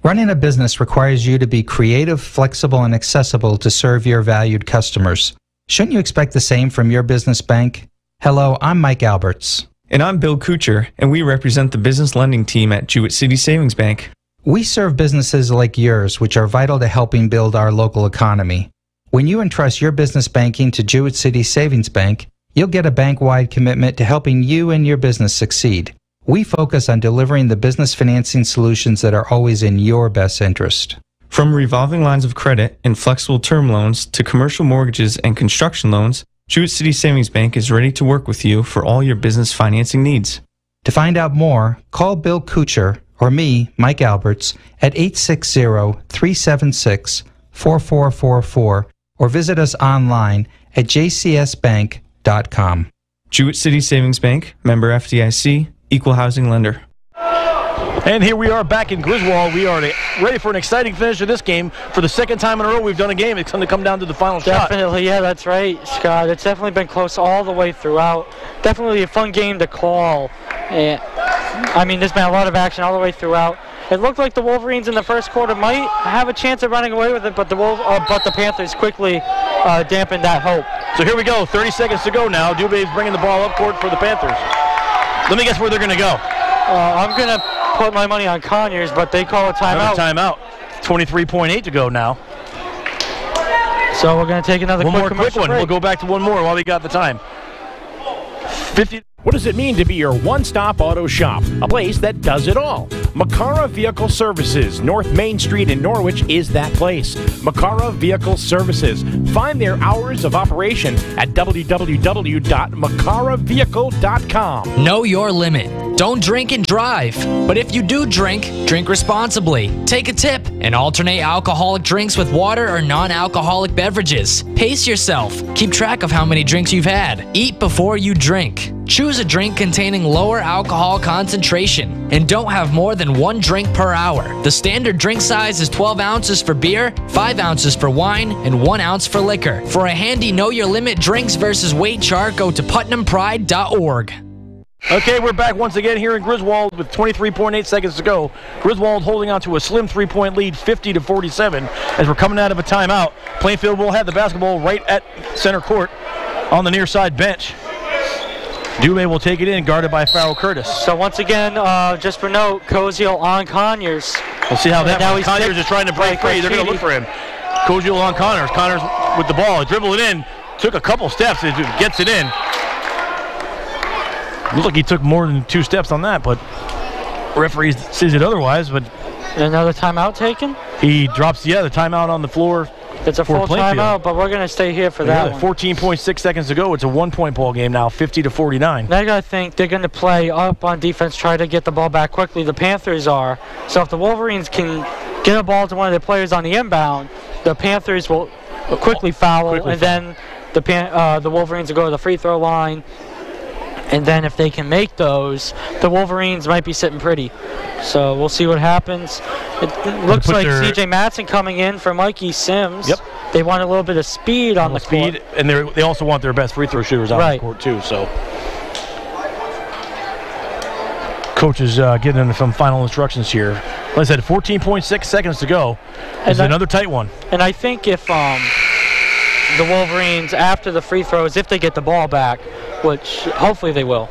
[SPEAKER 11] Running a business requires you to be creative, flexible, and accessible to serve your valued customers. Shouldn't you expect the same from your business bank? Hello, I'm Mike Alberts.
[SPEAKER 12] And I'm Bill Kuchar, and we represent the business lending team at Jewett City Savings Bank.
[SPEAKER 11] We serve businesses like yours, which are vital to helping build our local economy. When you entrust your business banking to Jewett City Savings Bank, you'll get a bank-wide commitment to helping you and your business succeed. We focus on delivering the business financing solutions that are always in your best interest.
[SPEAKER 12] From revolving lines of credit and flexible term loans to commercial mortgages and construction loans, Jewett City Savings Bank is ready to work with you for all your business financing needs.
[SPEAKER 11] To find out more, call Bill Kuchar or me, Mike Alberts, at 860-376-4444 or visit us online at jcsbank.com.
[SPEAKER 12] Jewett City Savings Bank, member FDIC, equal housing lender.
[SPEAKER 3] And here we are back in Griswold. We are ready for an exciting finish of this game. For the second time in a row we've done a game. It's going to come down to the final shot.
[SPEAKER 4] Definitely, yeah, that's right, Scott. It's definitely been close all the way throughout. Definitely a fun game to call. And, I mean, there's been a lot of action all the way throughout. It looked like the Wolverines in the first quarter might have a chance of running away with it, but the Panthers quickly dampened that hope.
[SPEAKER 3] So here we go, 30 seconds to go now. Dubé's bringing the ball up court for the Panthers. Let me guess where they're going to go.
[SPEAKER 4] I'm going to put my money on Conyers, but they call a timeout.
[SPEAKER 3] Timeout. 23.8 to go now.
[SPEAKER 4] So we're going to take another
[SPEAKER 3] quick one. We'll go back to one more while we got the time. 50.
[SPEAKER 1] What does it mean to be your one-stop auto shop? A place that does it all. Makara Vehicle Services, North Main Street in Norwich is that place. Makara Vehicle Services. Find their hours of operation at www.makaravehicle.com.
[SPEAKER 13] Know your limit. Don't drink and drive. But if you do drink, drink responsibly. Take a tip and alternate alcoholic drinks with water or non-alcoholic beverages. Pace yourself. Keep track of how many drinks you've had. Eat before you drink. Choose a drink containing lower alcohol concentration and don't have more than one drink per hour. The standard drink size is 12 ounces for beer, 5 ounces for wine, and 1 ounce for liquor. For a handy Know Your Limit drinks versus weight chart, go to putnampride.org.
[SPEAKER 3] Okay, we're back once again here in Griswold with 23.8 seconds to go. Griswold holding on to a slim 3-point lead, 50-47, as we're coming out of a timeout. Plainfield will have the basketball right at center court on the near side bench. Dubé will take it in, guarded by Farrell Curtis.
[SPEAKER 4] So once again, just for note, Koziel on Conyers.
[SPEAKER 3] We'll see how that works. Conyers is trying to break free. They're going to look for him. Koziel on Connors. Connors with the ball. Dribble it in. Took a couple steps. It gets it in. Looks like he took more than 2 steps on that, but referee sees it otherwise. But
[SPEAKER 4] another timeout taken?
[SPEAKER 3] He drops, the timeout on the floor.
[SPEAKER 4] It's a full timeout, but we're going to stay here for that one.
[SPEAKER 3] 14.6 seconds to go. It's a 1-point ball game now, 50-49.
[SPEAKER 4] Now I got to think they're going to play up on defense, try to get the ball back quickly. The Panthers are. So if the Wolverines can get a ball to one of their players on the inbound, the Panthers will quickly foul, then the Wolverines will go to the free throw line. And then if they can make those, the Wolverines might be sitting pretty. So we'll see what happens. It looks like C.J. Matson coming in for Mikey Sims.
[SPEAKER 3] Yep.
[SPEAKER 4] They want a little bit of speed on the court.
[SPEAKER 3] And they also want their best free throw shooters on the court too. So coach is getting into some final instructions here. Like I said, 14.6 seconds to go. It's another tight one.
[SPEAKER 4] And I think if the Wolverines, after the free throws, if they get the ball back, which hopefully they will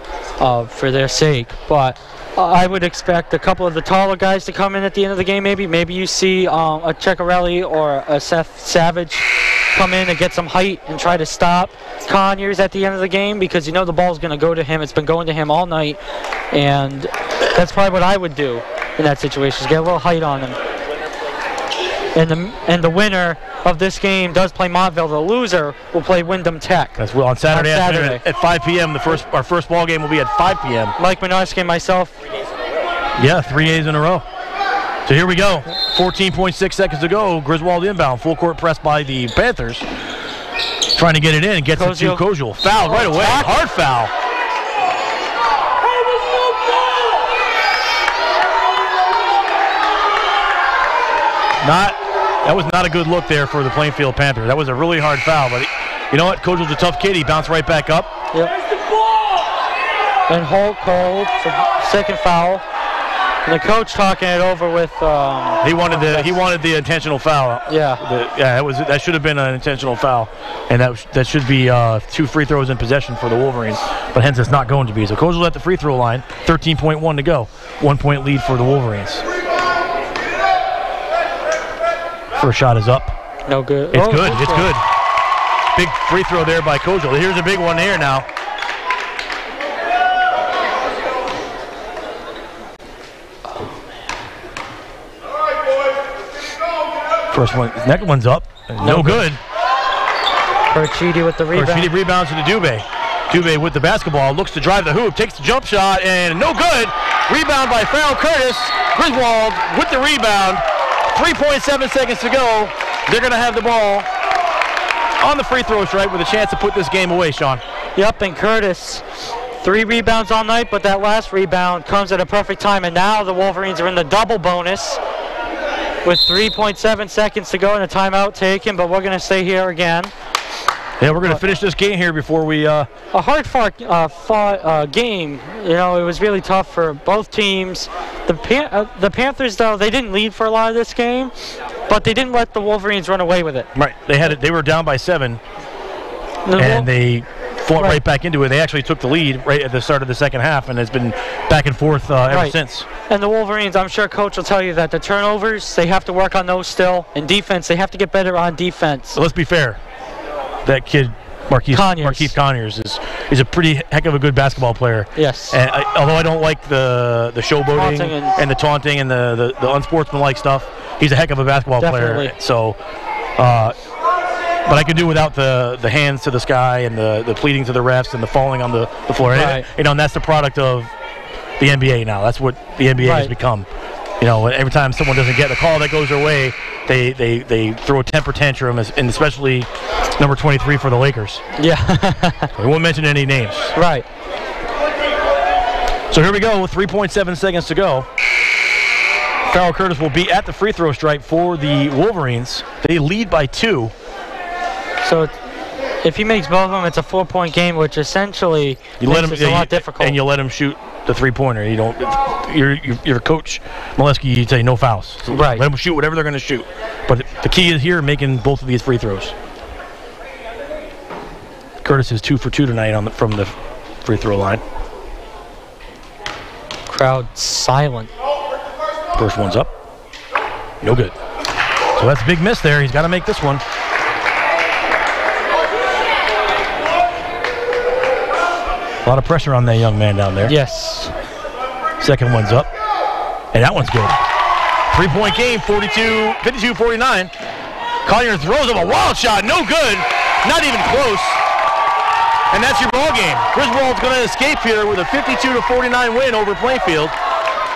[SPEAKER 4] for their sake, but I would expect a couple of the taller guys to come in at the end of the game. Maybe you see a Ceccarelli or a Seth Savage come in and get some height and try to stop Conyers at the end of the game, because you know the ball's going to go to him. It's been going to him all night, and that's probably what I would do in that situation, is get a little height on him. And the winner of this game does play Montville. The loser will play Wyndham Tech.
[SPEAKER 3] That's on Saturday afternoon at 5 p.m. Our first ball game will be at 5 p.m.
[SPEAKER 4] Mike Minarski and myself.
[SPEAKER 3] Yeah, 3 days in a row. So here we go. 14.6 seconds to go. Griswold inbound. Full court press by the Panthers. Trying to get it in and gets it to Koziel. Foul right away. Hard foul. That was not a good look there for the Plainfield Panthers. That was a really hard foul, but you know what? Koziel's a tough kid. He bounced right back up.
[SPEAKER 4] Yep. And Holt called for second foul. And the coach talking it over with.
[SPEAKER 3] He wanted the intentional foul.
[SPEAKER 4] Yeah.
[SPEAKER 3] That should have been an intentional foul, and that should be 2 free throws in possession for the Wolverines. But hence it's not going to be. So Koziel at the free throw line. 13.1 to go. 1-point lead for the Wolverines. First shot is up.
[SPEAKER 4] No good.
[SPEAKER 3] It's good. It's good. Big free throw there by Koziel. Here's a big one here now. First one, next one's up. No good.
[SPEAKER 4] Perchidi with the rebound.
[SPEAKER 3] Perchidi rebounds to the Dubé. Dubé with the basketball, looks to drive the hoop, takes the jump shot, and no good. Rebound by Farrell Curtis. Griswold with the rebound. 3.7 seconds to go. They're going to have the ball on the free throw stripe with a chance to put this game away, Sean.
[SPEAKER 4] Yep, and Curtis, 3 rebounds all night, but that last rebound comes at a perfect time, and now the Wolverines are in the double bonus with 3.7 seconds to go and a timeout taken, but we're going to stay here again.
[SPEAKER 3] Yeah, we're going to finish this game here before we...
[SPEAKER 4] A hard-fought game. You know, it was really tough for both teams. The Panthers, though, they didn't lead for a lot of this game, but they didn't let the Wolverines run away with it.
[SPEAKER 3] Right. They were down by 7, and they fought right back into it. They actually took the lead right at the start of the second half, and it's been back and forth ever since.
[SPEAKER 4] And the Wolverines, I'm sure Coach will tell you that the turnovers, they have to work on those still. And defense, they have to get better on defense.
[SPEAKER 3] So let's be fair. That kid, Markeith Conyers, is a pretty heck of a good basketball player.
[SPEAKER 4] Yes.
[SPEAKER 3] And although I don't like the showboating and the taunting and the unsportsmanlike stuff, he's a heck of a basketball player. So, but I could do without the hands to the sky and the pleading to the refs and the falling on the floor.
[SPEAKER 4] Right.
[SPEAKER 3] And that's the product of the NBA now. That's what the NBA has become. You know, every time someone doesn't get the call that goes their way, they throw a temper tantrum, and especially number 23 for the Lakers.
[SPEAKER 4] Yeah.
[SPEAKER 3] We won't mention any names.
[SPEAKER 4] Right.
[SPEAKER 3] So here we go with 3.7 seconds to go. Farrell Curtis will be at the free throw stripe for the Wolverines. They lead by 2.
[SPEAKER 4] So if he makes both of them, it's a 4-point game, which essentially makes it a lot difficult.
[SPEAKER 3] And you let him shoot the three-pointer. You don't. You're Coach Molesky. You say no fouls. So
[SPEAKER 4] right.
[SPEAKER 3] Let them shoot whatever they're going to shoot. But the key is here making both of these free throws. Curtis is 2 for 2 tonight from the free throw line.
[SPEAKER 4] Crowd silent.
[SPEAKER 3] First one's up. No good. So that's a big miss there. He's got to make this one. A lot of pressure on that young man down there.
[SPEAKER 4] Yes.
[SPEAKER 3] Second one's up. And that one's good. 3-point game, 52-49. Collier throws up a wild shot. No good. Not even close. And that's your ball game. Griswold's going to escape here with a 52-49 win over Plainfield.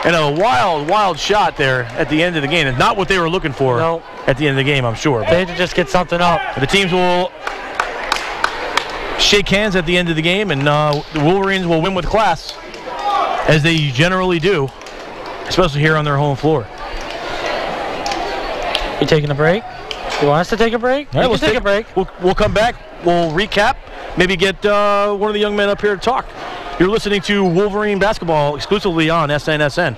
[SPEAKER 3] And a wild, wild shot there at the end of the game. It's not what they were looking for at the end of the game, I'm sure.
[SPEAKER 4] They had to just get something up.
[SPEAKER 3] The teams will shake hands at the end of the game, and the Wolverines will win with class, as they generally do, especially here on their home floor.
[SPEAKER 4] You taking a break? You want us to take a break?
[SPEAKER 3] All right,
[SPEAKER 4] let's take a break.
[SPEAKER 3] We'll come back. We'll recap. Maybe get one of the young men up here to talk. You're listening to Wolverine Basketball exclusively on SNSN.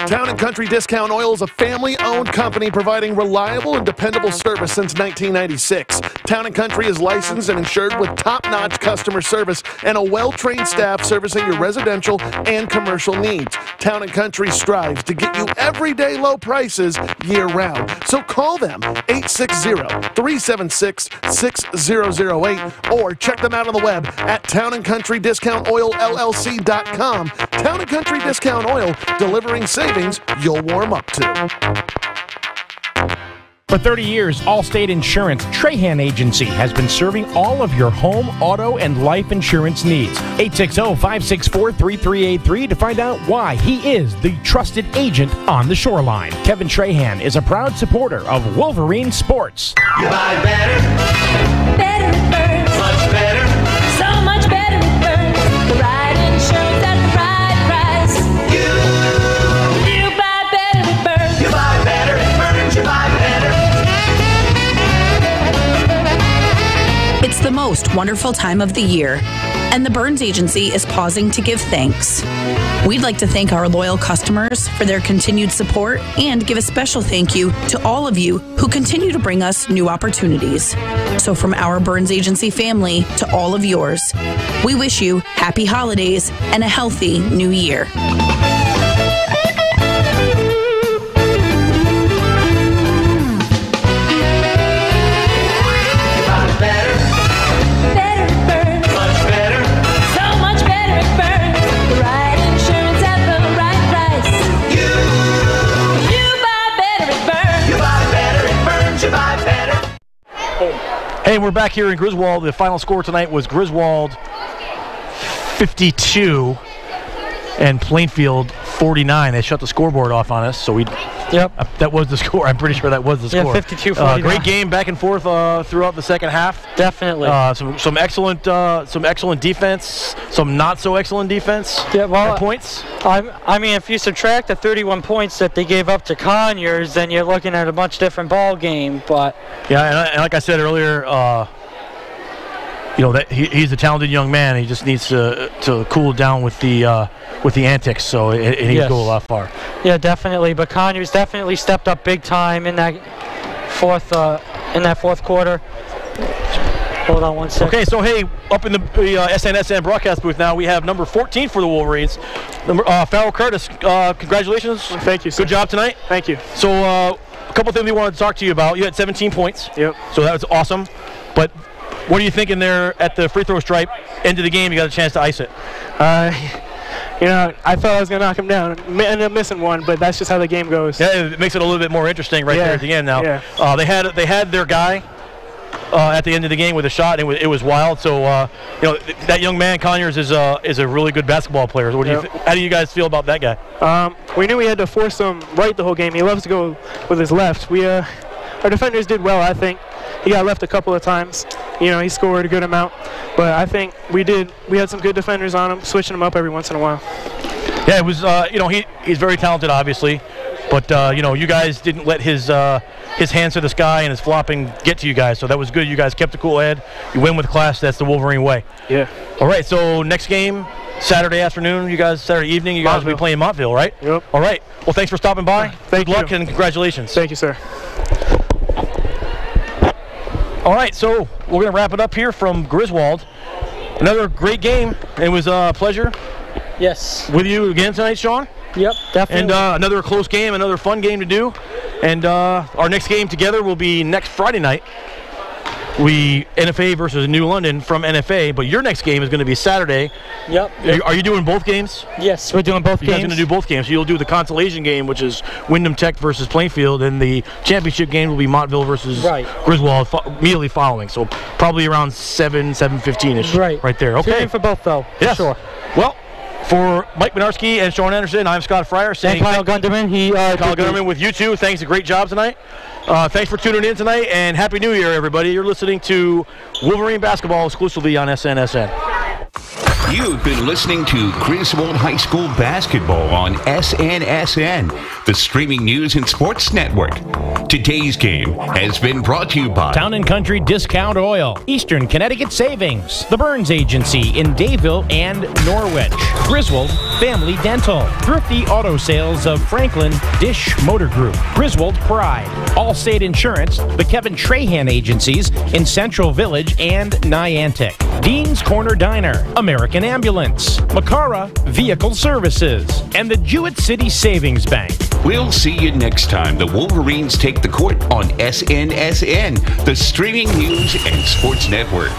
[SPEAKER 14] Town & Country Discount Oil is a family-owned company providing reliable and dependable service since 1996. Town & Country is licensed and insured with top-notch customer service and a well-trained staff servicing your residential and commercial needs. Town & Country strives to get you everyday low prices year-round. So call them 860-376-6008 or check them out on the web at townandcountrydiscountoilllc.com. Town & Country Discount Oil, delivering savings you'll warm up to.
[SPEAKER 1] For 30 years, Allstate Insurance Trahan Agency has been serving all of your home, auto, and life insurance needs. 860-564-3383 to find out why he is the trusted agent on the shoreline. Kevin Trahan is a proud supporter of Wolverine Sports.
[SPEAKER 16] You buy better.
[SPEAKER 6] Better with Burns.
[SPEAKER 16] Much better.
[SPEAKER 6] So much better with Burns. The right insurance at the right price. You buy better with Burns.
[SPEAKER 16] You buy better with Burns. You buy better.
[SPEAKER 9] It's the most wonderful time of the year, and the Burns Agency is pausing to give thanks. We'd like to thank our loyal customers for their continued support and give a special thank you to all of you who continue to bring us new opportunities. So from our Burns Agency family to all of yours, we wish you happy holidays and a healthy new year.
[SPEAKER 3] Hey, we're back here in Griswold. The final score tonight was Griswold 52 and Plainfield 49. They shut the scoreboard off on us, so that was the score. I'm pretty sure that was the score.
[SPEAKER 4] Yeah, 52-49.
[SPEAKER 3] Great game, back and forth throughout the second half.
[SPEAKER 4] Definitely.
[SPEAKER 3] Some excellent defense, some not so excellent defense.
[SPEAKER 4] Yeah, well,
[SPEAKER 3] points.
[SPEAKER 4] I mean, if you subtract the 31 points that they gave up to Conyers, then you're looking at a much different ball game. But
[SPEAKER 3] yeah, and like I said earlier, that he's a talented young man. He just needs to cool down with the antics, so he can go a lot far.
[SPEAKER 4] Yeah, definitely. But Conyers definitely stepped up big time in that fourth quarter. Hold on one second.
[SPEAKER 3] Okay, so hey, up in the SNSN broadcast booth now, we have number 14 for the Wolverines, Farrell Curtis. Congratulations.
[SPEAKER 5] Thank you, sir.
[SPEAKER 3] Good job tonight.
[SPEAKER 5] Thank you.
[SPEAKER 3] So a couple things we wanted to talk to you about. You had 17 points.
[SPEAKER 5] Yep.
[SPEAKER 3] So that was awesome. But what are you thinking there at the free throw stripe? End of the game, you got a chance to ice it.
[SPEAKER 5] I thought I was going to knock him down. Ended up missing one, but that's just how the game goes.
[SPEAKER 3] Yeah, it makes it a little bit more interesting there at the end now.
[SPEAKER 5] Yeah.
[SPEAKER 3] They had their guy at the end of the game with a shot, and it was wild. So, that young man, Conyers, is a really good basketball player. So how do you guys feel about that guy?
[SPEAKER 5] We knew we had to force him right the whole game. He loves to go with his left. Our defenders did well, I think. He got left a couple of times. He scored a good amount. But I think we had some good defenders on him, switching him up every once in a while.
[SPEAKER 3] Yeah, it was, he's very talented, obviously. But, you guys didn't let his hands to the sky and his flopping get to you guys. So that was good. You guys kept a cool head. You win with class. That's the Wolverine way.
[SPEAKER 5] Yeah.
[SPEAKER 3] All right, so next game, Saturday afternoon, Saturday evening, you guys will be playing Montville, right?
[SPEAKER 5] Yep.
[SPEAKER 3] All right. Well, thanks for stopping by.
[SPEAKER 5] Good
[SPEAKER 3] luck and congratulations.
[SPEAKER 5] Thank you, sir.
[SPEAKER 3] All right, so we're going to wrap it up here from Griswold. Another great game. It was a pleasure.
[SPEAKER 4] Yes.
[SPEAKER 3] With you again tonight, Sean.
[SPEAKER 4] Yep, definitely.
[SPEAKER 3] And another close game, another fun game to do. And our next game together will be next Friday night NFA versus New London from NFA, but your next game is going to be Saturday.
[SPEAKER 4] Yep.
[SPEAKER 3] Are you doing both games?
[SPEAKER 4] Yes, we're doing both
[SPEAKER 3] You guys
[SPEAKER 4] games.
[SPEAKER 3] are going to do both games. So you'll do the consolation game, which is Wyndham Tech versus Plainfield, and the championship game will be Montville versus Griswold immediately following. So probably around 7:15ish. Right there. Okay.
[SPEAKER 4] Tune in for both, though.
[SPEAKER 3] Yes.
[SPEAKER 4] For sure.
[SPEAKER 3] Well, for Mike Minarski and Sean Anderson, I'm Scott Fryer saying
[SPEAKER 4] Kyle Gunderman.
[SPEAKER 3] Kyle Gunderman with you too. Thanks, a great job tonight. Thanks for tuning in tonight, and Happy New Year, everybody. You're listening to Wolverine Basketball exclusively on SNSN.
[SPEAKER 2] You've been listening to Griswold High School Basketball on SNSN, the streaming news and sports network. Today's game has been brought to you by
[SPEAKER 1] Town & Country Discount Oil, Eastern Connecticut Savings, The Burns Agency in Dayville and Norwich, Griswold Family Dental, Thrifty Auto Sales of Franklin, Dish Motor Group, Griswold Pride, Allstate Insurance, the Kevin Trahan Agencies in Central Village and Niantic, Dean's Corner Diner, American Ambulance, Macara Vehicle Services, and the Jewett City Savings Bank.
[SPEAKER 2] We'll see you next time the Wolverines take the court on SNSN, the streaming news and sports network.